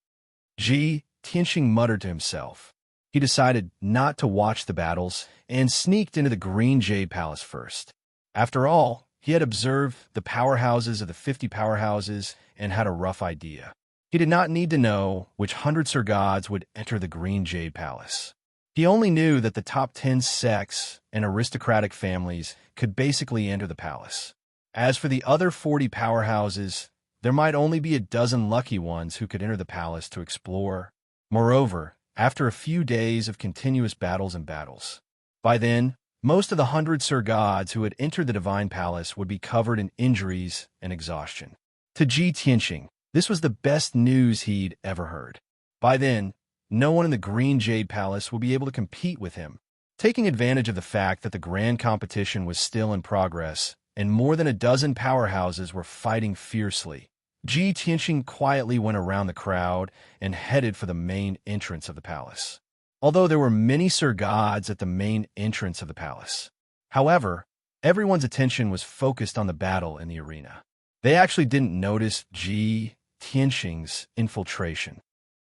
Speaker 1: Ji Tianxing muttered to himself. He decided not to watch the battles and sneaked into the Green Jade Palace first. After all, he had observed the powerhouses of the 50 powerhouses and had a rough idea. He did not need to know which 100 Sir Gods would enter the Green Jade Palace. He only knew that the top 10 sects and aristocratic families could basically enter the palace. As for the other 40 powerhouses, there might only be a dozen lucky ones who could enter the palace to explore. Moreover, after a few days of continuous battles, by then, most of the 100 Sir Gods who had entered the Divine Palace would be covered in injuries and exhaustion. To Ji Tianxing, this was the best news he'd ever heard. By then, no one in the Green Jade Palace would be able to compete with him. Taking advantage of the fact that the grand competition was still in progress and more than a dozen powerhouses were fighting fiercely, Ji Tianxing quietly went around the crowd and headed for the main entrance of the palace. Although there were many Sir Gods at the main entrance of the palace. However, everyone's attention was focused on the battle in the arena. They actually didn't notice Ji Tianxing's infiltration.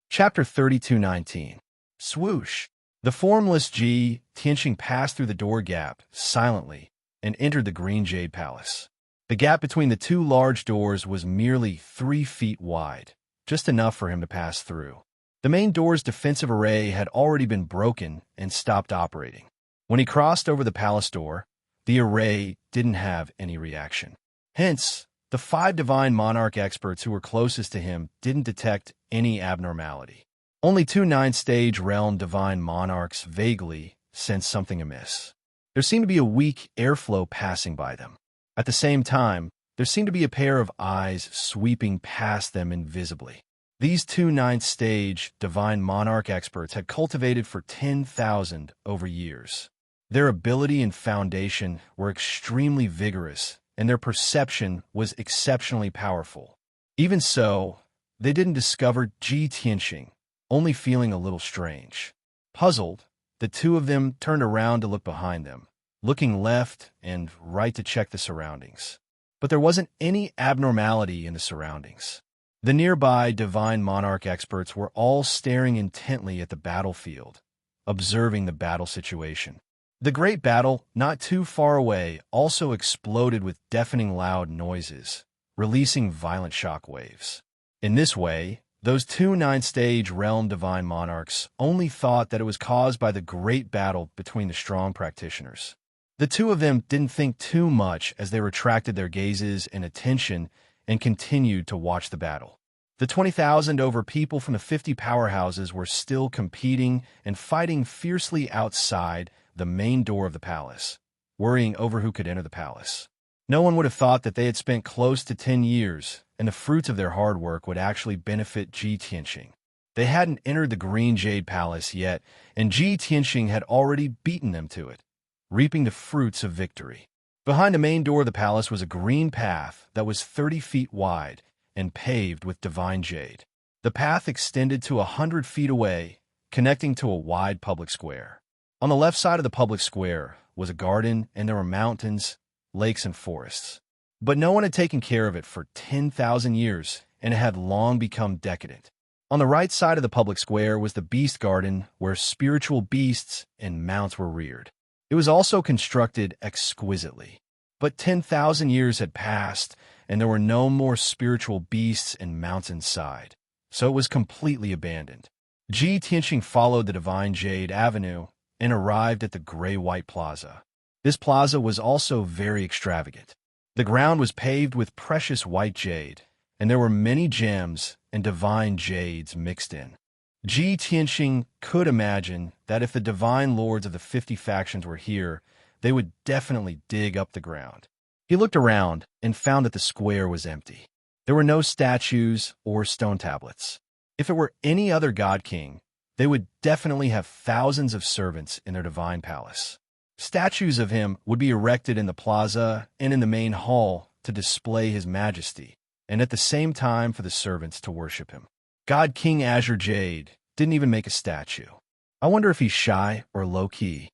Speaker 1: Chapter 32:19. Swoosh. The formless Ji Tianxing passed through the door gap silently and entered the Green Jade Palace. The gap between the 2 large doors was merely 3 feet wide, just enough for him to pass through. The main door's defensive array had already been broken and stopped operating. When he crossed over the palace door, the array didn't have any reaction. Hence, the 5 Divine Monarch experts who were closest to him didn't detect any abnormality. Only 2 9th-stage realm Divine Monarchs vaguely sensed something amiss. There seemed to be a weak airflow passing by them. At the same time, there seemed to be a pair of eyes sweeping past them invisibly. These 2 9th-stage Divine Monarch experts had cultivated for 10,000 over years. Their ability and foundation were extremely vigorous, and their perception was exceptionally powerful. Even so, they didn't discover Ji Tianxing, only feeling a little strange. Puzzled, the two of them turned around to look behind them, looking left and right to check the surroundings. But there wasn't any abnormality in the surroundings. The nearby divine monarch experts were all staring intently at the battlefield, observing the battle situation. The great battle, not too far away, also exploded with deafening loud noises, releasing violent shock waves. In this way, those two nine-stage realm divine monarchs only thought that it was caused by the great battle between the strong practitioners. The two of them didn't think too much as they retracted their gazes and attention and continued to watch the battle. The 20,000 over people from the 50 powerhouses were still competing and fighting fiercely outside the main door of the palace, worrying over who could enter the palace. No one would have thought that they had spent close to 10 years, and the fruits of their hard work would actually benefit Ji Tianxing. They hadn't entered the Green Jade Palace yet, and Ji Tianxing had already beaten them to it, reaping the fruits of victory. Behind the main door of the palace was a green path that was 30 feet wide and paved with divine jade. The path extended to 100 feet away, connecting to a wide public square. On the left side of the public square was a garden, and there were mountains, lakes, and forests. But no one had taken care of it for 10,000 years, and it had long become decadent. On the right side of the public square was the beast garden, where spiritual beasts and mounts were reared. It was also constructed exquisitely. But 10,000 years had passed, and there were no more spiritual beasts and mounts inside, so it was completely abandoned. Ji Tianxing followed the Divine Jade Avenue and arrived at the gray-white plaza. This plaza was also very extravagant. The ground was paved with precious white jade, and there were many gems and divine jades mixed in. Ji Tianxing could imagine that if the divine lords of the 50 factions were here, they would definitely dig up the ground. He looked around and found that the square was empty. There were no statues or stone tablets. If it were any other god king, they would definitely have thousands of servants in their divine palace. Statues of him would be erected in the plaza and in the main hall to display his majesty, and at the same time for the servants to worship him. God King Azure Jade didn't even make a statue. I wonder if he's shy or low-key.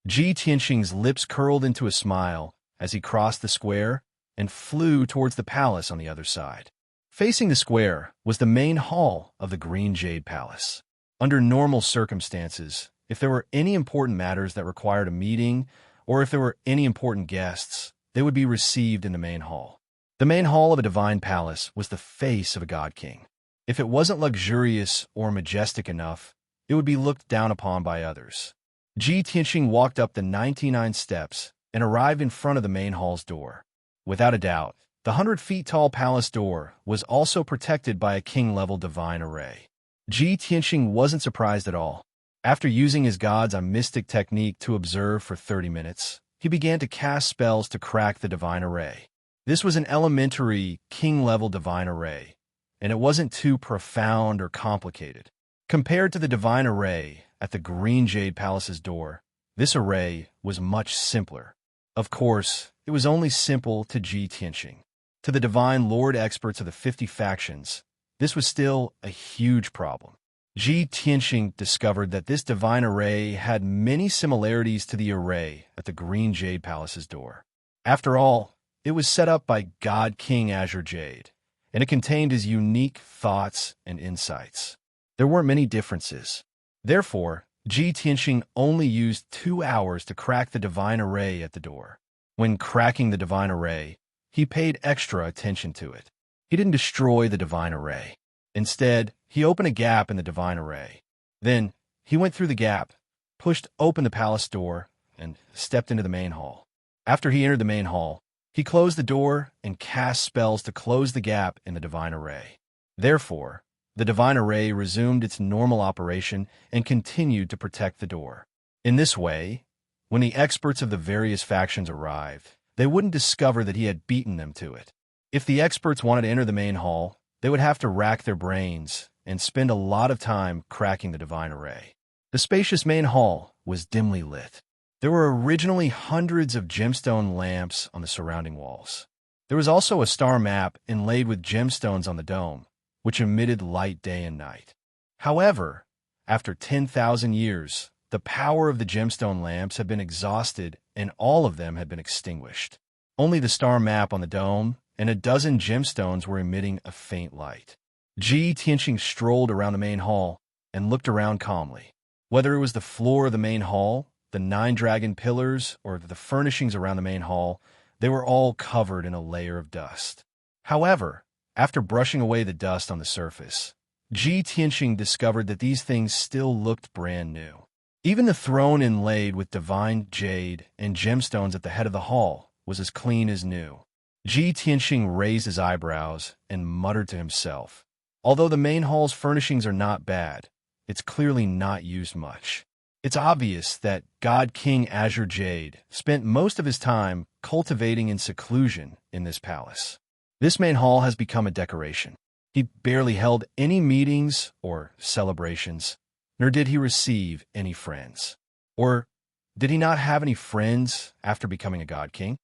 Speaker 1: Ji Tianxing's lips curled into a smile as he crossed the square and flew towards the palace on the other side. Facing the square was the main hall of the Green Jade Palace. Under normal circumstances, if there were any important matters that required a meeting, or if there were any important guests, they would be received in the main hall. The main hall of a divine palace was the face of a god king. If it wasn't luxurious or majestic enough, it would be looked down upon by others. Ji Tianxing walked up the 99 steps and arrived in front of the main hall's door. Without a doubt, the 100-feet-tall palace door was also protected by a king-level divine array. Ji Tianxing wasn't surprised at all. After using his gods on mystic technique to observe for 30 minutes, he began to cast spells to crack the divine array. This was an elementary, king-level divine array, and it wasn't too profound or complicated. Compared to the divine array at the Green Jade Palace's door, this array was much simpler. Of course, it was only simple to Ji Tianxing. To the divine lord experts of the 50 factions, this was still a huge problem. Ji Tianxing discovered that this divine array had many similarities to the array at the Green Jade Palace's door. After all, it was set up by God King Azure Jade, and it contained his unique thoughts and insights. There weren't many differences. Therefore, Ji Tianxing only used 2 hours to crack the divine array at the door. When cracking the divine array, he paid extra attention to it. He didn't destroy the divine array. Instead, he opened a gap in the divine array. Then, he went through the gap, pushed open the palace door, and stepped into the main hall. After he entered the main hall, he closed the door and cast spells to close the gap in the divine array. Therefore, the divine array resumed its normal operation and continued to protect the door. In this way, when the experts of the various factions arrived, they wouldn't discover that he had beaten them to it. If the experts wanted to enter the main hall, they would have to rack their brains and spend a lot of time cracking the divine array. The spacious main hall was dimly lit. There were originally hundreds of gemstone lamps on the surrounding walls. There was also a star map inlaid with gemstones on the dome, which emitted light day and night. However, after 10,000 years, the power of the gemstone lamps had been exhausted and all of them had been extinguished. Only the star map on the dome and a dozen gemstones were emitting a faint light. Ji Tianqing strolled around the main hall and looked around calmly. Whether it was the floor of the main hall, the 9 dragon pillars, or the furnishings around the main hall, they were all covered in a layer of dust. However, after brushing away the dust on the surface, Ji Tianqing discovered that these things still looked brand new. Even the throne inlaid with divine jade and gemstones at the head of the hall was as clean as new. Ji Tianqing raised his eyebrows and muttered to himself, "Although the main hall's furnishings are not bad, it's clearly not used much." It's obvious that God King Azure Jade spent most of his time cultivating in seclusion in this palace. This main hall has become a decoration. He barely held any meetings or celebrations, nor did he receive any friends. Or did he not have any friends after becoming a God King?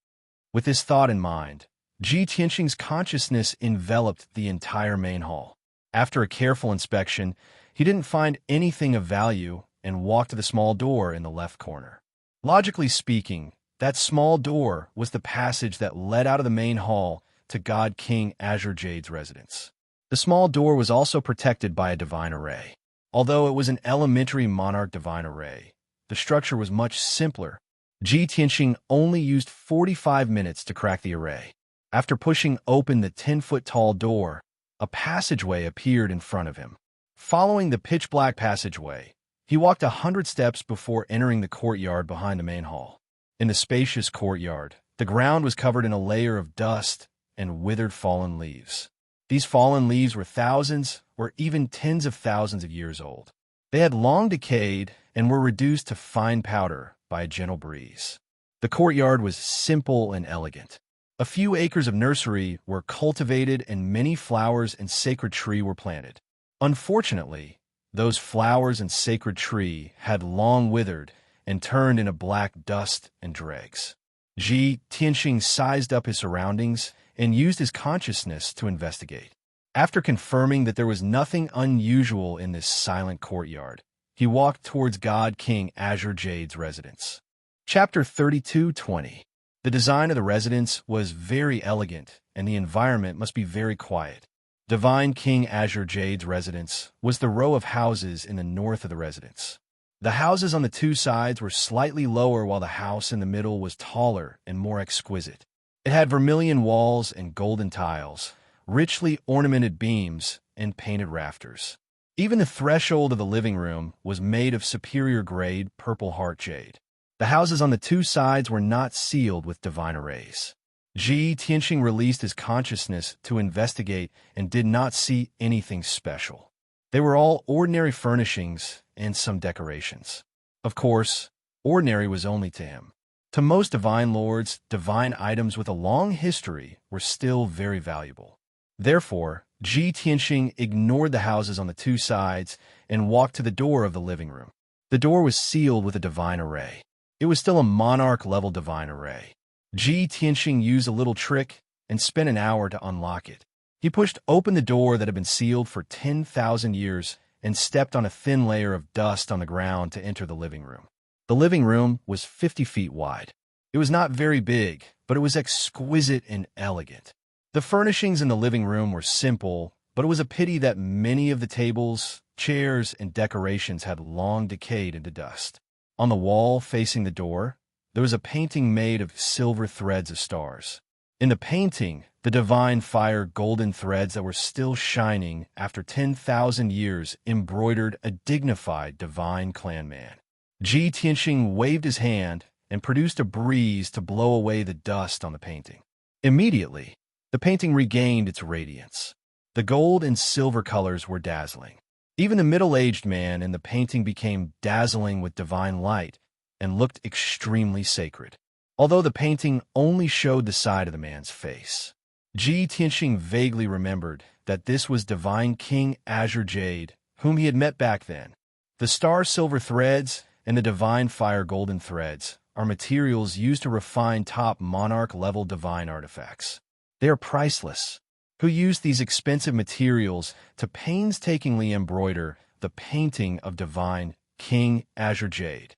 Speaker 1: With this thought in mind, Ji Tianqing's consciousness enveloped the entire main hall. After a careful inspection, he didn't find anything of value and walked to the small door in the left corner. Logically speaking, that small door was the passage that led out of the main hall to God King Azure Jade's residence. The small door was also protected by a divine array. Although it was an elementary monarch divine array, the structure was much simpler. Ji Tianqing only used 45 minutes to crack the array. After pushing open the 10-foot-tall door, a passageway appeared in front of him. Following the pitch-black passageway, he walked 100 steps before entering the courtyard behind the main hall. In the spacious courtyard, the ground was covered in a layer of dust and withered fallen leaves. These fallen leaves were thousands or even tens of thousands of years old. They had long decayed and were reduced to fine powder by a gentle breeze. The courtyard was simple and elegant. A few acres of nursery were cultivated and many flowers and sacred tree were planted. Unfortunately, those flowers and sacred tree had long withered and turned into black dust and dregs. Ji Tianqing sized up his surroundings and used his consciousness to investigate. After confirming that there was nothing unusual in this silent courtyard, he walked towards God King Azure Jade's residence. Chapter 32:20. The design of the residence was very elegant, and the environment must be very quiet. Divine King Azure Jade's residence was the row of houses in the north of the residence. The houses on the 2 sides were slightly lower while the house in the middle was taller and more exquisite. It had vermilion walls and golden tiles, richly ornamented beams, and painted rafters. Even the threshold of the living room was made of superior-grade purple heart jade. The houses on the 2 sides were not sealed with divine arrays. Ji Tianqing released his consciousness to investigate and did not see anything special. They were all ordinary furnishings and some decorations. Of course, ordinary was only to him. To most divine lords, divine items with a long history were still very valuable. Therefore, Ji Tianqing ignored the houses on the 2 sides and walked to the door of the living room. The door was sealed with a divine array. It was still a monarch-level divine array. Ji Tianqing used a little trick and spent an hour to unlock it. He pushed open the door that had been sealed for 10,000 years and stepped on a thin layer of dust on the ground to enter the living room. The living room was 50 feet wide. It was not very big, but it was exquisite and elegant. The furnishings in the living room were simple, but it was a pity that many of the tables, chairs, and decorations had long decayed into dust. On the wall facing the door, there was a painting made of silver threads of stars. In the painting, the divine fire golden threads that were still shining after 10,000 years embroidered a dignified divine clanman. Ji Tianqing waved his hand and produced a breeze to blow away the dust on the painting. Immediately, the painting regained its radiance. The gold and silver colors were dazzling. Even the middle-aged man in the painting became dazzling with divine light and looked extremely sacred. Although the painting only showed the side of the man's face, Ji Tianqing vaguely remembered that this was Divine King Azure Jade, whom he had met back then. The star silver threads and the divine fire golden threads are materials used to refine top monarch-level divine artifacts. They are priceless. Who used these expensive materials to painstakingly embroider the painting of divine King Azure Jade.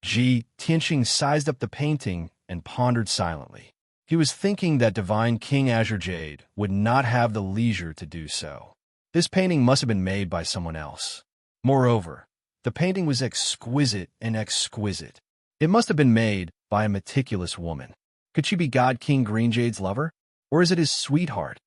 Speaker 1: Ji Tianxing sized up the painting and pondered silently. He was thinking that divine King Azure Jade would not have the leisure to do so. This painting must have been made by someone else. Moreover, the painting was exquisite and exquisite. It must have been made by a meticulous woman. Could she be God King Green Jade's lover? Or is it his sweetheart?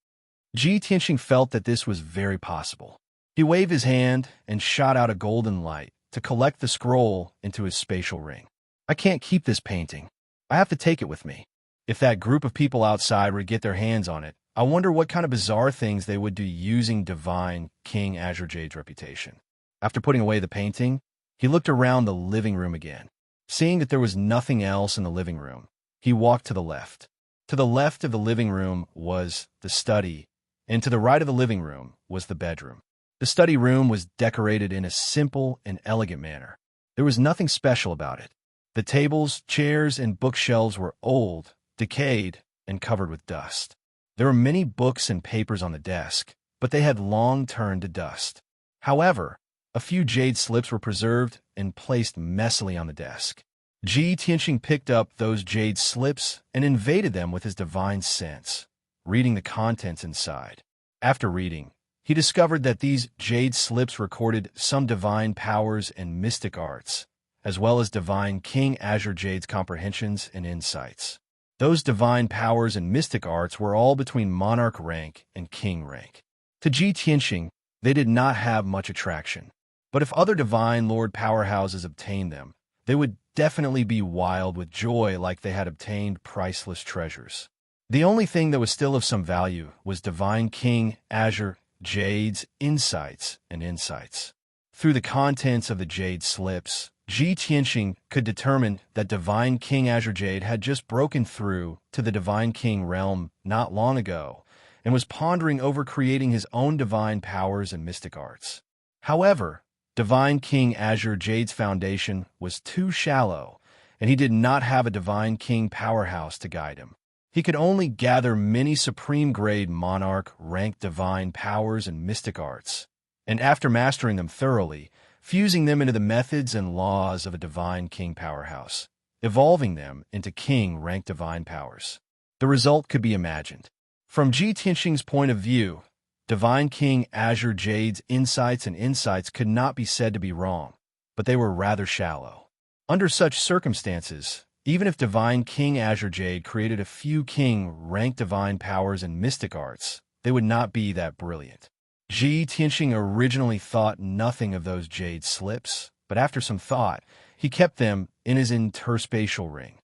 Speaker 1: Ji Tianxing felt that this was very possible. He waved his hand and shot out a golden light to collect the scroll into his spatial ring. I can't keep this painting. I have to take it with me. If that group of people outside would get their hands on it, I wonder what kind of bizarre things they would do using divine King Azure Jade's reputation. After putting away the painting, he looked around the living room again. Seeing that there was nothing else in the living room, he walked to the left. To the left of the living room was the study, and to the right of the living room was the bedroom. The study room was decorated in a simple and elegant manner. There was nothing special about it. The tables, chairs, and bookshelves were old, decayed, and covered with dust. There were many books and papers on the desk, but they had long turned to dust. However, a few jade slips were preserved and placed messily on the desk. Ji Tianxing picked up those jade slips and invaded them with his divine sense, reading the contents inside. After reading, he discovered that these jade slips recorded some divine powers and mystic arts, as well as divine King Azure Jade's comprehensions and insights. Those divine powers and mystic arts were all between monarch rank and king rank. To Ji Tianxing, they did not have much attraction. But if other divine lord powerhouses obtained them, they would definitely be wild with joy like they had obtained priceless treasures. The only thing that was still of some value was divine King Azure Jade's insights and insights. Through the contents of the jade slips, Ji Tianxing could determine that divine King Azure Jade had just broken through to the divine king realm not long ago and was pondering over creating his own divine powers and mystic arts. However, divine King Azure Jade's foundation was too shallow, and he did not have a divine king powerhouse to guide him. He could only gather many supreme-grade monarch-ranked divine powers and mystic arts, and after mastering them thoroughly, fusing them into the methods and laws of a divine king powerhouse, evolving them into king-ranked divine powers. The result could be imagined. From Ji Tianxing's point of view, divine King Azure Jade's insights and insights could not be said to be wrong, but they were rather shallow. Under such circumstances, even if divine King Azure Jade created a few king-ranked divine powers and mystic arts, they would not be that brilliant. Ji Tianxing originally thought nothing of those jade slips, but after some thought, he kept them in his interspatial ring.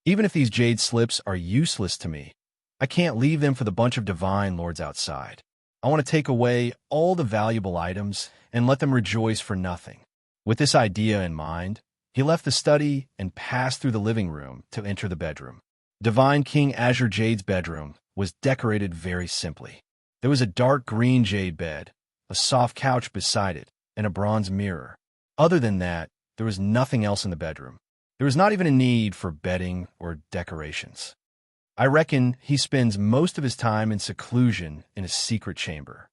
Speaker 1: Even if these jade slips are useless to me, I can't leave them for the bunch of divine lords outside. I want to take away all the valuable items and let them rejoice for nothing. With this idea in mind, he left the study and passed through the living room to enter the bedroom. Divine King Azure Jade's bedroom was decorated very simply. There was a dark green jade bed, a soft couch beside it, and a bronze mirror. Other than that, there was nothing else in the bedroom. There was not even a need for bedding or decorations. I reckon he spends most of his time in seclusion in a secret chamber.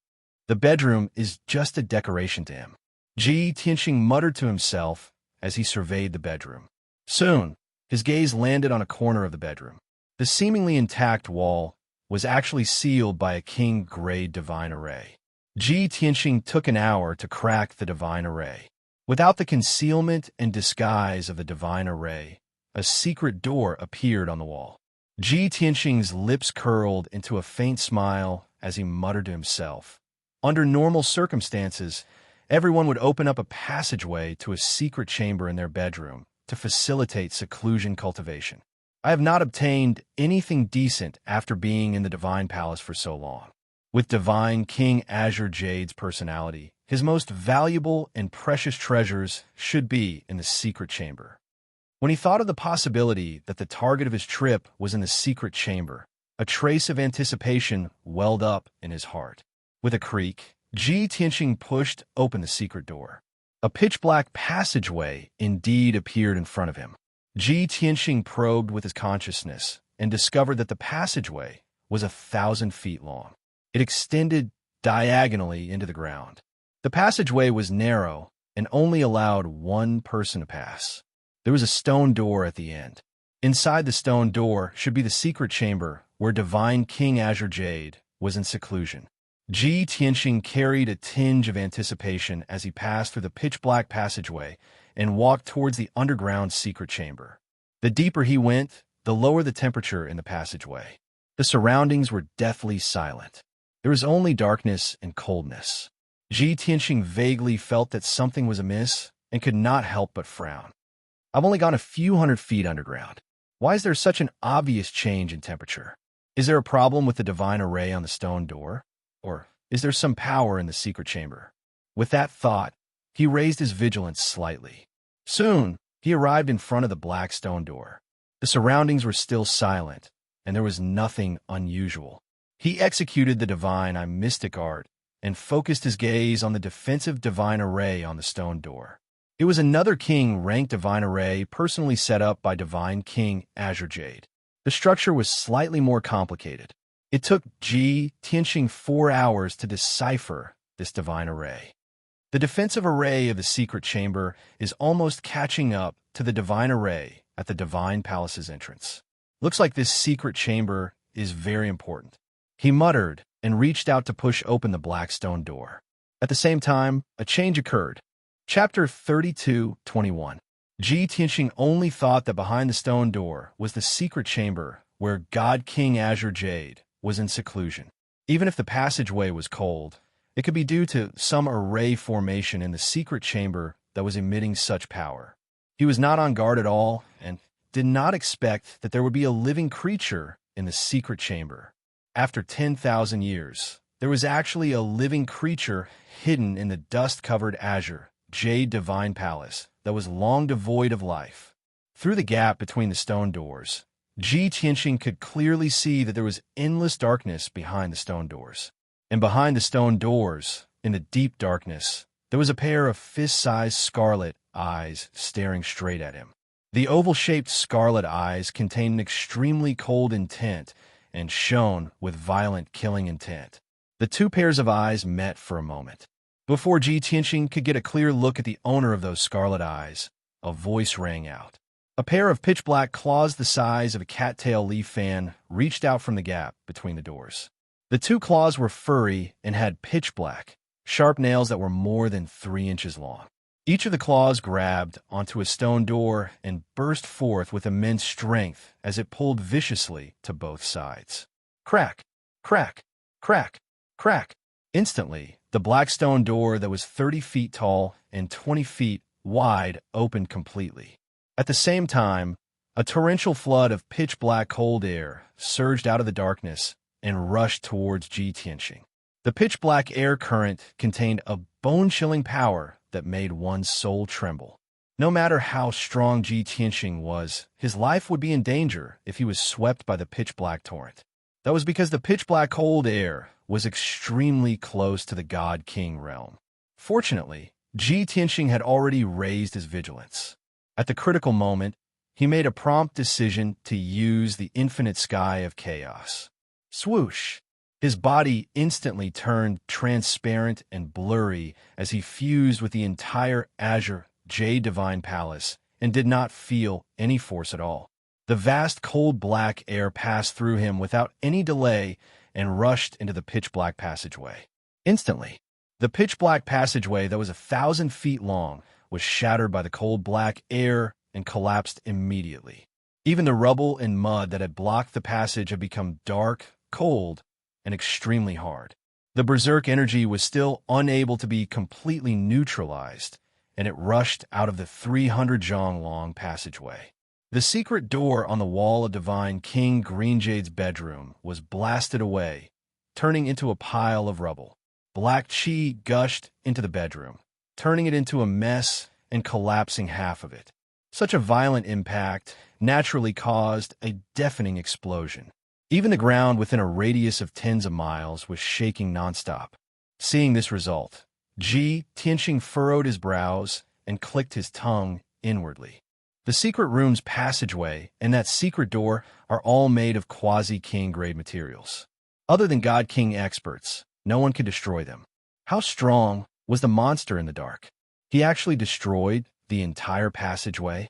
Speaker 1: The bedroom is just a decoration to him. Ji Tianxing muttered to himself as he surveyed the bedroom. Soon, his gaze landed on a corner of the bedroom. The seemingly intact wall was actually sealed by a king-grade divine array. Ji Tianxing took an hour to crack the divine array. Without the concealment and disguise of the divine array, a secret door appeared on the wall. Ji Tianxing's lips curled into a faint smile as he muttered to himself. Under normal circumstances, everyone would open up a passageway to a secret chamber in their bedroom to facilitate seclusion cultivation. I have not obtained anything decent after being in the Divine Palace for so long. With divine King Azure Jade's personality, his most valuable and precious treasures should be in the secret chamber. When he thought of the possibility that the target of his trip was in the secret chamber, a trace of anticipation welled up in his heart. With a creak, Ji Tianxing pushed open the secret door. A pitch-black passageway indeed appeared in front of him. Ji Tianxing probed with his consciousness and discovered that the passageway was 1,000 feet long. It extended diagonally into the ground. The passageway was narrow and only allowed one person to pass. There was a stone door at the end. Inside the stone door should be the secret chamber where Divine King Azure Jade was in seclusion. Ji Tianxing carried a tinge of anticipation as he passed through the pitch-black passageway and walked towards the underground secret chamber. The deeper he went, the lower the temperature in the passageway. The surroundings were deathly silent. There was only darkness and coldness. Ji Tianxing vaguely felt that something was amiss and could not help but frown. I've only gone a few hundred feet underground. Why is there such an obvious change in temperature? Is there a problem with the divine array on the stone door? Or is there some power in the secret chamber? With that thought, he raised his vigilance slightly. Soon, he arrived in front of the black stone door. The surroundings were still silent, and there was nothing unusual. He executed the divine mystic art and focused his gaze on the defensive divine array on the stone door. It was another king-ranked divine array personally set up by Divine King Azure Jade. The structure was slightly more complicated. It took Ji Tianxing 4 hours to decipher this divine array. The defensive array of the secret chamber is almost catching up to the divine array at the Divine Palace's entrance. Looks like this secret chamber is very important. He muttered and reached out to push open the black stone door. At the same time, a change occurred. Chapter 32:21. Ji Tianxing only thought that behind the stone door was the secret chamber where God King Azure Jade was in seclusion. Even if the passageway was cold, it could be due to some array formation in the secret chamber that was emitting such power. He was not on guard at all and did not expect that there would be a living creature in the secret chamber. After 10,000 years, there was actually a living creature hidden in the dust-covered Azure Jade Divine Palace that was long devoid of life. Through the gap between the stone doors, Ji Tianxing could clearly see that there was endless darkness behind the stone doors. And behind the stone doors, in the deep darkness, there was a pair of fist-sized scarlet eyes staring straight at him. The oval-shaped scarlet eyes contained an extremely cold intent and shone with violent killing intent. The two pairs of eyes met for a moment. Before Ji Tianxing could get a clear look at the owner of those scarlet eyes, a voice rang out. A pair of pitch-black claws the size of a cattail leaf fan reached out from the gap between the doors. The two claws were furry and had pitch-black, sharp nails that were more than 3 inches long. Each of the claws grabbed onto a stone door and burst forth with immense strength as it pulled viciously to both sides. Crack, crack, crack, crack. Instantly, the black stone door that was 30 feet tall and 20 feet wide opened completely. At the same time, a torrential flood of pitch-black cold air surged out of the darkness and rushed towards Ji Tianxing. The pitch-black air current contained a bone-chilling power that made one's soul tremble. No matter how strong Ji Tianxing was, his life would be in danger if he was swept by the pitch-black torrent. That was because the pitch-black cold air was extremely close to the God King realm. Fortunately, Ji Tianxing had already raised his vigilance. At the critical moment, he made a prompt decision to use the infinite sky of chaos. Swoosh! His body instantly turned transparent and blurry as he fused with the entire Azure Jade Divine Palace and did not feel any force at all. The vast cold black air passed through him without any delay and rushed into the pitch-black passageway. Instantly, the pitch-black passageway that was 1,000 feet long was shattered by the cold black air and collapsed immediately. Even the rubble and mud that had blocked the passage had become dark, cold, and extremely hard. The berserk energy was still unable to be completely neutralized, and it rushed out of the 300 zhang long passageway. The secret door on the wall of Divine King Greenjade's bedroom was blasted away, turning into a pile of rubble. Black chi gushed into the bedroom, turning it into a mess and collapsing half of it. Such a violent impact naturally caused a deafening explosion. Even the ground within a radius of tens of miles was shaking nonstop. Seeing this result, Ji Tianxing furrowed his brows and clicked his tongue inwardly. The secret room's passageway and that secret door are all made of quasi-king grade materials. Other than God King experts, no one could destroy them. How strong was the monster in the dark? He actually destroyed the entire passageway?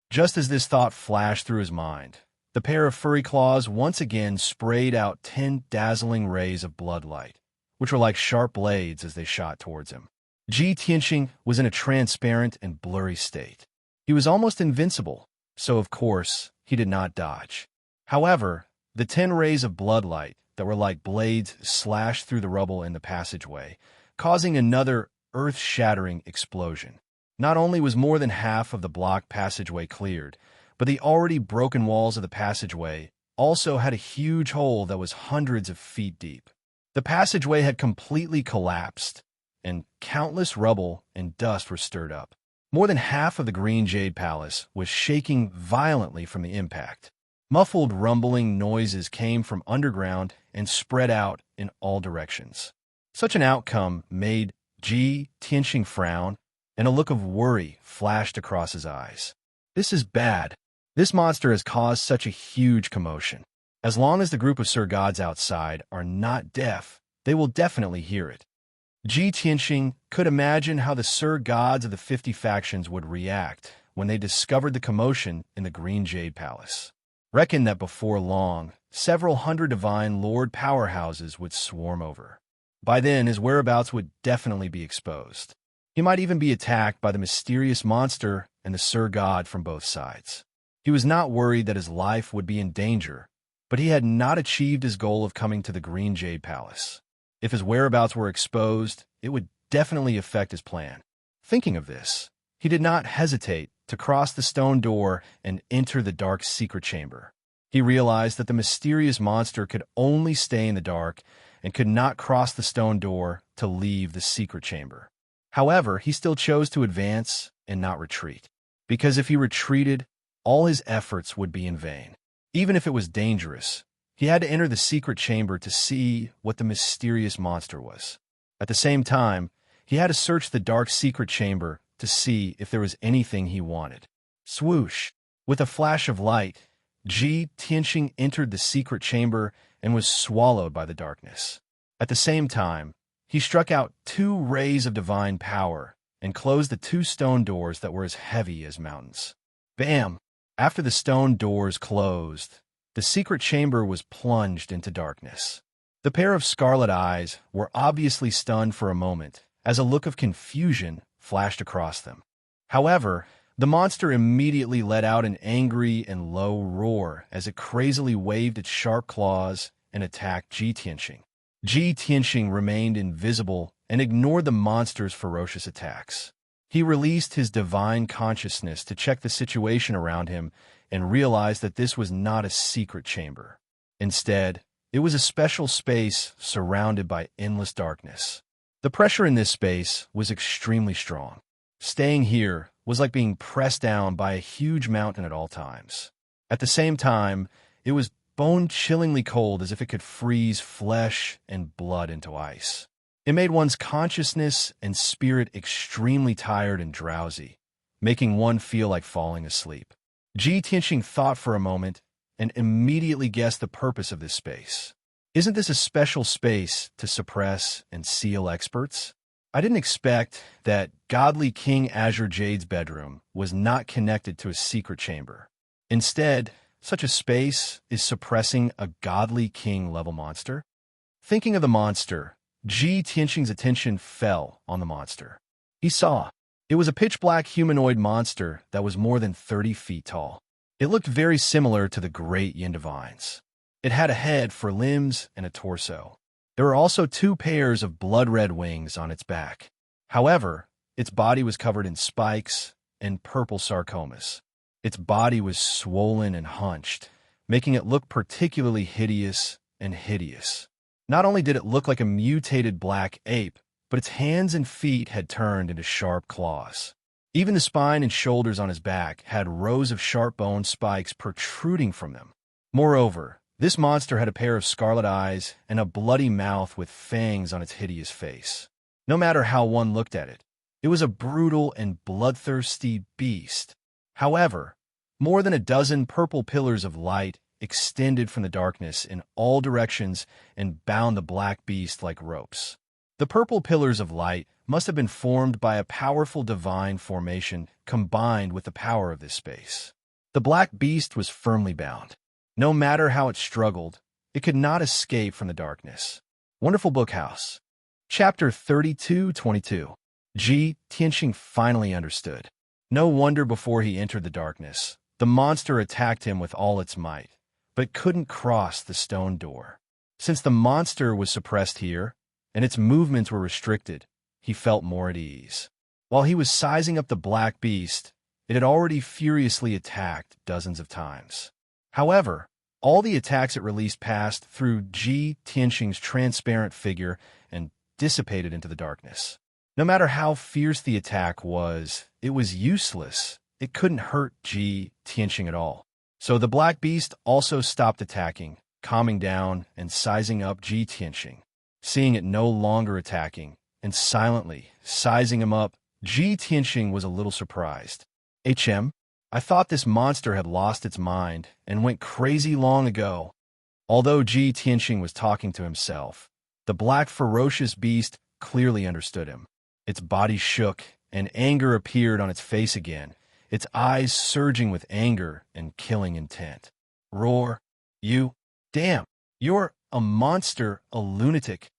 Speaker 1: Just as this thought flashed through his mind, the pair of furry claws once again sprayed out 10 dazzling rays of bloodlight, which were like sharp blades as they shot towards him. Ji Tianxing was in a transparent and blurry state. He was almost invincible, so of course he did not dodge. However, the 10 rays of bloodlight that were like blades slashed through the rubble in the passageway, causing another earth-shattering explosion. Not only was more than half of the blocked passageway cleared, but the already broken walls of the passageway also had a huge hole that was hundreds of feet deep. The passageway had completely collapsed, and countless rubble and dust were stirred up. More than half of the Green Jade Palace was shaking violently from the impact. Muffled rumbling noises came from underground and spread out in all directions. Such an outcome made Ji Tianxing frown, and a look of worry flashed across his eyes. This is bad. This monster has caused such a huge commotion. As long as the group of Sir Gods outside are not deaf, they will definitely hear it. Ji Tianxing could imagine how the Sir Gods of the 50 factions would react when they discovered the commotion in the Green Jade Palace. Reckon that before long, several hundred divine lord powerhouses would swarm over. By then, his whereabouts would definitely be exposed. He might even be attacked by the mysterious monster and the Sir God from both sides. He was not worried that his life would be in danger, but he had not achieved his goal of coming to the Green Jade Palace. If his whereabouts were exposed, it would definitely affect his plan. Thinking of this, he did not hesitate to cross the stone door and enter the dark secret chamber. He realized that the mysterious monster could only stay in the dark and could not cross the stone door to leave the secret chamber. However, he still chose to advance and not retreat, because if he retreated, all his efforts would be in vain. Even if it was dangerous, he had to enter the secret chamber to see what the mysterious monster was. At the same time, he had to search the dark secret chamber to see if there was anything he wanted. Swoosh! With a flash of light, Ji Tianxing entered the secret chamber and was swallowed by the darkness. At the same time, he struck out 2 rays of divine power and closed the 2 stone doors that were as heavy as mountains. Bam! After the stone doors closed, the secret chamber was plunged into darkness. The pair of scarlet eyes were obviously stunned for a moment as a look of confusion flashed across them. However, the monster immediately let out an angry and low roar as it crazily waved its sharp claws and attacked Ji Tianxing. Ji Tianxing remained invisible and ignored the monster's ferocious attacks. He released his divine consciousness to check the situation around him and realized that this was not a secret chamber. Instead, it was a special space surrounded by endless darkness. The pressure in this space was extremely strong. Staying here was like being pressed down by a huge mountain at all times. At the same time, it was bone-chillingly cold, as if it could freeze flesh and blood into ice. It made one's consciousness and spirit extremely tired and drowsy, making one feel like falling asleep. Ji Tianxing thought for a moment and immediately guessed the purpose of this space. Isn't this a special space to suppress and seal experts? I didn't expect that godly King Azure Jade's bedroom was not connected to a secret chamber. Instead, such a space is suppressing a godly king-level monster. Thinking of the monster, Ji Tianxing's attention fell on the monster. He saw. It was a pitch-black humanoid monster that was more than 30 feet tall. It looked very similar to the great Yin Divines. It had a head for limbs and a torso. There were also 2 pairs of blood-red wings on its back. However, its body was covered in spikes and purple sarcomas. Its body was swollen and hunched, making it look particularly hideous and hideous. Not only did it look like a mutated black ape, but its hands and feet had turned into sharp claws. Even the spine and shoulders on his back had rows of sharp bone spikes protruding from them. Moreover, this monster had a pair of scarlet eyes and a bloody mouth with fangs on its hideous face. No matter how one looked at it, it was a brutal and bloodthirsty beast. However, More than a dozen purple pillars of light extended from the darkness in all directions and bound the black beast like ropes. The purple pillars of light must have been formed by a powerful divine formation combined with the power of this space. The black beast was firmly bound. No matter how it struggled, it could not escape from the darkness. Wonderful Book House. Chapter 32-22. Tianxing finally understood. No wonder before he entered the darkness, the monster attacked him with all its might, but couldn't cross the stone door. Since the monster was suppressed here, and its movements were restricted, he felt more at ease. While he was sizing up the black beast, it had already furiously attacked dozens of times. However, all the attacks it released passed through Tianxing's transparent figure and dissipated into the darkness. No matter how fierce the attack was, it was useless. It couldn't hurt Tianxing at all. So the black beast also stopped attacking, calming down and sizing up Tianxing. Seeing it no longer attacking, and silently sizing him up, Tianxing was a little surprised. I thought this monster had lost its mind and went crazy long ago. Although Tianxing was talking to himself, the black ferocious beast clearly understood him. Its body shook, and anger appeared on its face again, its eyes surging with anger and killing intent. Roar! Damn! You're a monster, a lunatic.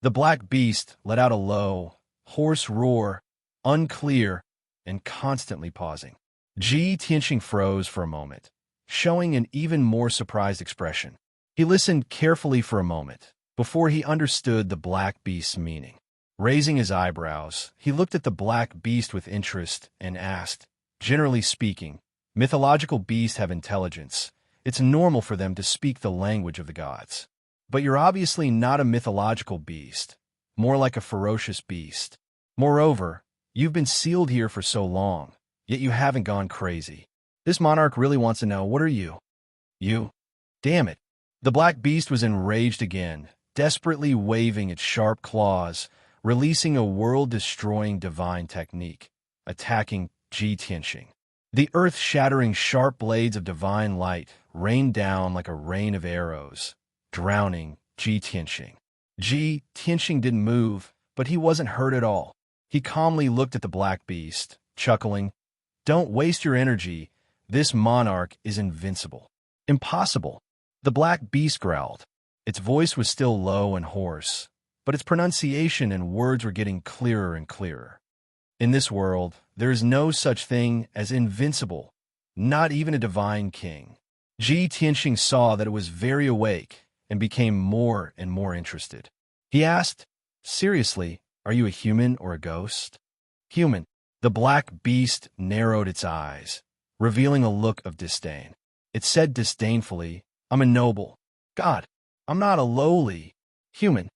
Speaker 1: The black beast let out a low, hoarse roar, unclear, and constantly pausing. Tianxing froze for a moment, showing an even more surprised expression. He listened carefully for a moment, before he understood the black beast's meaning. Raising his eyebrows, he looked at the black beast with interest and asked, "Generally speaking, mythological beasts have intelligence. It's normal for them to speak the language of the gods. But you're obviously not a mythological beast, more like a ferocious beast. Moreover, you've been sealed here for so long, yet you haven't gone crazy. This monarch really wants to know, what are you? Damn it." The black beast was enraged again, desperately waving its sharp claws, releasing a world-destroying divine technique, attacking Tianxing. The earth-shattering sharp blades of divine light rained down like a rain of arrows, drowning Tianxing. Tianxing didn't move, but he wasn't hurt at all. He calmly looked at the black beast, chuckling, "Don't waste your energy. This monarch is invincible." "Impossible." The black beast growled. Its voice was still low and hoarse, but its pronunciation and words were getting clearer and clearer. "In this world, there is no such thing as invincible, not even a divine king." Tianxing saw that it was very awake and became more and more interested. He asked, "Seriously, are you a human or a ghost?" "Human." The black beast narrowed its eyes, revealing a look of disdain. It said disdainfully, "I'm a noble. God, I'm not a lowly human."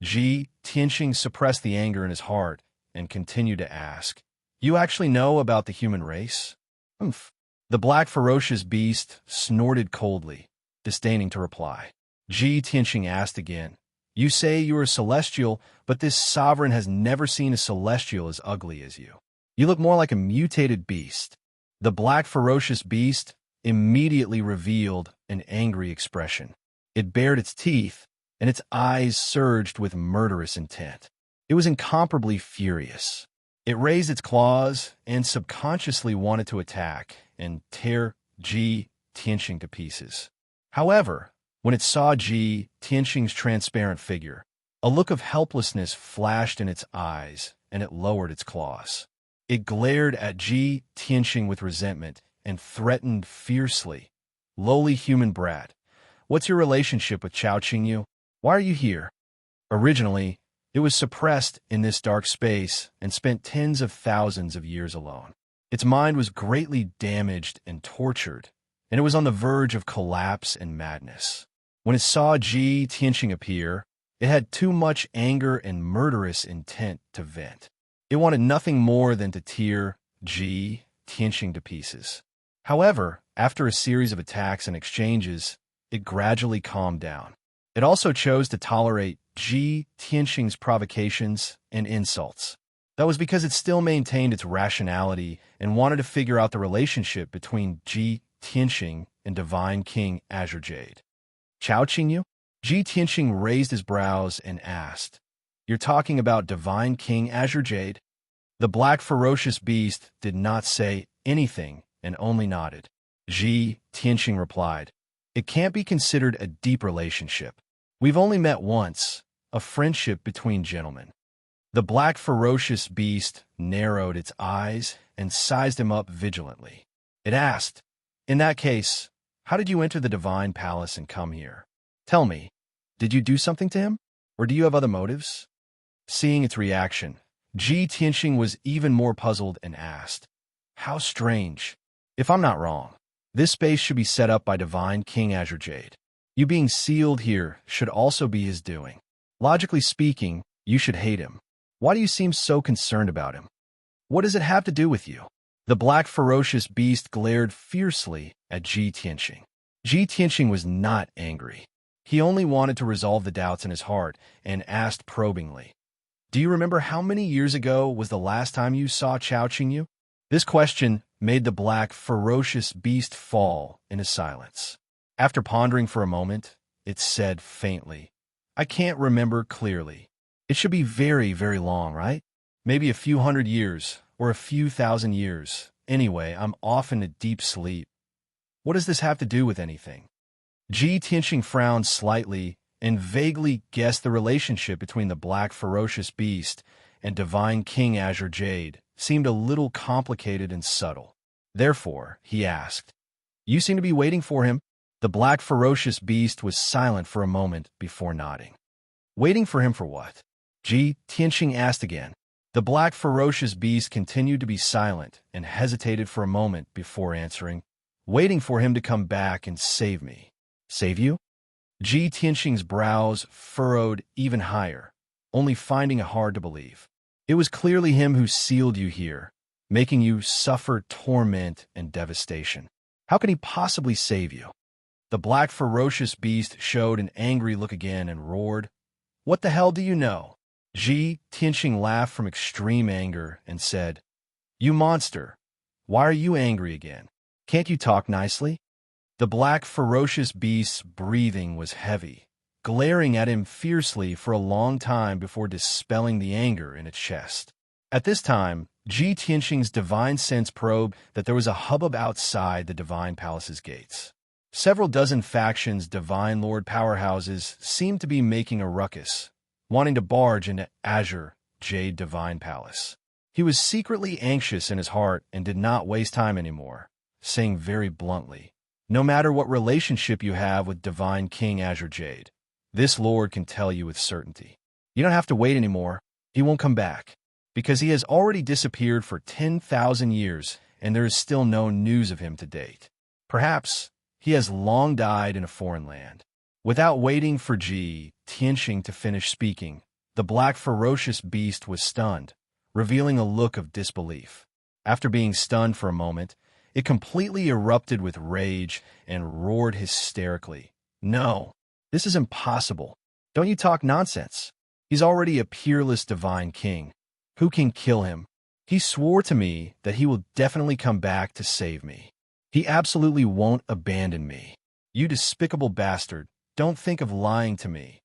Speaker 1: Tianxing suppressed the anger in his heart and continued to ask, "You actually know about the human race?" "Humph." The black ferocious beast snorted coldly, disdaining to reply. Tianxing asked again, "You say you are celestial, but this sovereign has never seen a celestial as ugly as you. You look more like a mutated beast." The black ferocious beast immediately revealed an angry expression. It bared its teeth, and its eyes surged with murderous intent. It was incomparably furious. It raised its claws and subconsciously wanted to attack and tear Tianxing to pieces. However, when it saw Tianxing's transparent figure, a look of helplessness flashed in its eyes, and it lowered its claws. It glared at Tianxing with resentment and threatened fiercely, "Lowly human brat, what's your relationship with Chao Qingyu? Why are you here?" Originally, it was suppressed in this dark space and spent tens of thousands of years alone. Its mind was greatly damaged and tortured, and it was on the verge of collapse and madness. When it saw Tianxing appear, it had too much anger and murderous intent to vent. It wanted nothing more than to tear Tianxing to pieces. However, after a series of attacks and exchanges, it gradually calmed down. It also chose to tolerate Tianxing's provocations and insults. That was because it still maintained its rationality and wanted to figure out the relationship between Ji Tianxing and Divine King Azure Jade. Chao Qingyu? Ji Tianxing raised his brows and asked, "You're talking about Divine King Azure Jade?" The black ferocious beast did not say anything and only nodded. Ji Tianxing replied, "It can't be considered a deep relationship. We've only met once, a friendship between gentlemen." The black ferocious beast narrowed its eyes and sized him up vigilantly. It asked, "In that case, how did you enter the divine palace and come here? Tell me, did you do something to him? Or do you have other motives?" Seeing its reaction, Ji Tianxing was even more puzzled and asked, "How strange. If I'm not wrong, this space should be set up by Divine King Azure Jade. You being sealed here should also be his doing. Logically speaking, you should hate him. Why do you seem so concerned about him? What does it have to do with you?" The black ferocious beast glared fiercely at Ji Tianxing. Ji Tianxing was not angry. He only wanted to resolve the doubts in his heart and asked probingly, "Do you remember how many years ago was the last time you saw Chao Qingyu?" This question made the black ferocious beast fall into silence. After pondering for a moment, it said faintly, "I can't remember clearly. It should be very, very long, right? Maybe a few hundred years or a few thousand years. Anyway, I'm off into deep sleep. What does this have to do with anything?" Ji Tianxing frowned slightly and vaguely guessed the relationship between the black ferocious beast and Divine King Azure Jade seemed a little complicated and subtle. Therefore, he asked, "You seem to be waiting for him?" The black ferocious beast was silent for a moment before nodding. "Waiting for him for what?" Ji Tianxing asked again. The black ferocious beast continued to be silent and hesitated for a moment before answering, "Waiting for him to come back and save me." "Save you?" Ji Tianxing's brows furrowed even higher, only finding it hard to believe. "It was clearly him who sealed you here, making you suffer torment and devastation. How can he possibly save you?" The black ferocious beast showed an angry look again and roared, "What the hell do you know?" Ji Tianxing laughed from extreme anger and said, "You monster! Why are you angry again? Can't you talk nicely?" The black ferocious beast's breathing was heavy, glaring at him fiercely for a long time before dispelling the anger in its chest. At this time, Ji Tianxing's divine sense probed that there was a hubbub outside the divine palace's gates. Several dozen factions divine lord powerhouses seemed to be making a ruckus, wanting to barge into Azure Jade Divine Palace. He was secretly anxious in his heart and did not waste time anymore, saying very bluntly, "No matter what relationship you have with Divine King Azure Jade, this lord can tell you with certainty. You don't have to wait anymore. He won't come back, because he has already disappeared for 10,000 years and there is still no news of him to date. Perhaps he has long died in a foreign land." Without waiting for Ji Tianxing to finish speaking, the black ferocious beast was stunned, revealing a look of disbelief. After being stunned for a moment, it completely erupted with rage and roared hysterically, "No, this is impossible. Don't you talk nonsense. He's already a peerless divine king. Who can kill him? He swore to me that he will definitely come back to save me. He absolutely won't abandon me. You despicable bastard, don't think of lying to me."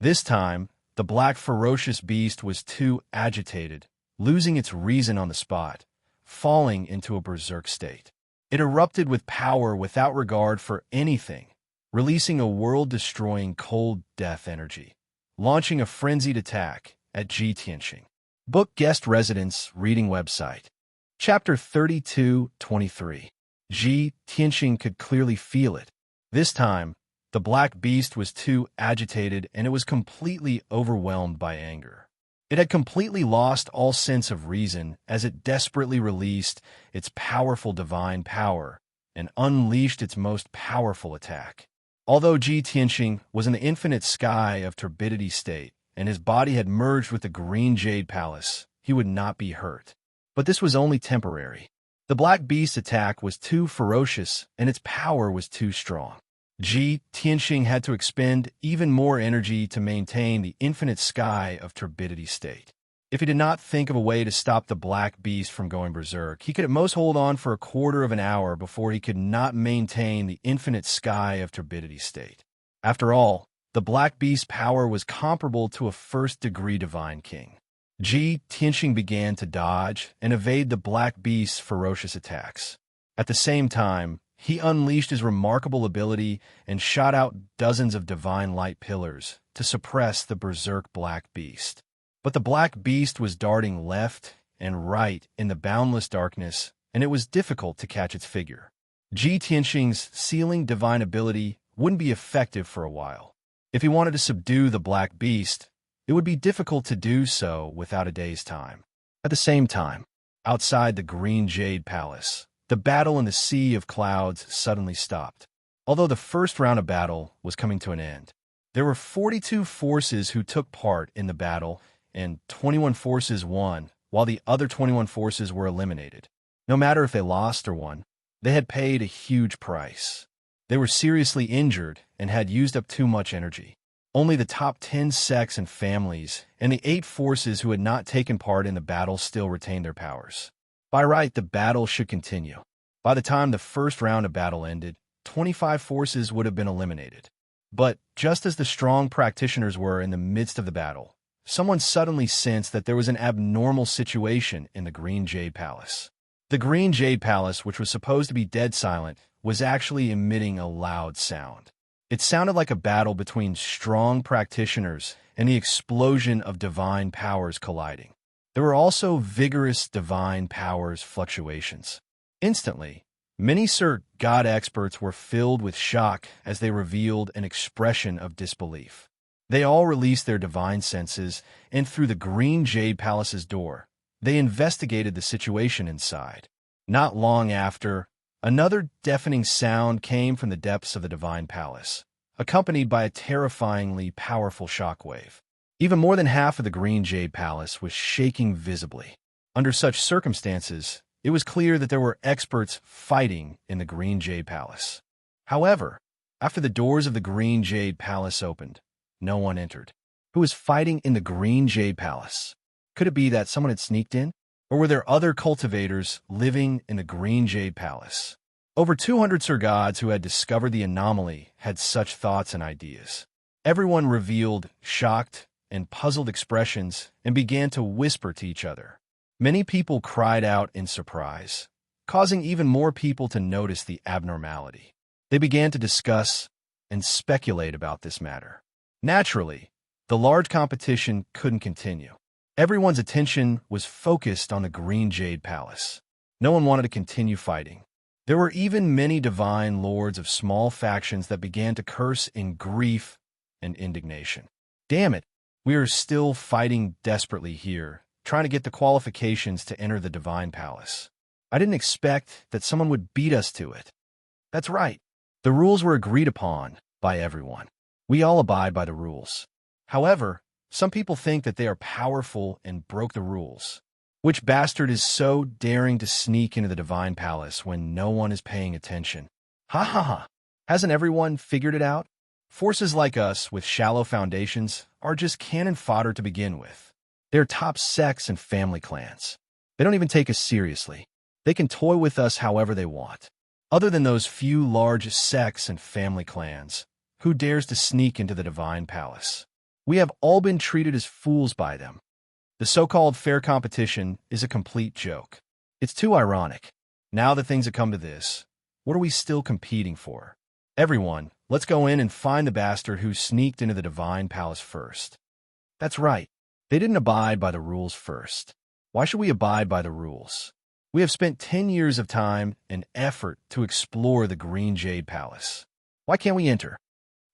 Speaker 1: This time, the black ferocious beast was too agitated, losing its reason on the spot, falling into a berserk state. It erupted with power without regard for anything, releasing a world-destroying cold death energy, launching a frenzied attack at Ji Tianxing. Book guest residence reading website. Chapter 32-23. Ji Tianxing could clearly feel it. This time, the black beast was too agitated and it was completely overwhelmed by anger. It had completely lost all sense of reason as it desperately released its powerful divine power and unleashed its most powerful attack. Although Ji Tianxing was in the infinite sky of turbidity state and his body had merged with the green jade palace, he would not be hurt. But this was only temporary. The black beast's attack was too ferocious and its power was too strong. Ji Tianxing had to expend even more energy to maintain the infinite sky of turbidity state. If he did not think of a way to stop the black beast from going berserk, he could at most hold on for a quarter of an hour before he could not maintain the infinite sky of turbidity state. After all, the black beast's power was comparable to a first-degree divine king. Tianxing began to dodge and evade the black beast's ferocious attacks. At the same time, he unleashed his remarkable ability and shot out dozens of divine light pillars to suppress the berserk black beast. But the black beast was darting left and right in the boundless darkness, and it was difficult to catch its figure. Tianxing's sealing divine ability wouldn't be effective for a while. If he wanted to subdue the black beast, it would be difficult to do so without a day's time. At the same time, outside the Green Jade Palace, the battle in the Sea of Clouds suddenly stopped. Although the first round of battle was coming to an end, there were 42 forces who took part in the battle, and 21 forces won, while the other 21 forces were eliminated. No matter if they lost or won, they had paid a huge price. They were seriously injured and had used up too much energy. Only the top 10 sects and families and the 8 forces who had not taken part in the battle still retained their powers. By right, the battle should continue. By the time the first round of battle ended, 25 forces would have been eliminated. But just as the strong practitioners were in the midst of the battle, someone suddenly sensed that there was an abnormal situation in the Green Jade Palace. The Green Jade Palace, which was supposed to be dead silent, was actually emitting a loud sound. It sounded like a battle between strong practitioners and the explosion of divine powers colliding. There were also vigorous divine powers fluctuations. Instantly, many Sir God experts were filled with shock as they revealed an expression of disbelief. They all released their divine senses, and through the Green Jade Palace's door, they investigated the situation inside. Not long after, another deafening sound came from the depths of the Divine Palace, accompanied by a terrifyingly powerful shockwave. Even more than half of the Green Jade Palace was shaking visibly. Under such circumstances, it was clear that there were experts fighting in the Green Jade Palace. However, after the doors of the Green Jade Palace opened, no one entered. Who was fighting in the Green Jade Palace? Could it be that someone had sneaked in? Or were there other cultivators living in the Green Jade Palace? Over 200 Sir Gods who had discovered the anomaly had such thoughts and ideas. Everyone revealed shocked and puzzled expressions and began to whisper to each other. Many people cried out in surprise, causing even more people to notice the abnormality. They began to discuss and speculate about this matter. Naturally, the large competition couldn't continue. Everyone's attention was focused on the Green Jade Palace. No one wanted to continue fighting. There were even many divine lords of small factions that began to curse in grief and indignation. Damn it, we are still fighting desperately here, trying to get the qualifications to enter the Divine Palace. I didn't expect that someone would beat us to it. That's right. The rules were agreed upon by everyone. We all abide by the rules. However, some people think that they are powerful and broke the rules. Which bastard is so daring to sneak into the Divine Palace when no one is paying attention? Ha ha ha. Hasn't everyone figured it out? Forces like us with shallow foundations are just cannon fodder to begin with. They're top sects and family clans. They don't even take us seriously. They can toy with us however they want. Other than those few large sects and family clans, who dares to sneak into the Divine Palace? We have all been treated as fools by them. The so-called fair competition is a complete joke. It's too ironic. Now that things have come to this, what are we still competing for? Everyone, let's go in and find the bastard who sneaked into the Divine Palace first. That's right. They didn't abide by the rules first. Why should we abide by the rules? We have spent 10 years of time and effort to explore the Green Jade Palace. Why can't we enter?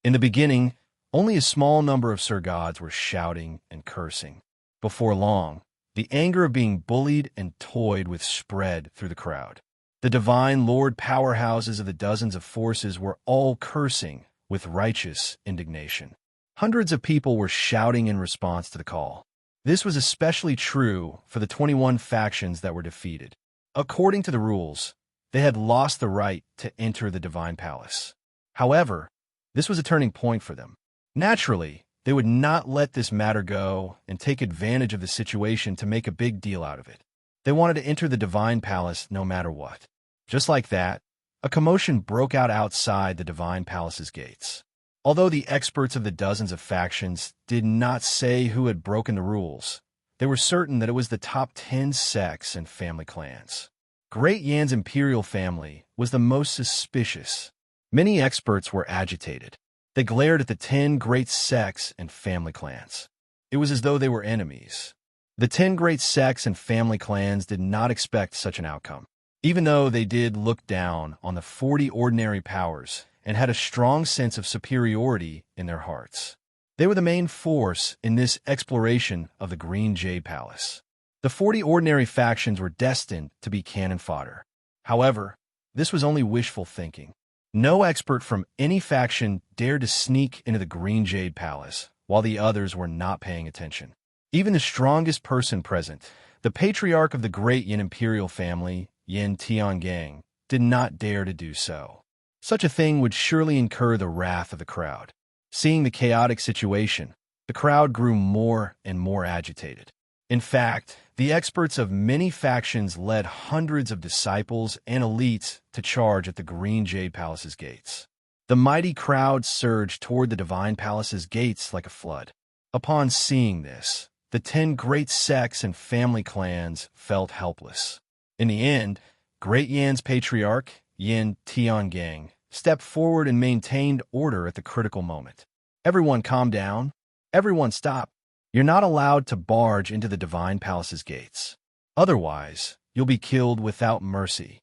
Speaker 1: In the beginning, only a small number of Sir Gods were shouting and cursing. Before long, the anger of being bullied and toyed with spread through the crowd. The divine lord powerhouses of the dozens of forces were all cursing with righteous indignation. Hundreds of people were shouting in response to the call. This was especially true for the 21 factions that were defeated. According to the rules, they had lost the right to enter the Divine Palace. However, this was a turning point for them. Naturally, They would not let this matter go and take advantage of the situation to make a big deal out of it. They wanted to enter the divine palace no matter what. Just like that, a commotion broke out outside the divine palace's gates. Although the experts of the dozens of factions did not say who had broken the rules, they were certain that it was the top 10 sects and family clans. Great Yan's imperial family was the most suspicious. Many experts were agitated. They glared at the 10 great sects and family clans. It was as though they were enemies. The 10 great sects and family clans did not expect such an outcome, even though they did look down on the 40 ordinary powers and had a strong sense of superiority in their hearts. They were the main force in this exploration of the Green Jade Palace. The 40 ordinary factions were destined to be cannon fodder. However, this was only wishful thinking. No expert from any faction dared to sneak into the Green Jade Palace while the others were not paying attention. Even the strongest person present, the patriarch of the Great Yin imperial family, Yin Tiangang, did not dare to do so. Such a thing would surely incur the wrath of the crowd. Seeing the chaotic situation, the crowd grew more and more agitated. In fact, the experts of many factions led hundreds of disciples and elites to charge at the Green Jade Palace's gates. The mighty crowd surged toward the Divine Palace's gates like a flood. Upon seeing this, the 10 great sects and family clans felt helpless. In the end, Great Yan's patriarch, Yin Tiangang, stepped forward and maintained order at the critical moment. Everyone calm down. Everyone stop. You're not allowed to barge into the Divine Palace's gates. Otherwise, you'll be killed without mercy.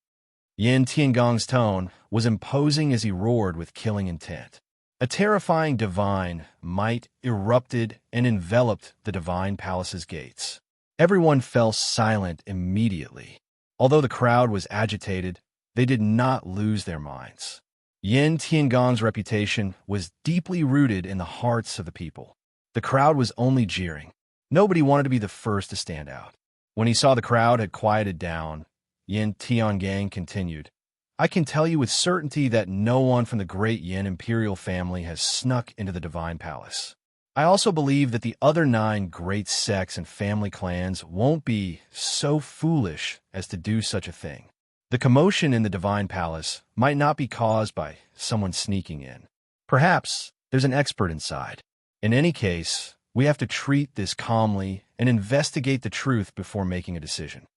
Speaker 1: Yin Tiangong's tone was imposing as he roared with killing intent. A terrifying divine might erupted and enveloped the Divine Palace's gates. Everyone fell silent immediately. Although the crowd was agitated, they did not lose their minds. Yin Tiangong's reputation was deeply rooted in the hearts of the people. The crowd was only jeering. Nobody wanted to be the first to stand out. When he saw the crowd had quieted down, Yin Tiangang continued, I can tell you with certainty that no one from the Great Yin imperial family has snuck into the Divine Palace. I also believe that the other 9 great sects and family clans won't be so foolish as to do such a thing. The commotion in the Divine Palace might not be caused by someone sneaking in. Perhaps there's an expert inside. In any case, we have to treat this calmly and investigate the truth before making a decision.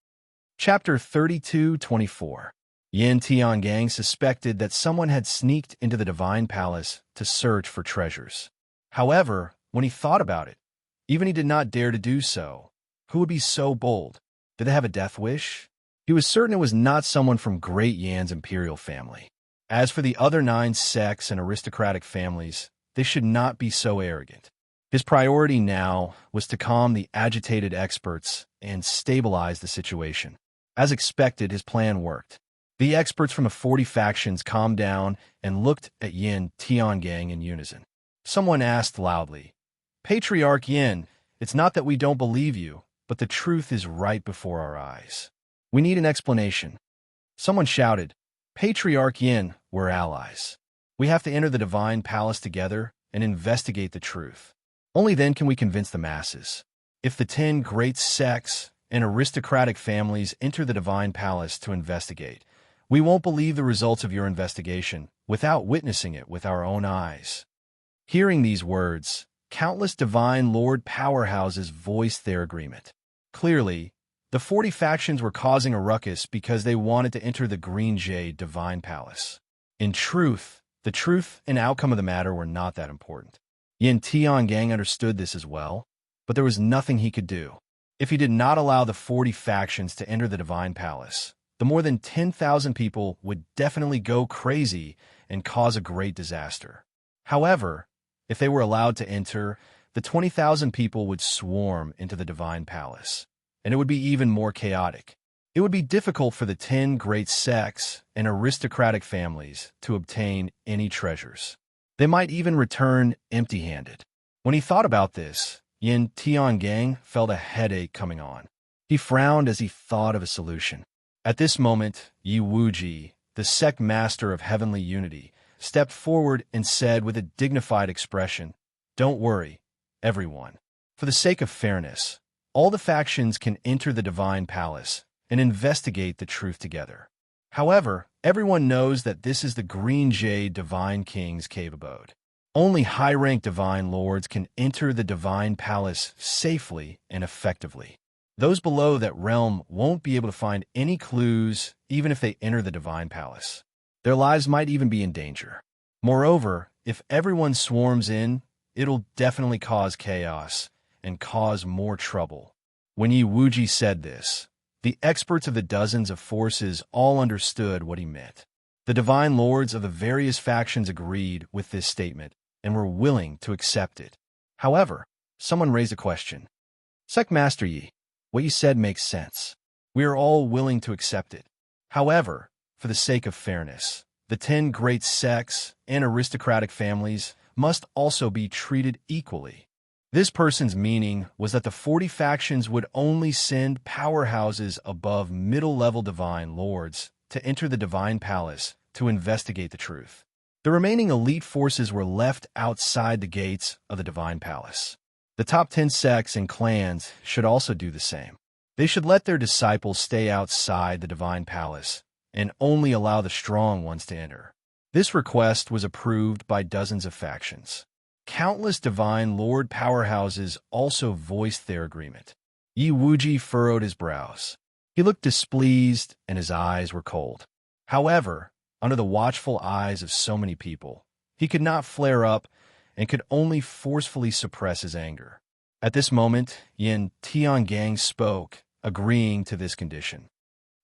Speaker 1: Chapter 32:24. Yin Tiangang suspected that someone had sneaked into the Divine Palace to search for treasures. However, when he thought about it, even he did not dare to do so. Who would be so bold? Did they have a death wish? He was certain it was not someone from Great Yan's imperial family. As for the other 9 sects and aristocratic families, they should not be so arrogant. His priority now was to calm the agitated experts and stabilize the situation. As expected, his plan worked. The experts from the 40 factions calmed down and looked at Yin Tiangang in unison. Someone asked loudly, Patriarch Yin, it's not that we don't believe you, but the truth is right before our eyes. We need an explanation. Someone shouted, Patriarch Yin, we're allies. We have to enter the Divine Palace together and investigate the truth. Only then can we convince the masses. If the 10 great sects and aristocratic families enter the Divine Palace to investigate, we won't believe the results of your investigation without witnessing it with our own eyes. Hearing these words, countless Divine Lord powerhouses voiced their agreement. Clearly, the 40 factions were causing a ruckus because they wanted to enter the Green Jade Divine Palace. In truth, the truth and outcome of the matter were not that important. Yin Tiangang understood this as well, but there was nothing he could do. If he did not allow the 40 factions to enter the Divine Palace, the more than 10,000 people would definitely go crazy and cause a great disaster. However, if they were allowed to enter, the 20,000 people would swarm into the Divine Palace, and it would be even more chaotic. It would be difficult for the 10 great sects and aristocratic families to obtain any treasures. They might even return empty-handed. When he thought about this, Yin Tiangang felt a headache coming on. He frowned as he thought of a solution. At this moment, Yi Wuji, the sect master of heavenly unity, stepped forward and said with a dignified expression, Don't worry, everyone. For the sake of fairness, all the factions can enter the divine palace and investigate the truth together. However, everyone knows that this is the Green Jade Divine King's cave abode. Only high-ranked divine lords can enter the divine palace safely and effectively. Those below that realm won't be able to find any clues even if they enter the divine palace. Their lives might even be in danger. Moreover, if everyone swarms in, it'll definitely cause chaos and cause more trouble. When Yi Wuji said this, the experts of the dozens of forces all understood what he meant. The divine lords of the various factions agreed with this statement and were willing to accept it. However, someone raised a question. Sect Master Yi, what you said makes sense. We are all willing to accept it. However, for the sake of fairness, the 10 great sects and aristocratic families must also be treated equally. This person's meaning was that the 40 factions would only send powerhouses above middle-level divine lords to enter the divine palace to investigate the truth. The remaining elite forces were left outside the gates of the divine palace. The top 10 sects and clans should also do the same. They should let their disciples stay outside the divine palace and only allow the strong ones to enter. This request was approved by dozens of factions. Countless divine lord powerhouses also voiced their agreement. Yi Wuji furrowed his brows. He looked displeased and his eyes were cold. However, under the watchful eyes of so many people, he could not flare up and could only forcefully suppress his anger. At this moment, Yin Tiangang spoke, agreeing to this condition.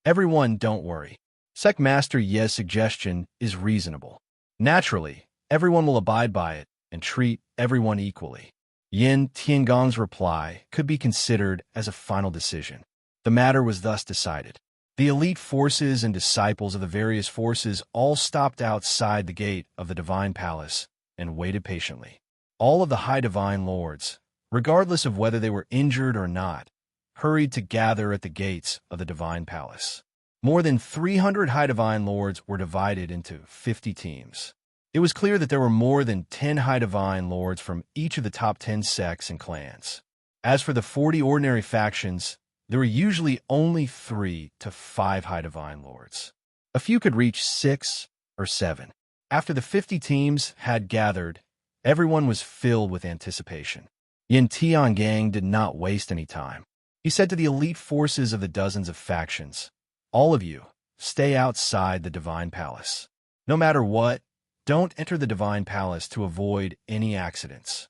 Speaker 1: Everyone, don't worry. Sect Master Ye's suggestion is reasonable. Naturally, everyone will abide by it and treat everyone equally. Yin Tiangong's reply could be considered as a final decision. The matter was thus decided. The elite forces and disciples of the various forces all stopped outside the gate of the divine palace and waited patiently. All of the high divine lords, regardless of whether they were injured or not, hurried to gather at the gates of the divine palace. More than 300 high divine lords were divided into 50 teams. It was clear that there were more than 10 high divine lords from each of the top 10 sects and clans. As for the 40 ordinary factions, there were usually only 3 to 5 high divine lords. A few could reach 6 or 7. After the 50 teams had gathered, everyone was filled with anticipation. Yin Tiangang did not waste any time. He said to the elite forces of the dozens of factions, "All of you, stay outside the divine palace. No matter what, don't enter the divine palace to avoid any accidents."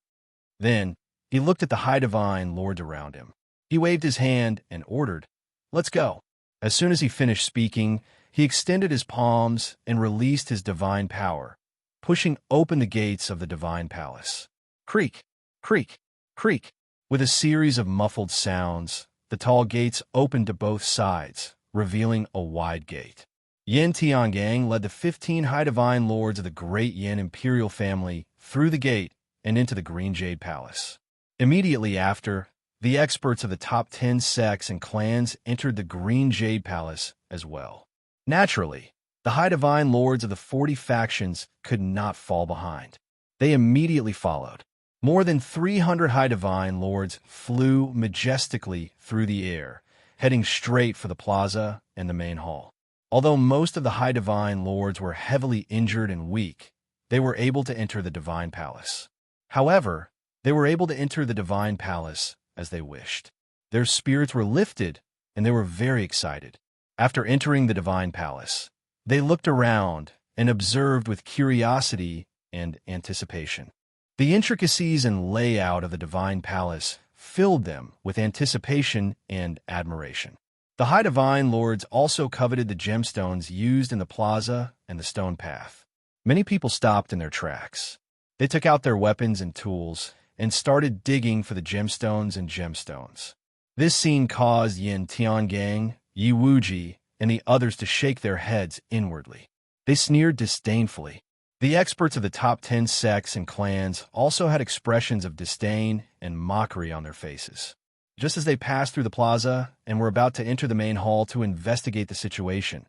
Speaker 1: Then, he looked at the high divine lords around him. He waved his hand and ordered, "Let's go." As soon as he finished speaking, he extended his palms and released his divine power, pushing open the gates of the divine palace. Creak, creak, creak. With a series of muffled sounds, the tall gates opened to both sides, revealing a wide gate. Yin Tiangang led the 15 high divine lords of the great Yin imperial family through the gate and into the Green Jade Palace. Immediately after, the experts of the top 10 sects and clans entered the Green Jade Palace as well. Naturally, the high divine lords of the 40 factions could not fall behind. They immediately followed. More than 300 high divine lords flew majestically through the air, heading straight for the plaza and the main hall. Although most of the high divine lords were heavily injured and weak, they were able to enter the divine palace. However, they were able to enter the divine palace as they wished. Their spirits were lifted, and they were very excited. After entering the divine palace, they looked around and observed with curiosity and anticipation. The intricacies and layout of the divine palace filled them with anticipation and admiration. The high divine lords also coveted the gemstones used in the plaza and the stone path. Many people stopped in their tracks. They took out their weapons and tools and started digging for the gemstones and gemstones. This scene caused Yin Tiangang, Yi Wuji, and the others to shake their heads inwardly. They sneered disdainfully. The experts of the top 10 sects and clans also had expressions of disdain and mockery on their faces. Just as they passed through the plaza and were about to enter the main hall to investigate the situation,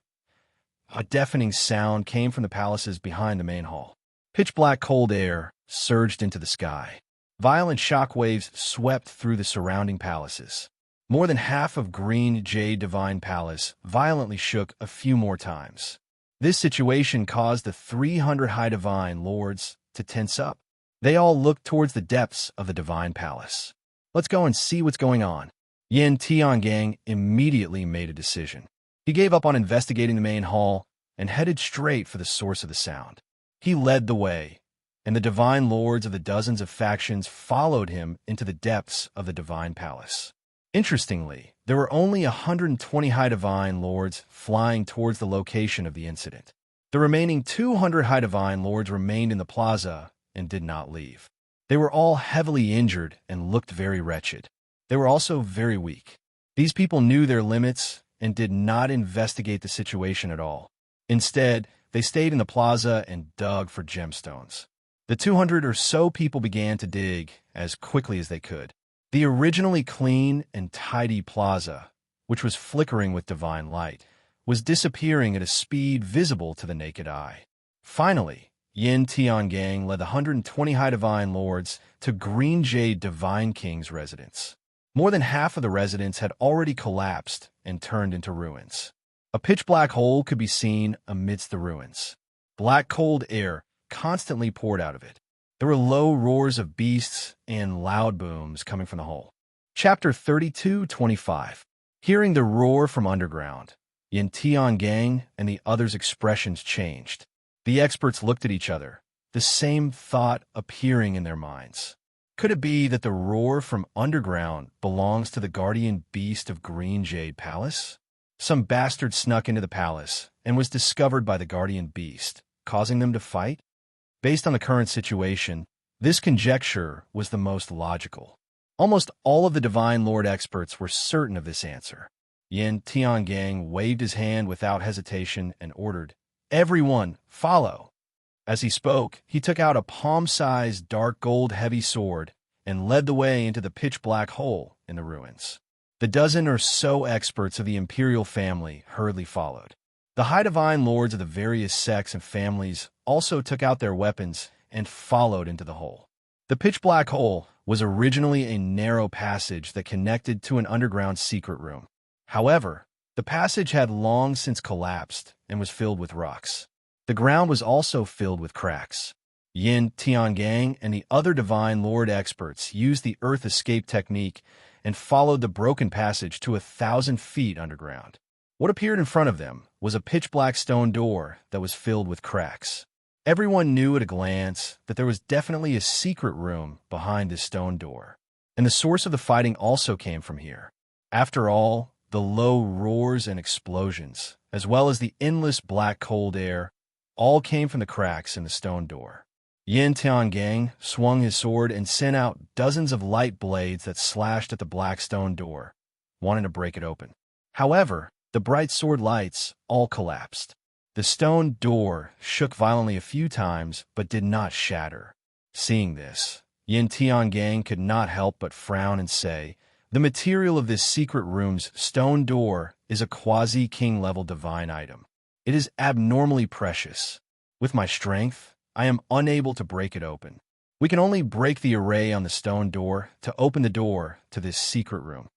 Speaker 1: a deafening sound came from the palaces behind the main hall. Pitch-black cold air surged into the sky. Violent shockwaves swept through the surrounding palaces. More than half of Green Jade Divine Palace violently shook a few more times. This situation caused the 300 High Divine Lords to tense up. They all looked towards the depths of the Divine Palace. Let's go and see what's going on. Yin Tiangang immediately made a decision. He gave up on investigating the main hall and headed straight for the source of the sound. He led the way, and the divine lords of the dozens of factions followed him into the depths of the Divine Palace. Interestingly, there were only 120 High Divine Lords flying towards the location of the incident. The remaining 200 High Divine Lords remained in the plaza and did not leave. They were all heavily injured and looked very wretched. They were also very weak. These people knew their limits and did not investigate the situation at all. Instead, they stayed in the plaza and dug for gemstones. The 200 or so people began to dig as quickly as they could. The originally clean and tidy plaza, which was flickering with divine light, was disappearing at a speed visible to the naked eye. Finally, Yin Tiangang led the 120 High Divine Lords to Green Jade Divine King's residence. More than half of the residents had already collapsed and turned into ruins. A pitch-black hole could be seen amidst the ruins. Black cold air constantly poured out of it. There were low roars of beasts and loud booms coming from the hole. Chapter 32:25. Hearing the roar from underground, Yin Tiangang and the others' expressions changed. The experts looked at each other, the same thought appearing in their minds. Could it be that the roar from underground belongs to the guardian beast of Green Jade Palace? Some bastard snuck into the palace and was discovered by the guardian beast, causing them to fight? Based on the current situation, this conjecture was the most logical. Almost all of the Divine Lord experts were certain of this answer. Yin Tiangang waved his hand without hesitation and ordered, "Everyone, follow!" As he spoke, he took out a palm-sized dark gold heavy sword and led the way into the pitch-black hole in the ruins. The dozen or so experts of the imperial family hurriedly followed. The High Divine Lords of the various sects and families also took out their weapons and followed into the hole. The pitch-black hole was originally a narrow passage that connected to an underground secret room. However, the passage had long since collapsed and was filled with rocks. The ground was also filled with cracks. Yin Tiangang and the other Divine Lord experts used the Earth Escape technique and followed the broken passage to 1,000 feet underground. What appeared in front of them was a pitch-black stone door that was filled with cracks. Everyone knew at a glance that there was definitely a secret room behind this stone door, and the source of the fighting also came from here. After all, the low roars and explosions, as well as the endless black cold air, all came from the cracks in the stone door. Yin Tiangang swung his sword and sent out dozens of light blades that slashed at the black stone door, wanting to break it open. However, the bright sword lights all collapsed. The stone door shook violently a few times, but did not shatter. Seeing this, Yin Tiangang could not help but frown and say, "The material of this secret room's stone door is a quasi-king level divine item. It is abnormally precious. With my strength, I am unable to break it open. We can only break the array on the stone door to open the door to this secret room."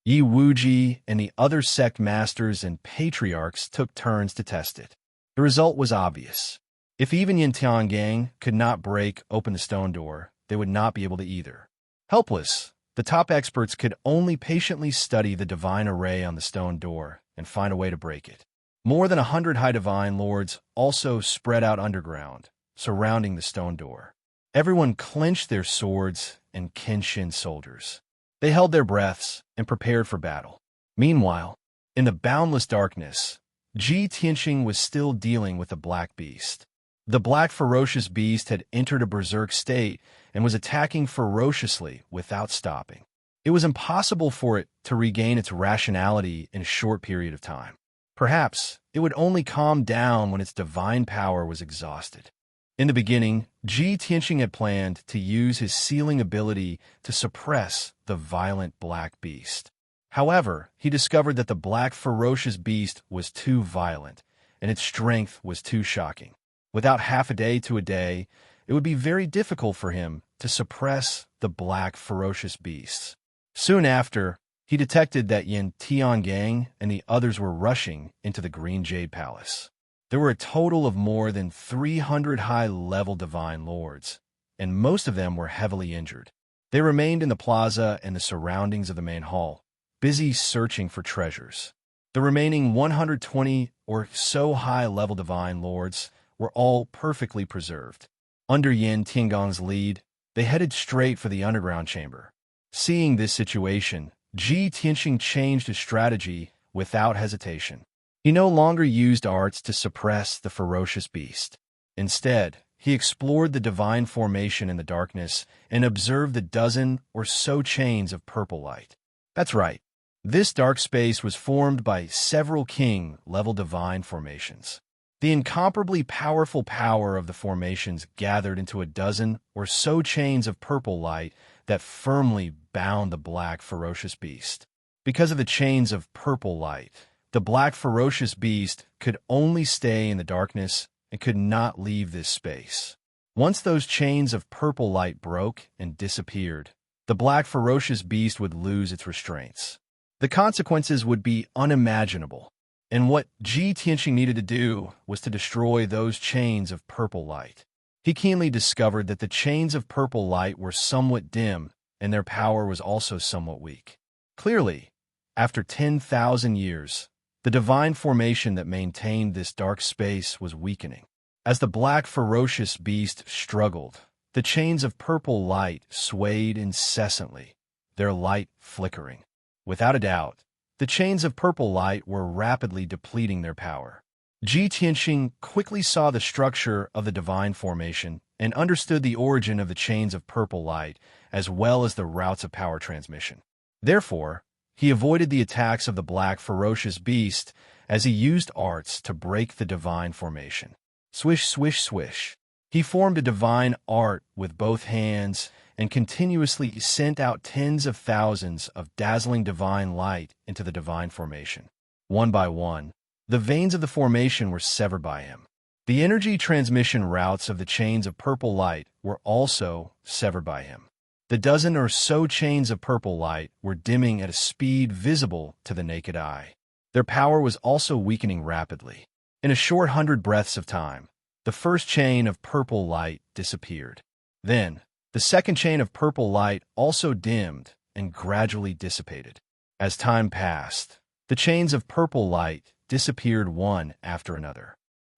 Speaker 1: Yi Wuji and the other sect masters and patriarchs took turns to test it. The result was obvious. If even Yin Tiangang could not break open the stone door, they would not be able to either. Helpless, the top experts could only patiently study the divine array on the stone door and find a way to break it. More than 100 High Divine Lords also spread out underground, surrounding the stone door. Everyone clenched their swords and Kenshin soldiers. They held their breaths and prepared for battle. Meanwhile, in the boundless darkness, Ji Tianxing was still dealing with the Black Beast. The black ferocious beast had entered a berserk state and was attacking ferociously without stopping. It was impossible for it to regain its rationality in a short period of time. Perhaps it would only calm down when its divine power was exhausted. In the beginning, Ji Tianxing had planned to use his sealing ability to suppress the violent black beast. However, he discovered that the black ferocious beast was too violent, and its strength was too shocking. Without half a day to a day, it would be very difficult for him to suppress the black, ferocious beasts. Soon after, he detected that Yin Tiangang and the others were rushing into the Green Jade Palace. There were a total of more than 300 high-level divine lords, and most of them were heavily injured. They remained in the plaza and the surroundings of the main hall, busy searching for treasures. The remaining 120 or so high-level divine lords were all perfectly preserved. Under Yin Tiangong's lead, they headed straight for the underground chamber. Seeing this situation, Ji Tianxing changed his strategy without hesitation. He no longer used arts to suppress the ferocious beast. Instead, he explored the divine formation in the darkness and observed the dozen or so chains of purple light. That's right. This dark space was formed by several king-level divine formations. The incomparably powerful power of the formations gathered into a dozen or so chains of purple light that firmly bound the black, ferocious beast. Because of the chains of purple light, the black, ferocious beast could only stay in the darkness and could not leave this space. Once those chains of purple light broke and disappeared, the black, ferocious beast would lose its restraints. The consequences would be unimaginable, and what Ji Tianxing needed to do was to destroy those chains of purple light. He keenly discovered that the chains of purple light were somewhat dim, and their power was also somewhat weak. Clearly, after 10,000 years, the divine formation that maintained this dark space was weakening. As the black, ferocious beast struggled, the chains of purple light swayed incessantly, their light flickering. Without a doubt, the chains of purple light were rapidly depleting their power. Ji Tianxing quickly saw the structure of the divine formation and understood the origin of the chains of purple light, as well as the routes of power transmission. Therefore, he avoided the attacks of the black, ferocious beast as he used arts to break the divine formation. Swish, swish, swish. He formed a divine art with both hands and continuously sent out tens of thousands of dazzling divine light into the divine formation. One by one, the veins of the formation were severed by him. The energy transmission routes of the chains of purple light were also severed by him. The dozen or so chains of purple light were dimming at a speed visible to the naked eye. Their power was also weakening rapidly. In a short 100 breaths of time, the first chain of purple light disappeared. Then, the second chain of purple light also dimmed and gradually dissipated. As time passed, the chains of purple light disappeared one after another.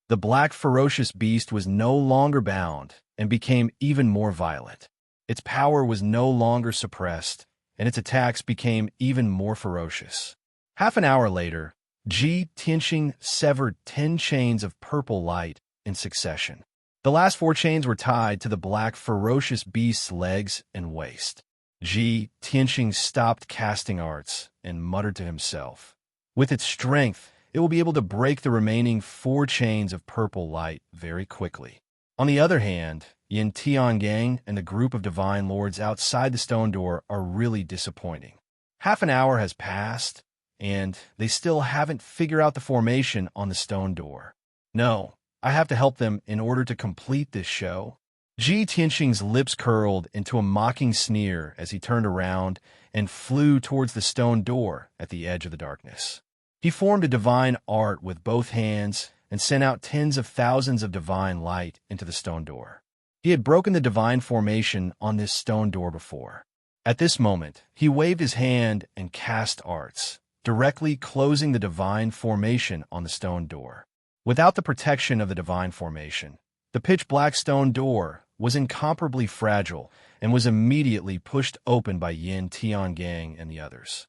Speaker 1: The black, ferocious beast was no longer bound and became even more violent. Its power was no longer suppressed, and its attacks became even more ferocious. Half an hour later, Ji Tianxing severed 10 chains of purple light in succession. The last 4 chains were tied to the black, ferocious beast's legs and waist. Ji Tianxing stopped casting arts and muttered to himself, "With its strength, it will be able to break the remaining 4 chains of purple light very quickly." On the other hand, Yin Tiangang and the group of divine lords outside the stone door are really disappointing. Half an hour has passed, and they still haven't figured out the formation on the stone door. No, I have to help them in order to complete this show. Ji Tianxing's lips curled into a mocking sneer as he turned around and flew towards the stone door at the edge of the darkness. He formed a divine art with both hands and sent out tens of thousands of divine light into the stone door. He had broken the divine formation on this stone door before. At this moment, he waved his hand and cast arts, directly closing the divine formation on the stone door. Without the protection of the divine formation, the pitch-black stone door was incomparably fragile and was immediately pushed open by Yin Tiangang and the others.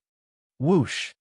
Speaker 1: Whoosh!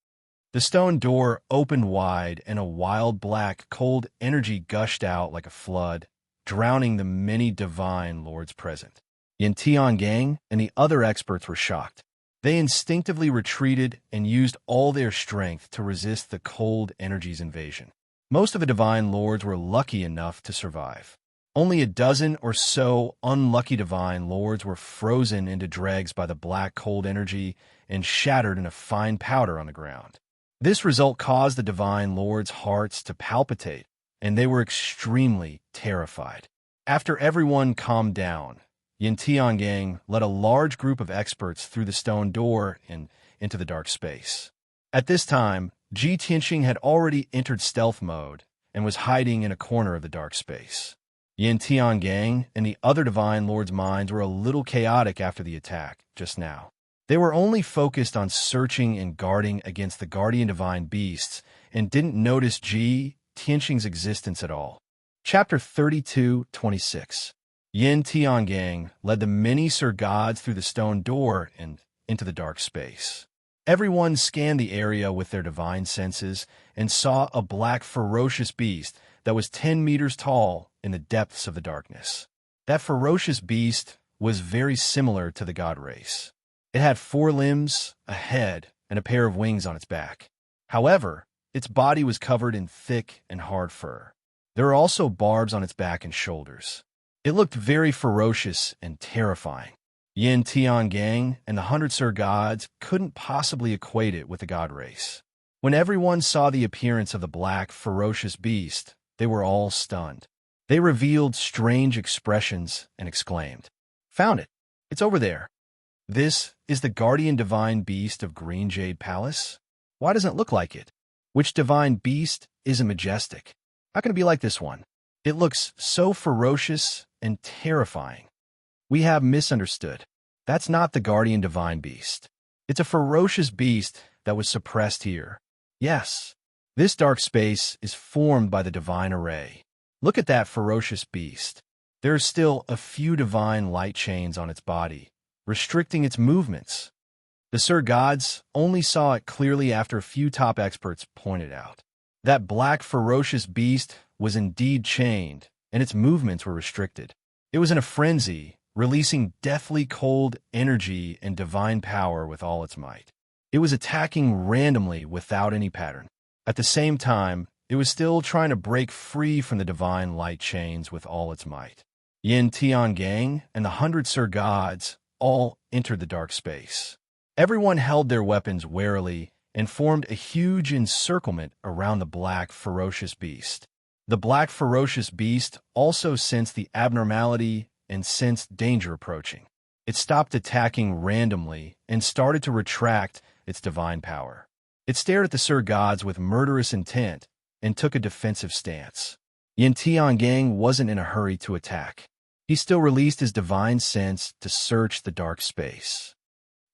Speaker 1: The stone door opened wide and a wild black, cold energy gushed out like a flood, drowning the many divine lords present. Yin Tiangang and the other experts were shocked. They instinctively retreated and used all their strength to resist the cold energy's invasion. Most of the divine lords were lucky enough to survive. Only a dozen or so unlucky divine lords were frozen into dregs by the black cold energy and shattered in a fine powder on the ground. This result caused the divine lords' hearts to palpitate, and they were extremely terrified. After everyone calmed down, Yin Tiangang led a large group of experts through the stone door and into the dark space. At this time, Ji Tianxing had already entered stealth mode and was hiding in a corner of the dark space. Yin Tiangang and the other Divine Lord's minds were a little chaotic after the attack just now. They were only focused on searching and guarding against the guardian divine beasts and didn't notice Ji Tianxing's existence at all. Chapter 32:26. Yin Tiangang led the many Sir Gods through the stone door and into the dark space. Everyone scanned the area with their divine senses and saw a black ferocious beast that was 10 meters tall in the depths of the darkness. That ferocious beast was very similar to the god race. It had 4 limbs, a head, and a pair of wings on its back. However, its body was covered in thick and hard fur. There were also barbs on its back and shoulders. It looked very ferocious and terrifying. Yin Tiangang and the 100 Sir Gods couldn't possibly equate it with the god race. When everyone saw the appearance of the black, ferocious beast, they were all stunned. They revealed strange expressions and exclaimed, "Found it! It's over there! This is the guardian divine beast of Green Jade Palace? Why doesn't it look like it? Which divine beast isn't majestic? How can it be like this one? It looks so ferocious and terrifying. We have misunderstood. That's not the guardian divine beast. It's a ferocious beast that was suppressed here. Yes, this dark space is formed by the divine array. Look at that ferocious beast. There are still a few divine light chains on its body, restricting its movements. The Sir Gods only saw it clearly after a few top experts pointed out. That black ferocious beast was indeed chained, and its movements were restricted. It was in a frenzy, releasing deathly cold energy and divine power with all its might. It was attacking randomly without any pattern. At the same time, it was still trying to break free from the divine light chains with all its might. Yin Tiangang and the 100 Sir Gods all entered the dark space. Everyone held their weapons warily and formed a huge encirclement around the black, ferocious beast. The black, ferocious beast also sensed the abnormality and sensed danger approaching. It stopped attacking randomly and started to retract its divine power. It stared at the Sir Gods with murderous intent and took a defensive stance. Yin Tiangang wasn't in a hurry to attack. He still released his divine sense to search the dark space.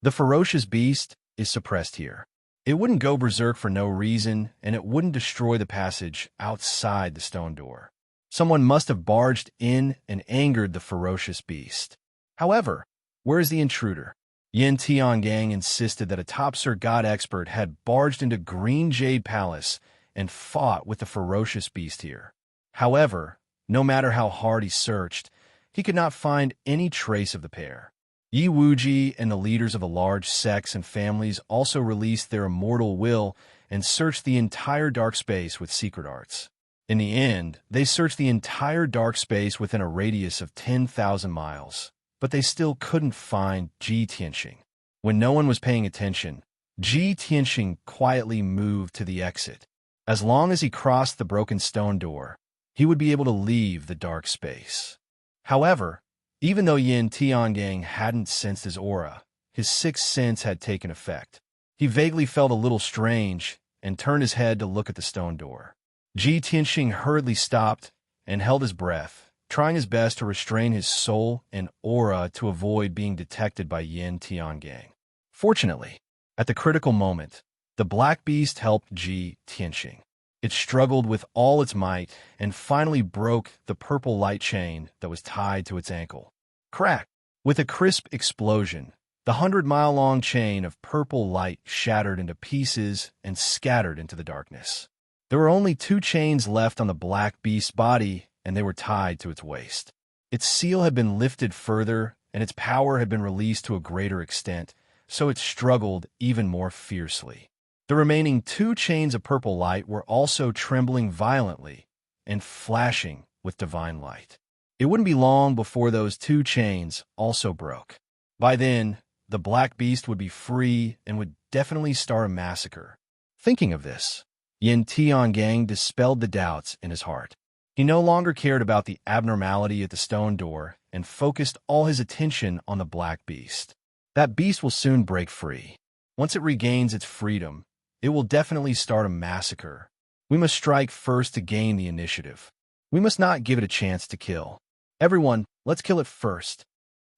Speaker 1: The ferocious beast is suppressed here. It wouldn't go berserk for no reason, and it wouldn't destroy the passage outside the stone door. Someone must have barged in and angered the ferocious beast. However, where is the intruder? Yin Tiangang insisted that a top Sir God expert had barged into Green Jade Palace and fought with the ferocious beast here. However, no matter how hard he searched, he could not find any trace of the pair. Yi Wuji and the leaders of the large sects and families also released their immortal will and searched the entire dark space with secret arts. In the end, they searched the entire dark space within a radius of 10,000 miles, but they still couldn't find Ji Tianxing. When no one was paying attention, Ji Tianxing quietly moved to the exit. As long as he crossed the broken stone door, he would be able to leave the dark space. However, even though Yin Tiangang hadn't sensed his aura, his sixth sense had taken effect. He vaguely felt a little strange and turned his head to look at the stone door. Ji Tianxing hurriedly stopped and held his breath, trying his best to restrain his soul and aura to avoid being detected by Yin Tiangang. Fortunately, at the critical moment, the black beast helped Ji Tianxing. It struggled with all its might and finally broke the purple light chain that was tied to its ankle. Crack! With a crisp explosion, the 100-mile-long chain of purple light shattered into pieces and scattered into the darkness. There were only 2 chains left on the black beast's body, and they were tied to its waist. Its seal had been lifted further, and its power had been released to a greater extent, so it struggled even more fiercely. The remaining 2 chains of purple light were also trembling violently and flashing with divine light. It wouldn't be long before those 2 chains also broke. By then, the black beast would be free and would definitely start a massacre. Thinking of this, Yin Tiangang dispelled the doubts in his heart. He no longer cared about the abnormality at the stone door and focused all his attention on the black beast. That beast will soon break free. Once it regains its freedom, it will definitely start a massacre. We must strike first to gain the initiative. We must not give it a chance to kill. Everyone, let's kill it first.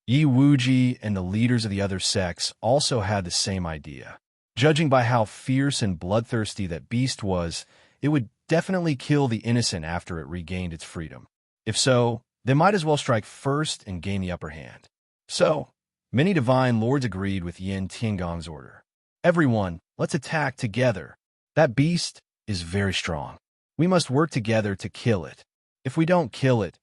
Speaker 1: Yi Wuji and the leaders of the other sects also had the same idea. Judging by how fierce and bloodthirsty that beast was, it would definitely kill the innocent after it regained its freedom. If so, they might as well strike first and gain the upper hand. So, many divine lords agreed with Yin Tiangong's order. Everyone, let's attack together. That beast is very strong. We must work together to kill it. If we don't kill it,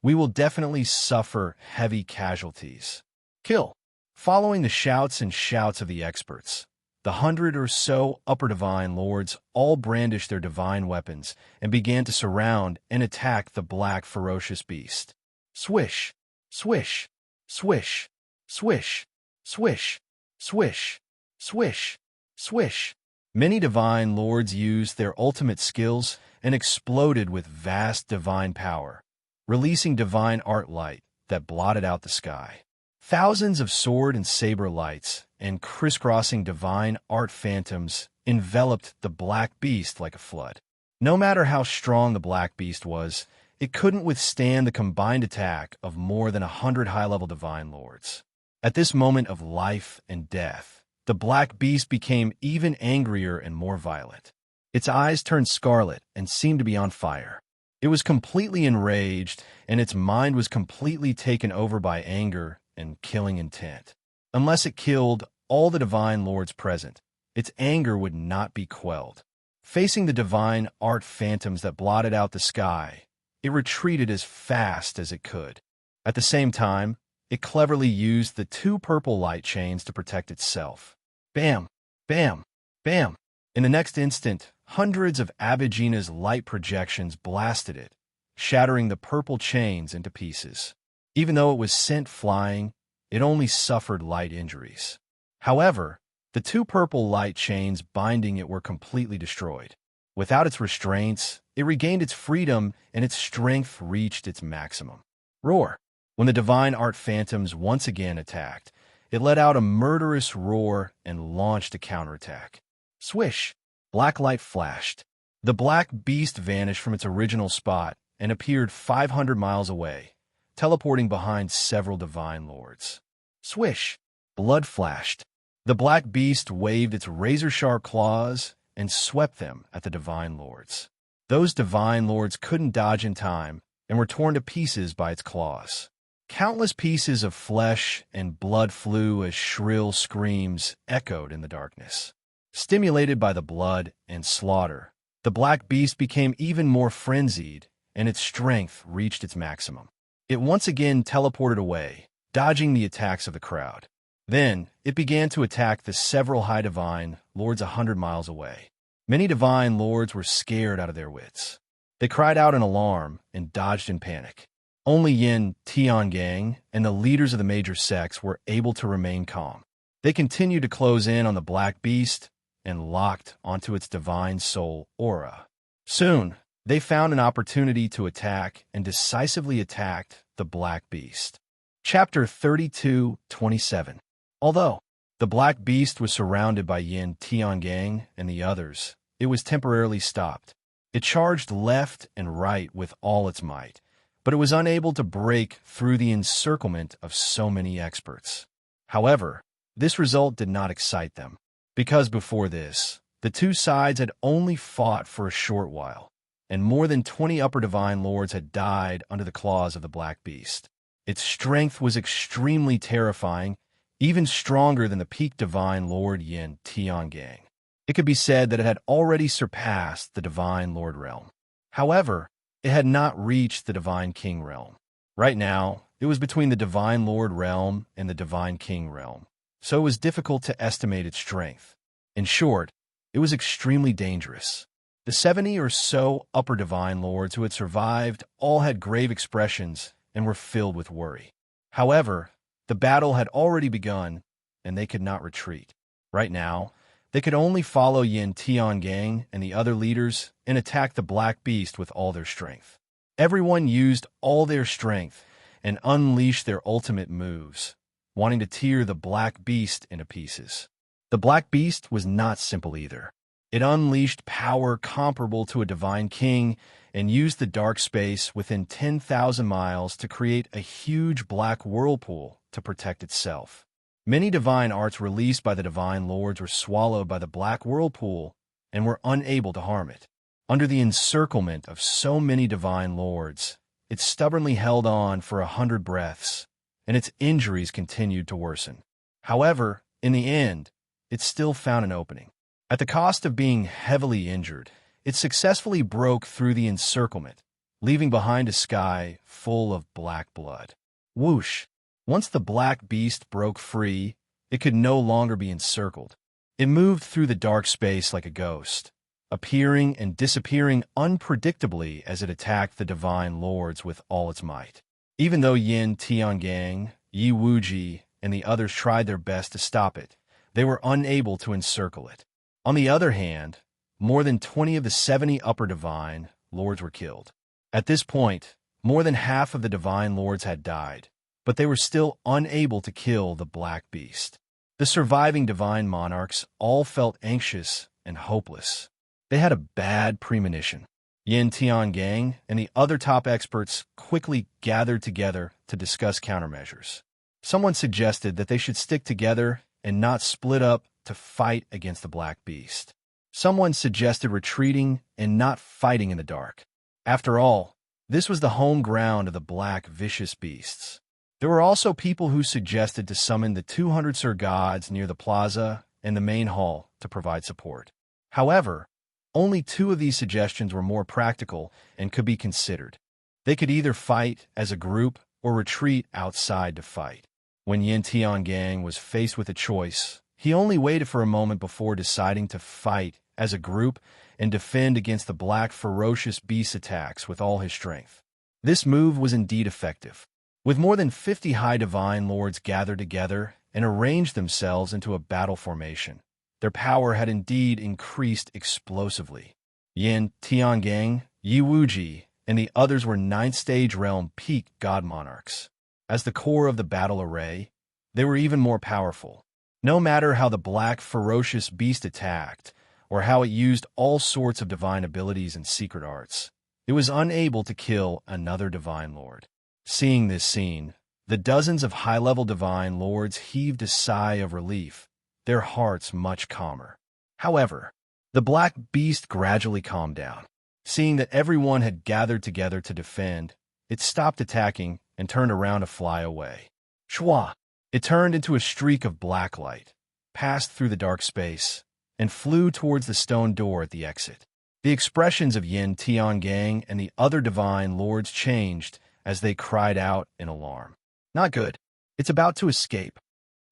Speaker 1: we will definitely suffer heavy casualties. Kill. Following the shouts and shouts of the experts, the 100 or so upper divine lords all brandished their divine weapons and began to surround and attack the black ferocious beast. Swish, swish, swish, swish, swish, swish, swish, swish. Many divine lords used their ultimate skills and exploded with vast divine power, releasing divine art light that blotted out the sky. Thousands of sword and saber lights and crisscrossing divine art phantoms enveloped the black beast like a flood. No matter how strong the black beast was, it couldn't withstand the combined attack of more than 100 high-level divine lords. At this moment of life and death, the black beast became even angrier and more violent. Its eyes turned scarlet and seemed to be on fire. It was completely enraged, and its mind was completely taken over by anger and killing intent. Unless it killed all the divine lords present, its anger would not be quelled. Facing the divine art phantoms that blotted out the sky, it retreated as fast as it could. At the same time, it cleverly used the 2 purple light chains to protect itself. Bam! Bam! Bam! In the next instant, hundreds of Abhijna's light projections blasted it, shattering the purple chains into pieces. Even though it was sent flying, it only suffered light injuries. However, the 2 purple light chains binding it were completely destroyed. Without its restraints, it regained its freedom and its strength reached its maximum. Roar! When the divine art phantoms once again attacked, it let out a murderous roar and launched a counterattack. Swish! Black light flashed. The black beast vanished from its original spot and appeared 500 miles away, teleporting behind several divine lords. Swish! Blood flashed. The black beast waved its razor-sharp claws and swept them at the divine lords. Those divine lords couldn't dodge in time and were torn to pieces by its claws. Countless pieces of flesh and blood flew as shrill screams echoed in the darkness. Stimulated by the blood and slaughter, the black beast became even more frenzied, and its strength reached its maximum. It once again teleported away, dodging the attacks of the crowd. Then, it began to attack the several high divine lords 100 miles away. Many divine lords were scared out of their wits. They cried out in alarm and dodged in panic. Only Yin Tiangang and the leaders of the major sects were able to remain calm. They continued to close in on the black beast and locked onto its divine soul aura. Soon, they found an opportunity to attack and decisively attacked the black beast. Chapter 32:27. Although the black beast was surrounded by Yin Tiangang and the others, it was temporarily stopped. It charged left and right with all its might, but it was unable to break through the encirclement of so many experts. However, this result did not excite them, because before this, the 2 sides had only fought for a short while, and more than 20 upper divine lords had died under the claws of the black beast. Its strength was extremely terrifying, even stronger than the peak divine lord Yin Tiangang. It could be said that it had already surpassed the divine lord realm. However, it had not reached the divine king realm. Right now, it was between the divine lord realm and the divine king realm, so it was difficult to estimate its strength. In short, it was extremely dangerous. The 70 or so upper divine lords who had survived all had grave expressions and were filled with worry. However, the battle had already begun, and they could not retreat. Right now, they could only follow Yin Tiangang and the other leaders and attack the black beast with all their strength. Everyone used all their strength and unleashed their ultimate moves, wanting to tear the black beast into pieces. The black beast was not simple either. It unleashed power comparable to a divine king and used the dark space within 10,000 miles to create a huge black whirlpool to protect itself. Many divine arts released by the divine lords were swallowed by the black whirlpool and were unable to harm it. Under the encirclement of so many divine lords, it stubbornly held on for 100 breaths, and its injuries continued to worsen. However, in the end, it still found an opening. At the cost of being heavily injured, it successfully broke through the encirclement, leaving behind a sky full of black blood. Whoosh! Once the black beast broke free, it could no longer be encircled. It moved through the dark space like a ghost, appearing and disappearing unpredictably as it attacked the divine lords with all its might. Even though Yin Tiangang, Yi Wuji, and the others tried their best to stop it, they were unable to encircle it. On the other hand, more than 20 of the 70 upper divine lords were killed. At this point, more than half of the divine lords had died, but they were still unable to kill the black beast. The surviving divine monarchs all felt anxious and hopeless. They had a bad premonition. Yin Tiangang and the other top experts quickly gathered together to discuss countermeasures. Someone suggested that they should stick together and not split up to fight against the black beast. Someone suggested retreating and not fighting in the dark. After all, this was the home ground of the black vicious beasts. There were also people who suggested to summon the 200 Sir Gods near the plaza and the main hall to provide support. However, only 2 of these suggestions were more practical and could be considered. They could either fight as a group or retreat outside to fight. When Yin Tiangang was faced with a choice, he only waited for a moment before deciding to fight as a group and defend against the black ferocious beast attacks with all his strength. This move was indeed effective. With more than 50 high divine lords gathered together and arranged themselves into a battle formation, their power had indeed increased explosively. Yin Tiangang, Yi Wuji, and the others were 9th stage realm peak god monarchs. As the core of the battle array, they were even more powerful. No matter how the black ferocious beast attacked, or how it used all sorts of divine abilities and secret arts, it was unable to kill another divine lord. Seeing this scene, the dozens of high-level divine lords heaved a sigh of relief, their hearts much calmer. However, the black beast gradually calmed down. Seeing that everyone had gathered together to defend, it stopped attacking and turned around to fly away. Shwa! It turned into a streak of black light, passed through the dark space, and flew towards the stone door at the exit. The expressions of Yin Tiangang and the other divine lords changed as they cried out in alarm. Not good. It's about to escape.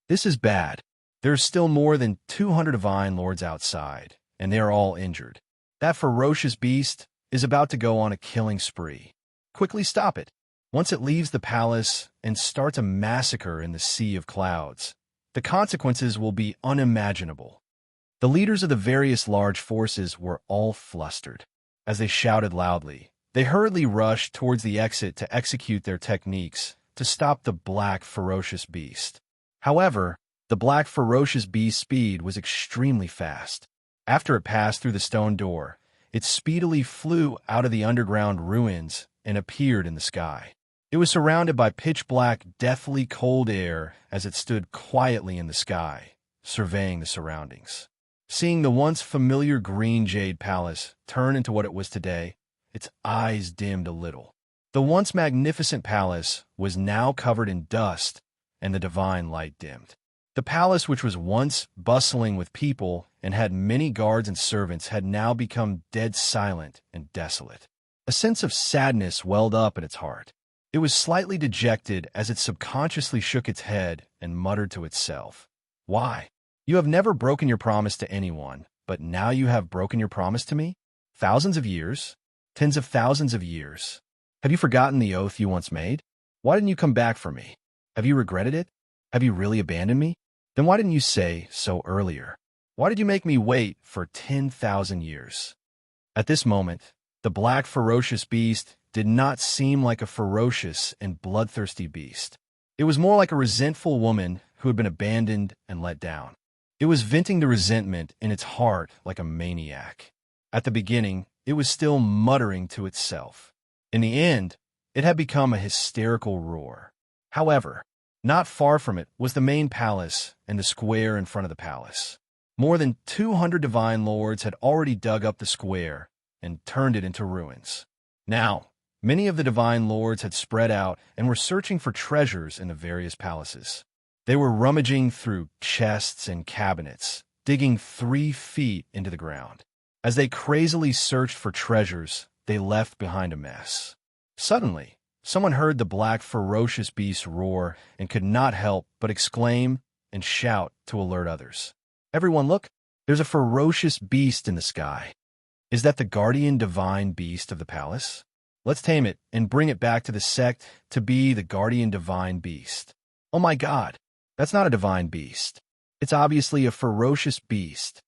Speaker 1: This is bad. There's still more than 200 divine lords outside, and they are all injured. That ferocious beast is about to go on a killing spree. Quickly stop it. Once it leaves the palace and starts a massacre in the sea of clouds, the consequences will be unimaginable. The leaders of the various large forces were all flustered. As they shouted loudly, they hurriedly rushed towards the exit to execute their techniques to stop the black ferocious beast. However, the black ferocious beast's speed was extremely fast. After it passed through the stone door, it speedily flew out of the underground ruins and appeared in the sky. It was surrounded by pitch-black, deathly cold air as it stood quietly in the sky, surveying the surroundings. Seeing the once familiar green jade palace turn into what it was today, its eyes dimmed a little. The once magnificent palace was now covered in dust, and the divine light dimmed. The palace, which was once bustling with people and had many guards and servants, had now become dead silent and desolate. A sense of sadness welled up in its heart. It was slightly dejected as it subconsciously shook its head and muttered to itself, "Why? You have never broken your promise to anyone, but now you have broken your promise to me? Thousands of years? Tens of thousands of years. Have you forgotten the oath you once made? Why didn't you come back for me? Have you regretted it? Have you really abandoned me? Then why didn't you say so earlier? Why did you make me wait for 10,000 years?" At this moment, the black ferocious beast did not seem like a ferocious and bloodthirsty beast. It was more like a resentful woman who had been abandoned and let down. It was venting the resentment in its heart like a maniac. At the beginning, it was still muttering to itself. In the end, it had become a hysterical roar. However, not far from it was the main palace and the square in front of the palace. More than 200 divine lords had already dug up the square and turned it into ruins. Now, many of the divine lords had spread out and were searching for treasures in the various palaces. They were rummaging through chests and cabinets, digging 3 feet into the ground. As they crazily searched for treasures, they left behind a mess. Suddenly, someone heard the black, ferocious beast roar and could not help but exclaim and shout to alert others. "Everyone look, there's a ferocious beast in the sky. Is that the guardian divine beast of the palace? Let's tame it and bring it back to the sect to be the guardian divine beast." "Oh my God, that's not a divine beast. It's obviously a ferocious beast.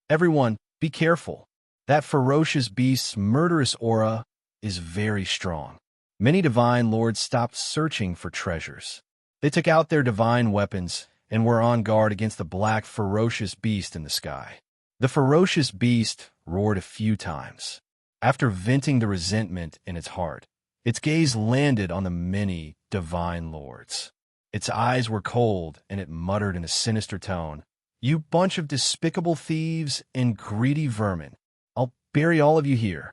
Speaker 1: Everyone, be careful. That ferocious beast's murderous aura is very strong." Many divine lords stopped searching for treasures. They took out their divine weapons and were on guard against the black, ferocious beast in the sky. The ferocious beast roared a few times. After venting the resentment in its heart, its gaze landed on the many divine lords. Its eyes were cold, and it muttered in a sinister tone, "You bunch of despicable thieves and greedy vermin. I'll bury all of you here."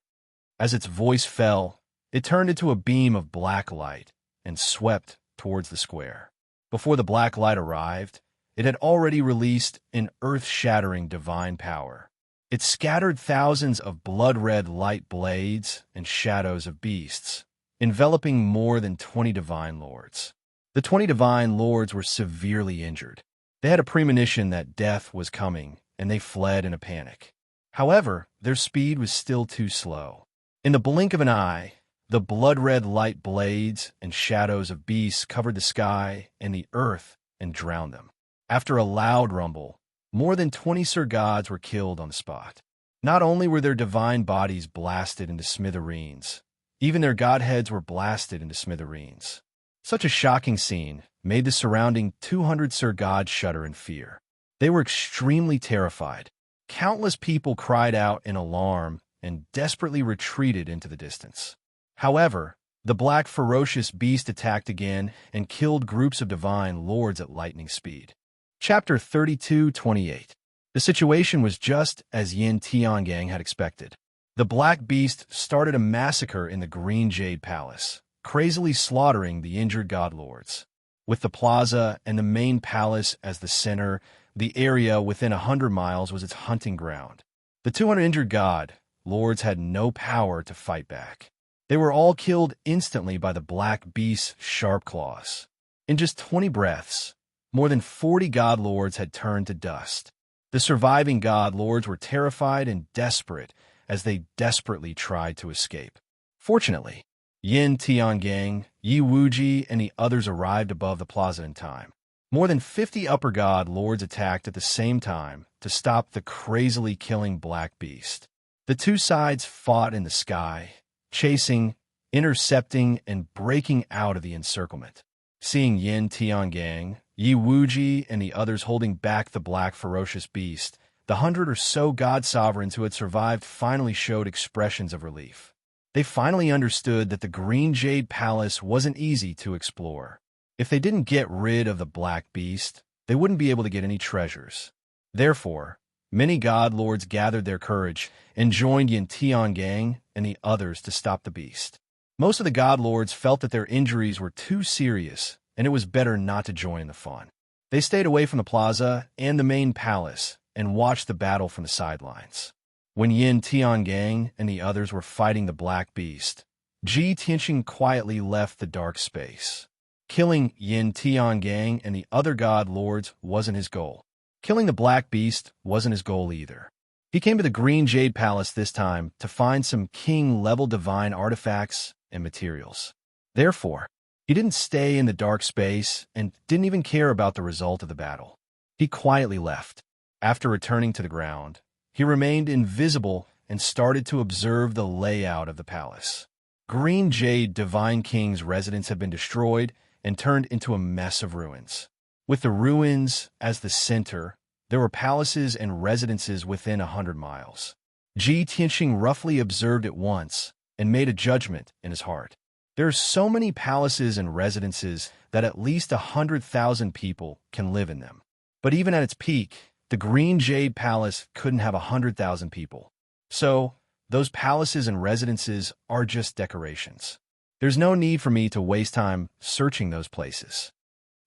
Speaker 1: As its voice fell, it turned into a beam of black light and swept towards the square. Before the black light arrived, it had already released an earth-shattering divine power. It scattered thousands of blood-red light blades and shadows of beasts, enveloping more than 20 divine lords. The 20 divine lords were severely injured. They had a premonition that death was coming, and they fled in a panic. However, their speed was still too slow. In the blink of an eye, the blood-red light blades and shadows of beasts covered the sky and the earth and drowned them. After a loud rumble, more than 20 Sir Gods were killed on the spot. Not only were their divine bodies blasted into smithereens, even their godheads were blasted into smithereens. Such a shocking scene made the surrounding 200 Sir Gods shudder in fear. They were extremely terrified. Countless people cried out in alarm and desperately retreated into the distance. However, the black, ferocious beast attacked again and killed groups of divine lords at lightning speed. Chapter 32:28. The situation was just as Yin Tiangang had expected. The black beast started a massacre in the Green Jade Palace, crazily slaughtering the injured god lords. With the plaza and the main palace as the center, the area within 100 miles was its hunting ground. The 200 injured god lords had no power to fight back. They were all killed instantly by the black beast's sharp claws. In just 20 breaths, more than 40 god lords had turned to dust. The surviving god lords were terrified and desperate as they desperately tried to escape. Fortunately, Yin Tiangang, Yi Wuji, and the others arrived above the plaza in time. More than 50 upper god lords attacked at the same time to stop the crazily killing black beast. The two sides fought in the sky, chasing, intercepting, and breaking out of the encirclement. Seeing Yin Tiangang, Yi Wuji, and the others holding back the black ferocious beast, the 100 or so god sovereigns who had survived finally showed expressions of relief. They finally understood that the Green Jade Palace wasn't easy to explore. If they didn't get rid of the black beast, they wouldn't be able to get any treasures. Therefore, many god lords gathered their courage and joined Yin Tiangang and the others to stop the beast. Most of the god lords felt that their injuries were too serious, and it was better not to join in the fun. They stayed away from the plaza and the main palace and watched the battle from the sidelines. When Yin Tiangang and the others were fighting the black beast, Ji Tianxing quietly left the dark space. Killing Yin Tiangang and the other god lords wasn't his goal. Killing the black beast wasn't his goal either. He came to the Green Jade Palace this time to find some king-level divine artifacts and materials. Therefore, he didn't stay in the dark space and didn't even care about the result of the battle. He quietly left. After returning to the ground, he remained invisible and started to observe the layout of the palace. Green Jade Divine King's residence had been destroyed and turned into a mess of ruins. With the ruins as the center, there were palaces and residences within 100 miles. Ji Tianxing roughly observed it once and made a judgment in his heart. There are so many palaces and residences that at least 100,000 people can live in them. But even at its peak, the Green Jade Palace couldn't have 100,000 people. So, those palaces and residences are just decorations. There's no need for me to waste time searching those places.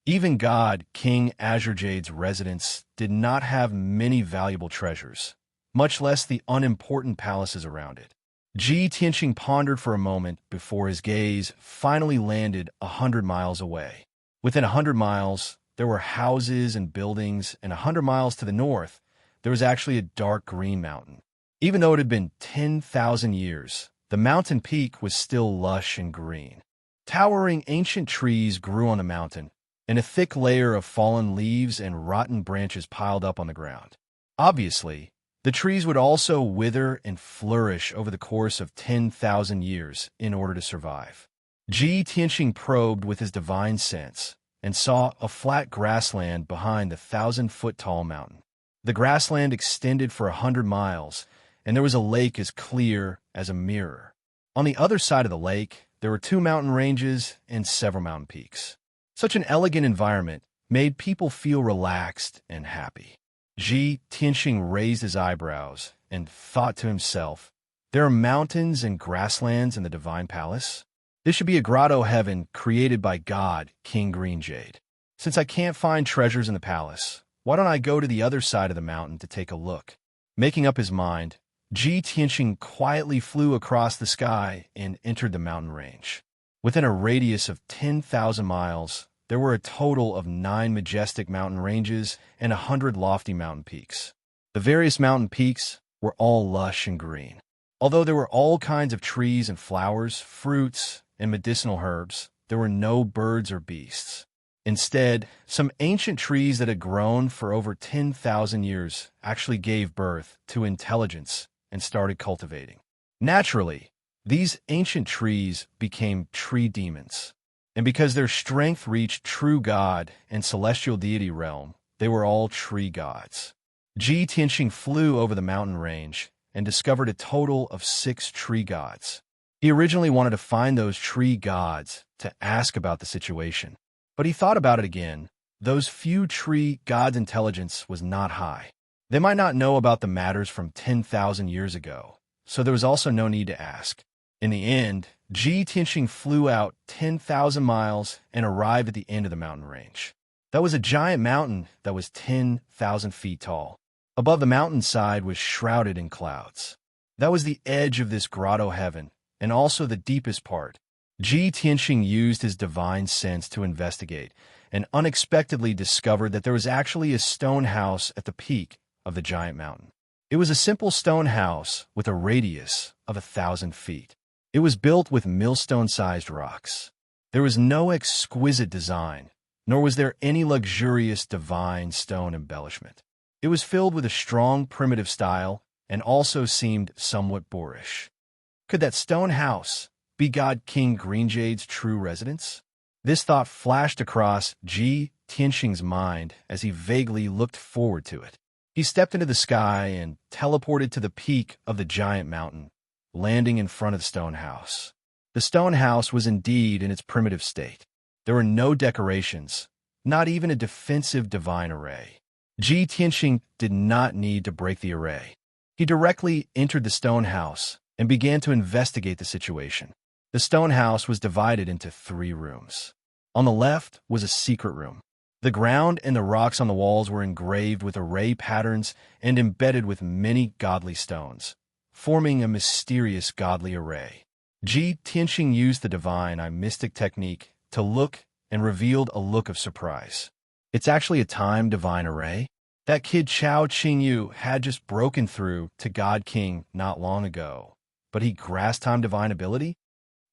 Speaker 1: Even God, King Azure Jade's residence, did not have many valuable treasures, much less the unimportant palaces around it. Ji Tianxing pondered for a moment before his gaze finally landed 100 miles away. Within 100 miles, there were houses and buildings, and 100 miles to the north, there was actually a dark green mountain. Even though it had been 10,000 years, the mountain peak was still lush and green. Towering ancient trees grew on the mountain, and a thick layer of fallen leaves and rotten branches piled up on the ground. Obviously, the trees would also wither and flourish over the course of 10,000 years in order to survive. Ji Tianxing probed with his divine sense and saw a flat grassland behind the 1,000-foot-tall mountain. The grassland extended for 100 miles, and there was a lake as clear as a mirror. On the other side of the lake, there were 2 mountain ranges and several mountain peaks. Such an elegant environment made people feel relaxed and happy. Ji Tianxing raised his eyebrows and thought to himself, there are mountains and grasslands in the Divine Palace? This should be a grotto heaven created by God, King Green Jade. Since I can't find treasures in the palace, why don't I go to the other side of the mountain to take a look? Making up his mind, Ji Tianxing quietly flew across the sky and entered the mountain range. Within a radius of 10,000 miles, there were a total of 9 majestic mountain ranges and 100 lofty mountain peaks. The various mountain peaks were all lush and green. Although there were all kinds of trees and flowers, fruits, and medicinal herbs, there were no birds or beasts. Instead, some ancient trees that had grown for over 10,000 years actually gave birth to intelligence and started cultivating. Naturally, these ancient trees became tree demons, and because their strength reached true God and celestial deity realm, they were all tree gods. Ji Tianxing flew over the mountain range and discovered a total of 6 tree gods. He originally wanted to find those tree gods to ask about the situation, but he thought about it again. Those few tree gods' intelligence was not high. They might not know about the matters from 10,000 years ago, so there was also no need to ask. In the end, Ji Tianxing flew out 10,000 miles and arrived at the end of the mountain range. That was a giant mountain that was 10,000 feet tall. Above the mountainside was shrouded in clouds. That was the edge of this grotto heaven, and also the deepest part. Ji Tianxing used his divine sense to investigate, and unexpectedly discovered that there was actually a stone house at the peak of the giant mountain. It was a simple stone house with a radius of 1,000 feet. It was built with millstone-sized rocks. There was no exquisite design, nor was there any luxurious divine stone embellishment. It was filled with a strong primitive style and also seemed somewhat boorish. Could that stone house be God King Green Jade's true residence? This thought flashed across Ji Tianxing's mind as he vaguely looked forward to it. He stepped into the sky and teleported to the peak of the giant mountain, landing in front of the stone house. The stone house was indeed in its primitive state. There were no decorations, not even a defensive divine array. Ji Tianxing did not need to break the array. He directly entered the stone house and began to investigate the situation. The stone house was divided into 3 rooms. On the left was a secret room. The ground and the rocks on the walls were engraved with array patterns and embedded with many godly stones, forming a mysterious godly array. Ji Tianxing used the divine mystic technique to look and revealed a look of surprise. It's actually a time divine array? That kid Chao Qingyu had just broken through to God King not long ago, but he grasped time divine ability?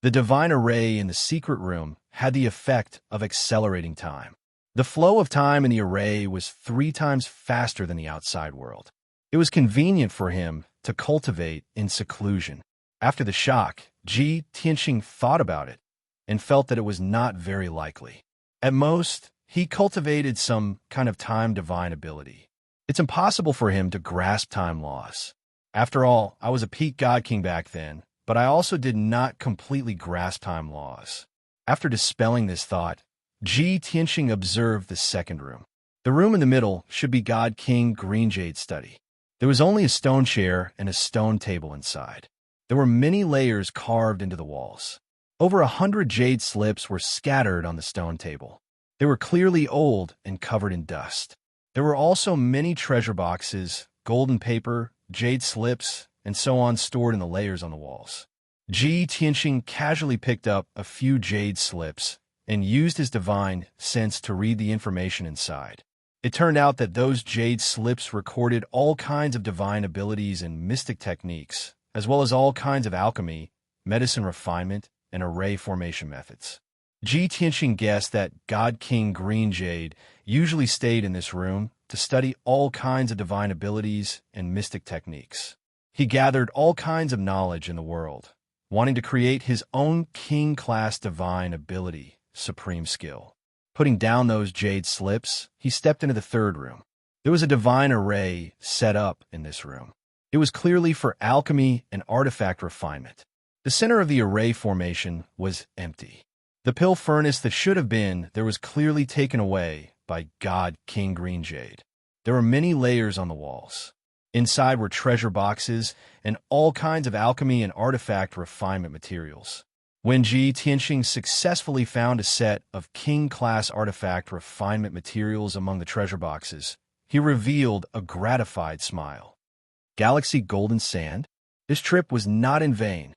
Speaker 1: The divine array in the secret room had the effect of accelerating time. The flow of time in the array was 3 times faster than the outside world. It was convenient for him to cultivate in seclusion. After the shock, Ji Tianxing thought about it and felt that it was not very likely. At most, he cultivated some kind of time divine ability. It's impossible for him to grasp time laws. After all, I was a peak god king back then, but I also did not completely grasp time laws. After dispelling this thought, Ji Tianxing observed the second room. The room in the middle should be God King Green Jade's study. There was only a stone chair and a stone table inside. There were many layers carved into the walls. Over 100 jade slips were scattered on the stone table. They were clearly old and covered in dust. There were also many treasure boxes, golden paper, jade slips, and so on stored in the layers on the walls. Ji Tianxing casually picked up a few jade slips and used his divine sense to read the information inside. It turned out that those jade slips recorded all kinds of divine abilities and mystic techniques, as well as all kinds of alchemy, medicine refinement, and array formation methods. Ji Tianxing guessed that God King Green Jade usually stayed in this room to study all kinds of divine abilities and mystic techniques. He gathered all kinds of knowledge in the world, wanting to create his own king-class divine ability, supreme skill. Putting down those jade slips, he stepped into the third room. There was a divine array set up in this room. It was clearly for alchemy and artifact refinement. The center of the array formation was empty. The pill furnace that should have been there was clearly taken away by God King Green Jade. There were many layers on the walls. Inside were treasure boxes and all kinds of alchemy and artifact refinement materials. When Ji Tianxing successfully found a set of king-class artifact refinement materials among the treasure boxes, he revealed a gratified smile. Galaxy Golden Sand? This trip was not in vain.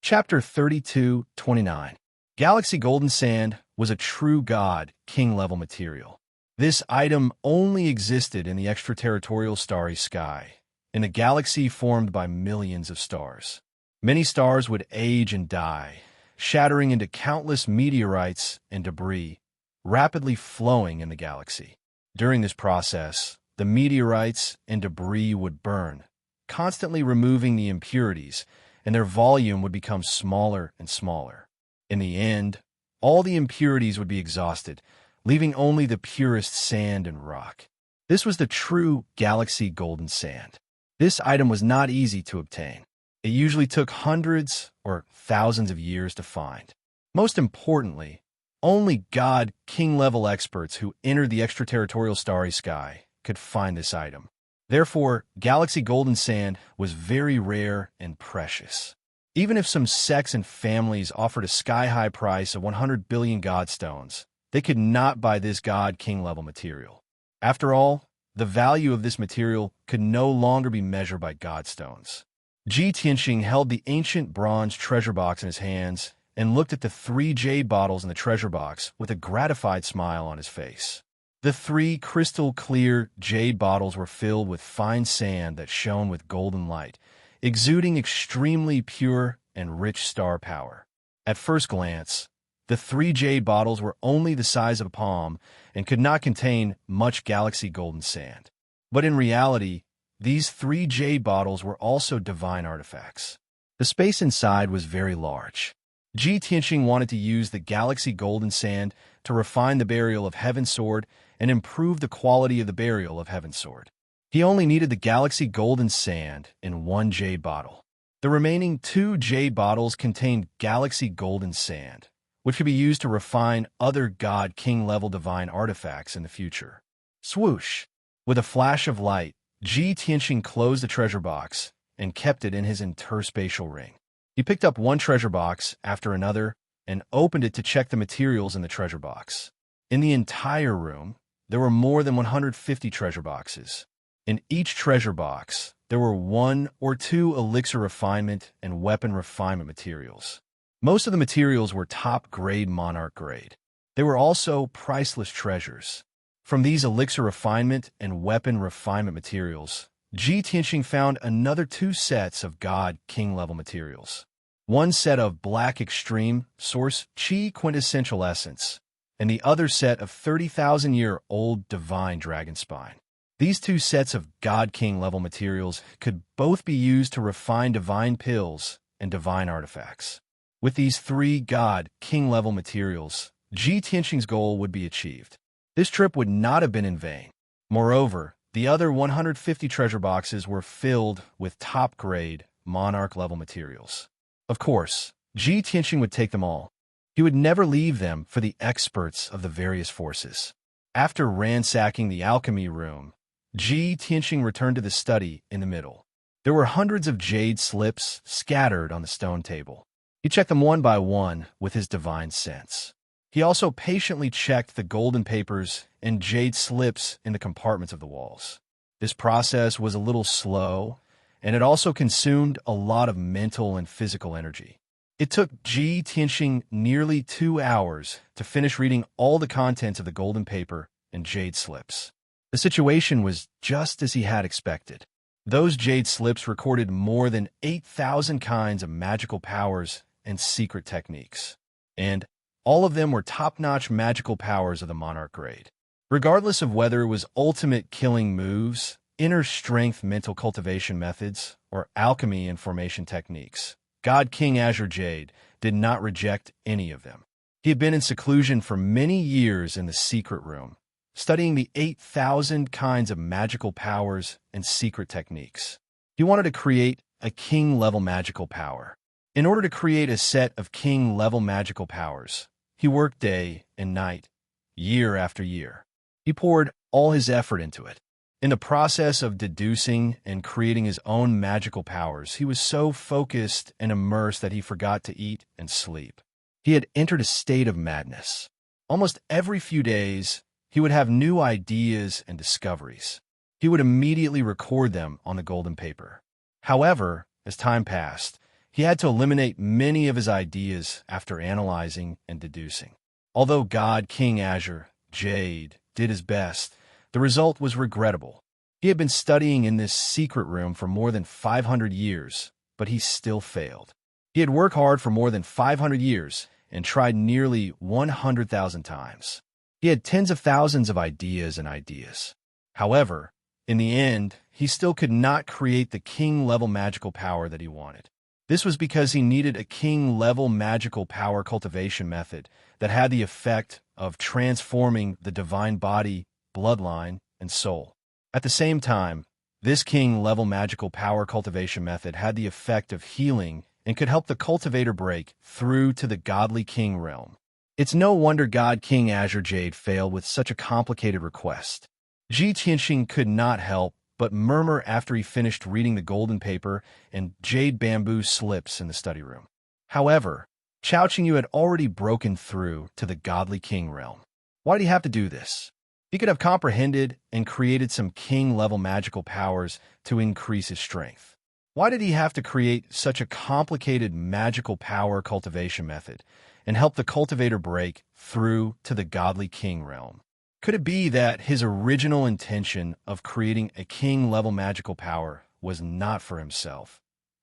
Speaker 1: Chapter 32:29. Galaxy Golden Sand was a true god, king-level material. This item only existed in the extraterritorial starry sky, in a galaxy formed by millions of stars. Many stars would age and die, shattering into countless meteorites and debris, rapidly flowing in the galaxy. During this process, the meteorites and debris would burn, constantly removing the impurities, and their volume would become smaller and smaller. In the end, all the impurities would be exhausted, leaving only the purest sand and rock. This was the true Galaxy Golden Sand. This item was not easy to obtain. It usually took hundreds or thousands of years to find. Most importantly, only God King-level experts who entered the extraterritorial starry sky could find this item. Therefore, Galaxy Golden Sand was very rare and precious. Even if some sects and families offered a sky-high price of 100 billion godstones, they could not buy this God King-level material. After all, the value of this material could no longer be measured by godstones. Ji Tianxing held the ancient bronze treasure box in his hands and looked at the 3 jade bottles in the treasure box with a gratified smile on his face. The 3 crystal-clear jade bottles were filled with fine sand that shone with golden light, exuding extremely pure and rich star power. At first glance, the 3 jade bottles were only the size of a palm and could not contain much Galaxy Golden Sand. But in reality, these 3 jade bottles were also divine artifacts. The space inside was very large. Ji Tianxing wanted to use the Galaxy Golden Sand to refine the burial of Heaven's Sword and improve the quality of the burial of Heaven's Sword. He only needed the Galaxy Golden Sand in 1 jade bottle. The remaining 2 jade bottles contained Galaxy Golden Sand, which could be used to refine other God King-level divine artifacts in the future. Swoosh! With a flash of light, Ji Tianxing closed the treasure box and kept it in his interspatial ring. He picked up one treasure box after another and opened it to check the materials in the treasure box. In the entire room, there were more than 150 treasure boxes. In each treasure box, there were 1 or 2 elixir refinement and weapon refinement materials. Most of the materials were top-grade monarch grade. They were also priceless treasures. From these elixir refinement and weapon refinement materials, Ji Tianxing found another 2 sets of God King-level materials. 1 set of Black Extreme Source Qi Quintessential Essence, and the other set of 30,000-year-old Divine Dragon Spine. These 2 sets of God King-level materials could both be used to refine divine pills and divine artifacts. With these three god, king-level materials, Ji Tianxing's goal would be achieved. This trip would not have been in vain. Moreover, the other 150 treasure boxes were filled with top-grade, monarch-level materials. Of course, Ji Tianxing would take them all. He would never leave them for the experts of the various forces. After ransacking the alchemy room, Ji Tianxing returned to the study in the middle. There were hundreds of jade slips scattered on the stone table. He checked them one by one with his divine sense. He also patiently checked the golden papers and jade slips in the compartments of the walls. This process was a little slow, and it also consumed a lot of mental and physical energy. It took Ji Tianxing nearly 2 hours to finish reading all the contents of the golden paper and jade slips. The situation was just as he had expected. Those jade slips recorded more than 8,000 kinds of magical powers and secret techniques. And all of them were top-notch magical powers of the monarch grade. Regardless of whether it was ultimate killing moves, inner strength mental cultivation methods, or alchemy and formation techniques, God King Azure Jade did not reject any of them. He had been in seclusion for many years in the secret room, studying the 8,000 kinds of magical powers and secret techniques. He wanted to create a king-level magical power. In order to create a set of king-level magical powers, he worked day and night, year after year. He poured all his effort into it. In the process of deducing and creating his own magical powers, he was so focused and immersed that he forgot to eat and sleep. He had entered a state of madness. Almost every few days, he would have new ideas and discoveries. He would immediately record them on the golden paper. However, as time passed, he had to eliminate many of his ideas after analyzing and deducing. Although God King Azure Jade did his best, the result was regrettable. He had been studying in this secret room for more than 500 years, but he still failed. He had worked hard for more than 500 years and tried nearly 100,000 times. He had tens of thousands of ideas and ideas. However, in the end, he still could not create the king-level magical power that he wanted. This was because he needed a king-level magical power cultivation method that had the effect of transforming the divine body, bloodline, and soul. At the same time, this king-level magical power cultivation method had the effect of healing and could help the cultivator break through to the godly king realm. It's no wonder God King Azure Jade failed with such a complicated request. Ji Tianxing could not help but murmur after he finished reading the golden paper and jade bamboo slips in the study room. However, Chao Qingyu had already broken through to the godly king realm. Why did he have to do this? He could have comprehended and created some king-level magical powers to increase his strength. Why did he have to create such a complicated magical power cultivation method and help the cultivator break through to the godly king realm? Could it be that his original intention of creating a king-level magical power was not for himself,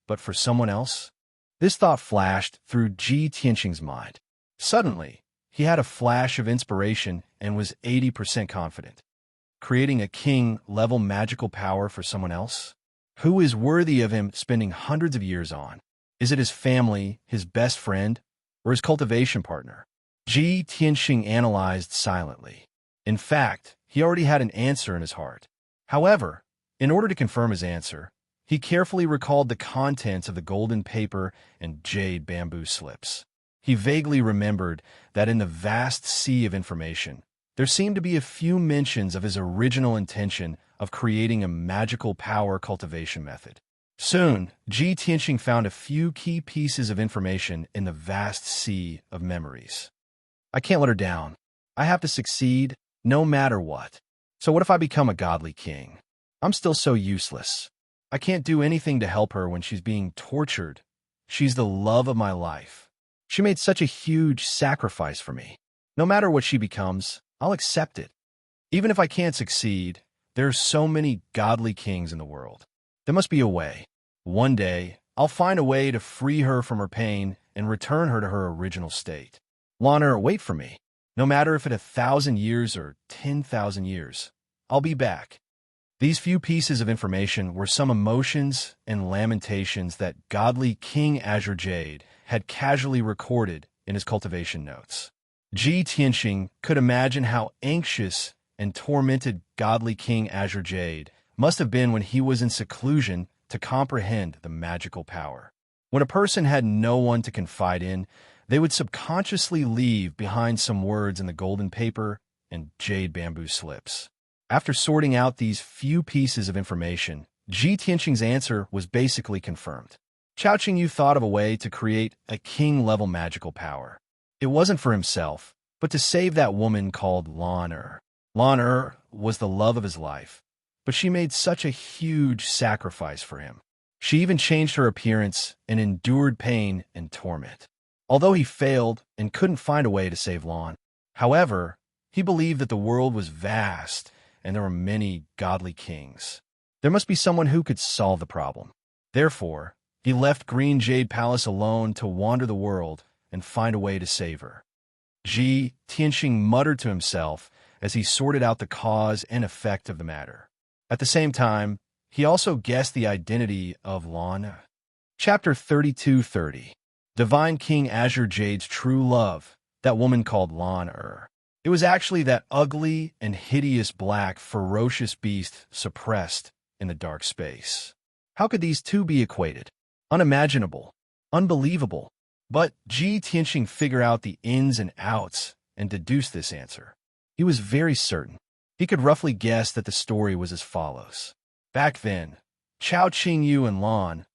Speaker 1: but for someone else? This thought flashed through Ji Tianxing's mind. Suddenly, he had a flash of inspiration and was 80% confident. Creating a king-level magical power for someone else? Who is worthy of him spending hundreds of years on? Is it his family, his best friend, or his cultivation partner? Ji Tianxing analyzed silently. In fact, he already had an answer in his heart. However, in order to confirm his answer, he carefully recalled the contents of the golden paper and jade bamboo slips. He vaguely remembered that in the vast sea of information, there seemed to be a few mentions of his original intention of creating a magical power cultivation method. Soon, Ji Tianxing found a few key pieces of information in the vast sea of memories. I can't let her down. I have to succeed no matter what. So what if I become a godly king? I'm still so useless. I can't do anything to help her when she's being tortured. She's the love of my life. She made such a huge sacrifice for me. No matter what she becomes, I'll accept it. Even if I can't succeed, there are so many godly kings in the world. There must be a way. One day, I'll find a way to free her from her pain and return her to her original state. Lana, wait for me. No matter if it's 1,000 years or 10,000 years, I'll be back. These few pieces of information were some emotions and lamentations that godly King Azure Jade had casually recorded in his cultivation notes. Ji Tianxing could imagine how anxious and tormented godly King Azure Jade must have been when he was in seclusion to comprehend the magical power. When a person had no one to confide in, they would subconsciously leave behind some words in the golden paper and jade bamboo slips. After sorting out these few pieces of information, Ji Tianxing's answer was basically confirmed. Chao Qingyu thought of a way to create a king-level magical power. It wasn't for himself, but to save that woman called Lan Er. Lan Er was the love of his life, but she made such a huge sacrifice for him. She even changed her appearance and endured pain and torment. Although he failed and couldn't find a way to save Lan, however, he believed that the world was vast and there were many godly kings. There must be someone who could solve the problem. Therefore, he left Green Jade Palace alone to wander the world and find a way to save her. Ji Tianxing muttered to himself as he sorted out the cause and effect of the matter. At the same time, he also guessed the identity of Lan. Chapter 32:30. Divine King Azure Jade's true love, that woman called Lan Er. It was actually that ugly and hideous black, ferocious beast suppressed in the dark space. How could these two be equated? Unimaginable. Unbelievable. But Ji Tianxing figured out the ins and outs and deduced this answer. He was very certain. He could roughly guess that the story was as follows. Back then, Chao Qingyu and Lan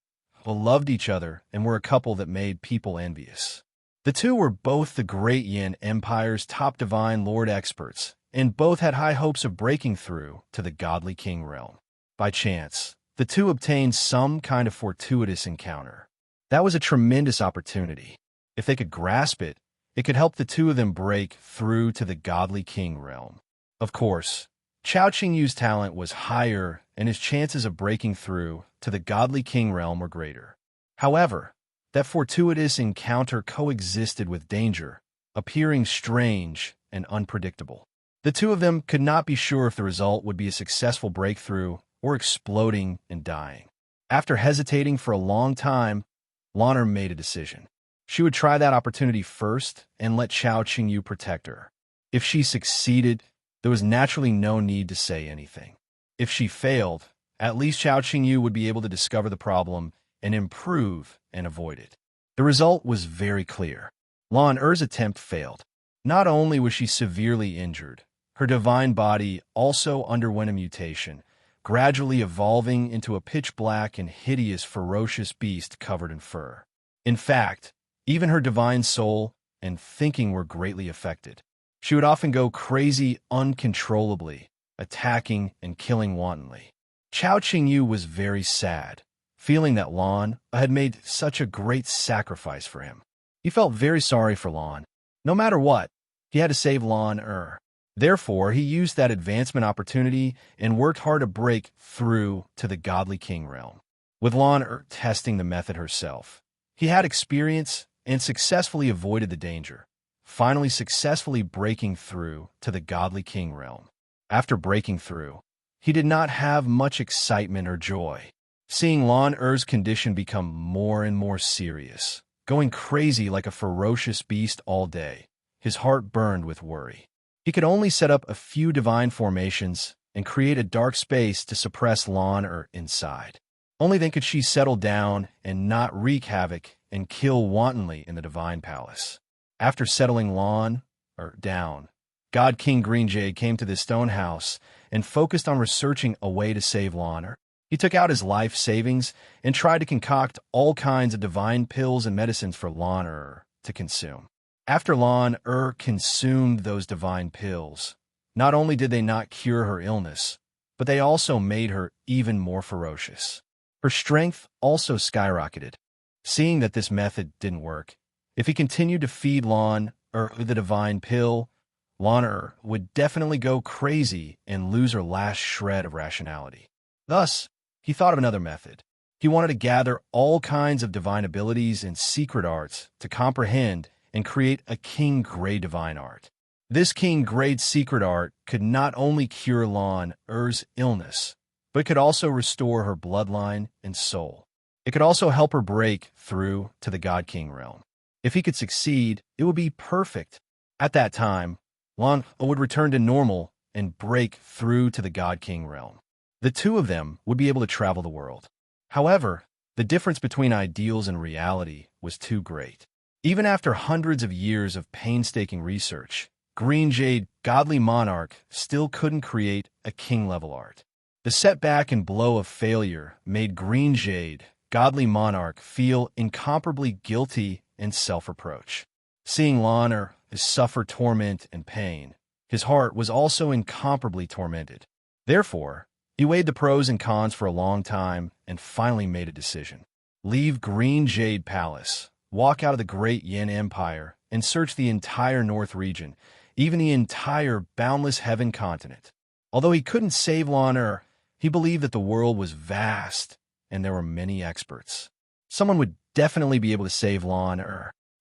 Speaker 1: loved each other and were a couple that made people envious. The two were both the Great Yin Empire's top divine lord experts, and both had high hopes of breaking through to the godly king realm. By chance, the two obtained some kind of fortuitous encounter. That was a tremendous opportunity. If they could grasp it, it could help the two of them break through to the godly king realm. Of course, Chao Qingyu's talent was higher and his chances of breaking through to the godly king realm were greater. However, that fortuitous encounter coexisted with danger, appearing strange and unpredictable. The two of them could not be sure if the result would be a successful breakthrough or exploding and dying. After hesitating for a long time, Lan Er made a decision. She would try that opportunity first and let Chao Qingyu protect her. If she succeeded, there was naturally no need to say anything. If she failed, at least Chao Qingyu would be able to discover the problem and improve and avoid it. The result was very clear. Lan Er's attempt failed. Not only was she severely injured, her divine body also underwent a mutation, gradually evolving into a pitch-black and hideous ferocious beast covered in fur. In fact, even her divine soul and thinking were greatly affected. She would often go crazy uncontrollably, attacking and killing wantonly. Chao Qingyu was very sad, feeling that Lan had made such a great sacrifice for him. He felt very sorry for Lan. No matter what, he had to save Lan Er. Therefore, he used that advancement opportunity and worked hard to break through to the godly king realm. With Lan Er testing the method herself, he had experience and successfully avoided the danger, finally successfully breaking through to the godly king realm. After breaking through, he did not have much excitement or joy. Seeing Lan Er's condition become more and more serious, going crazy like a ferocious beast all day, his heart burned with worry. He could only set up a few divine formations and create a dark space to suppress Lan Er inside. Only then could she settle down and not wreak havoc and kill wantonly in the divine palace. After settling Lan Er down, God King Green Jade came to the stone house and focused on researching a way to save Lan Er. He took out his life savings and tried to concoct all kinds of divine pills and medicines for Lan Er to consume. After Lan Er consumed those divine pills, not only did they not cure her illness, but they also made her even more ferocious. Her strength also skyrocketed. Seeing that this method didn't work, if he continued to feed Lan Er the divine pill, Lan Er would definitely go crazy and lose her last shred of rationality. Thus, he thought of another method. He wanted to gather all kinds of divine abilities and secret arts to comprehend and create a king-grade divine art. This king-grade secret art could not only cure Lan Er's illness, but it could also restore her bloodline and soul. It could also help her break through to the God King realm. If he could succeed, it would be perfect. At that time, Lan would return to normal and break through to the God King realm. The two of them would be able to travel the world. However, the difference between ideals and reality was too great. Even after hundreds of years of painstaking research, Green Jade, Godly Monarch, still couldn't create a king-level art. The setback and blow of failure made Green Jade, Godly Monarch, feel incomparably guilty and self-reproach. Seeing Lan suffer torment and pain, his heart was also incomparably tormented. Therefore, he weighed the pros and cons for a long time and finally made a decision. Leave Green Jade Palace, walk out of the Great Yin Empire, and search the entire North region, even the entire boundless heaven continent. Although he couldn't save Lan, he believed that the world was vast and there were many experts. Someone would definitely be able to save Lan,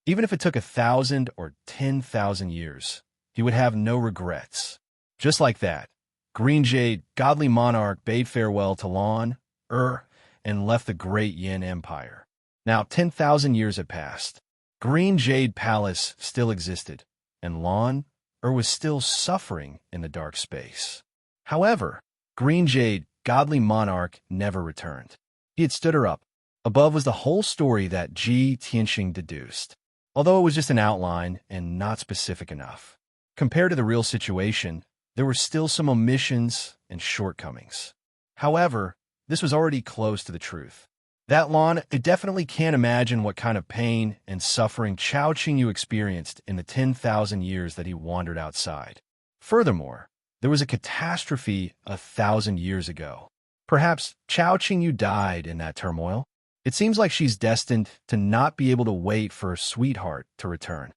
Speaker 1: even if it took 1,000 or 10,000 years. He would have no regrets. Just like that, Green Jade, Godly Monarch, bade farewell to Lan, and left the Great Yin Empire. Now 10,000 years had passed. Green Jade Palace still existed, and Lan was still suffering in the dark space. However, Green Jade, Godly Monarch, never returned. He had stood her up. Above was the whole story that Ji Tianxing deduced, although it was just an outline and not specific enough. Compared to the real situation, there were still some omissions and shortcomings. However, this was already close to the truth. That Lan definitely can't imagine what kind of pain and suffering Chao Qingyu experienced in the 10,000 years that he wandered outside. Furthermore, there was a catastrophe 1,000 years ago. Perhaps Chao Qingyu died in that turmoil. It seems like she's destined to not be able to wait for her sweetheart to return.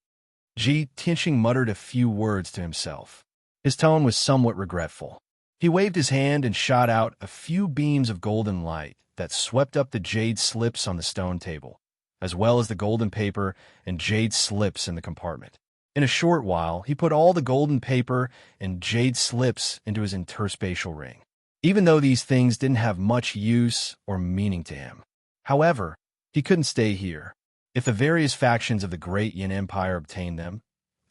Speaker 1: Ji Tianxing muttered a few words to himself. His tone was somewhat regretful. He waved his hand and shot out a few beams of golden light that swept up the jade slips on the stone table, as well as the golden paper and jade slips in the compartment. In a short while, he put all the golden paper and jade slips into his interspatial ring, even though these things didn't have much use or meaning to him. However, he couldn't stay here. If the various factions of the Great Yin Empire obtained them,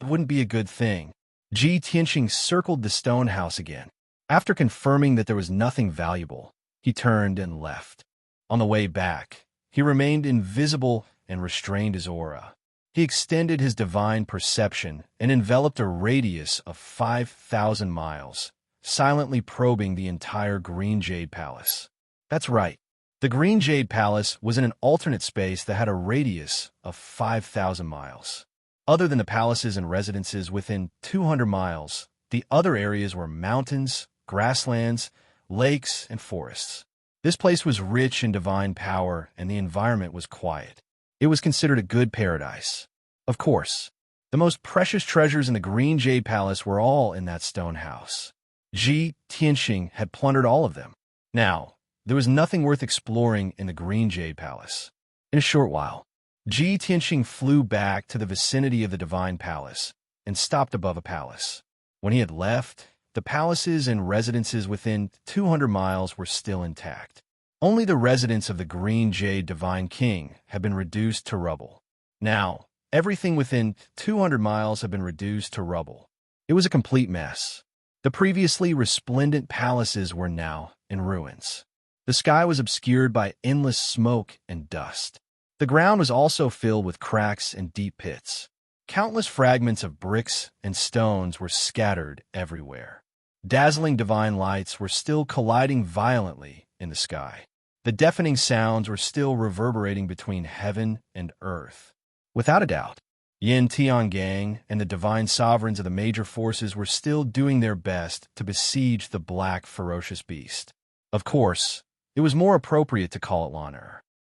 Speaker 1: it wouldn't be a good thing. Ji Tianxing circled the stone house again. After confirming that there was nothing valuable, he turned and left. On the way back, he remained invisible and restrained his aura. He extended his divine perception and enveloped a radius of 5,000 miles, silently probing the entire Green Jade Palace. That's right. The Green Jade Palace was in an alternate space that had a radius of 5,000 miles. Other than the palaces and residences within 200 miles, the other areas were mountains, grasslands, lakes, and forests. This place was rich in divine power, and the environment was quiet. It was considered a good paradise. Of course, the most precious treasures in the Green Jade Palace were all in that stone house. Ji Tianxing had plundered all of them. Now, there was nothing worth exploring in the Green Jade Palace. In a short while, Ji Tianxing flew back to the vicinity of the Divine Palace and stopped above a palace. When he had left, the palaces and residences within 200 miles were still intact. Only the residence of the Green Jade Divine King had been reduced to rubble. Now, everything within 200 miles had been reduced to rubble. It was a complete mess. The previously resplendent palaces were now in ruins. The sky was obscured by endless smoke and dust. The ground was also filled with cracks and deep pits. Countless fragments of bricks and stones were scattered everywhere. Dazzling divine lights were still colliding violently in the sky. The deafening sounds were still reverberating between heaven and earth. Without a doubt, Yin Tiangang and the divine sovereigns of the major forces were still doing their best to besiege the black, ferocious beast. Of course, it was more appropriate to call it Lan.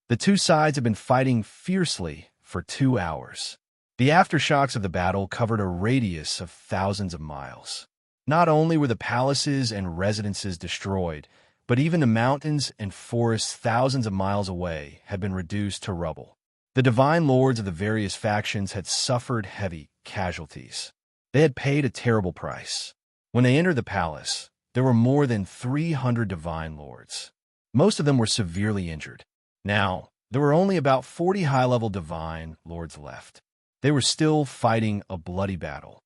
Speaker 1: The two sides had been fighting fiercely for 2 hours. The aftershocks of the battle covered a radius of thousands of miles. Not only were the palaces and residences destroyed, but even the mountains and forests thousands of miles away had been reduced to rubble. The divine lords of the various factions had suffered heavy casualties. They had paid a terrible price. When they entered the palace, There were more than 300 divine lords. Most of them were severely injured. Now, there were only about 40 high-level divine lords left. They were still fighting a bloody battle.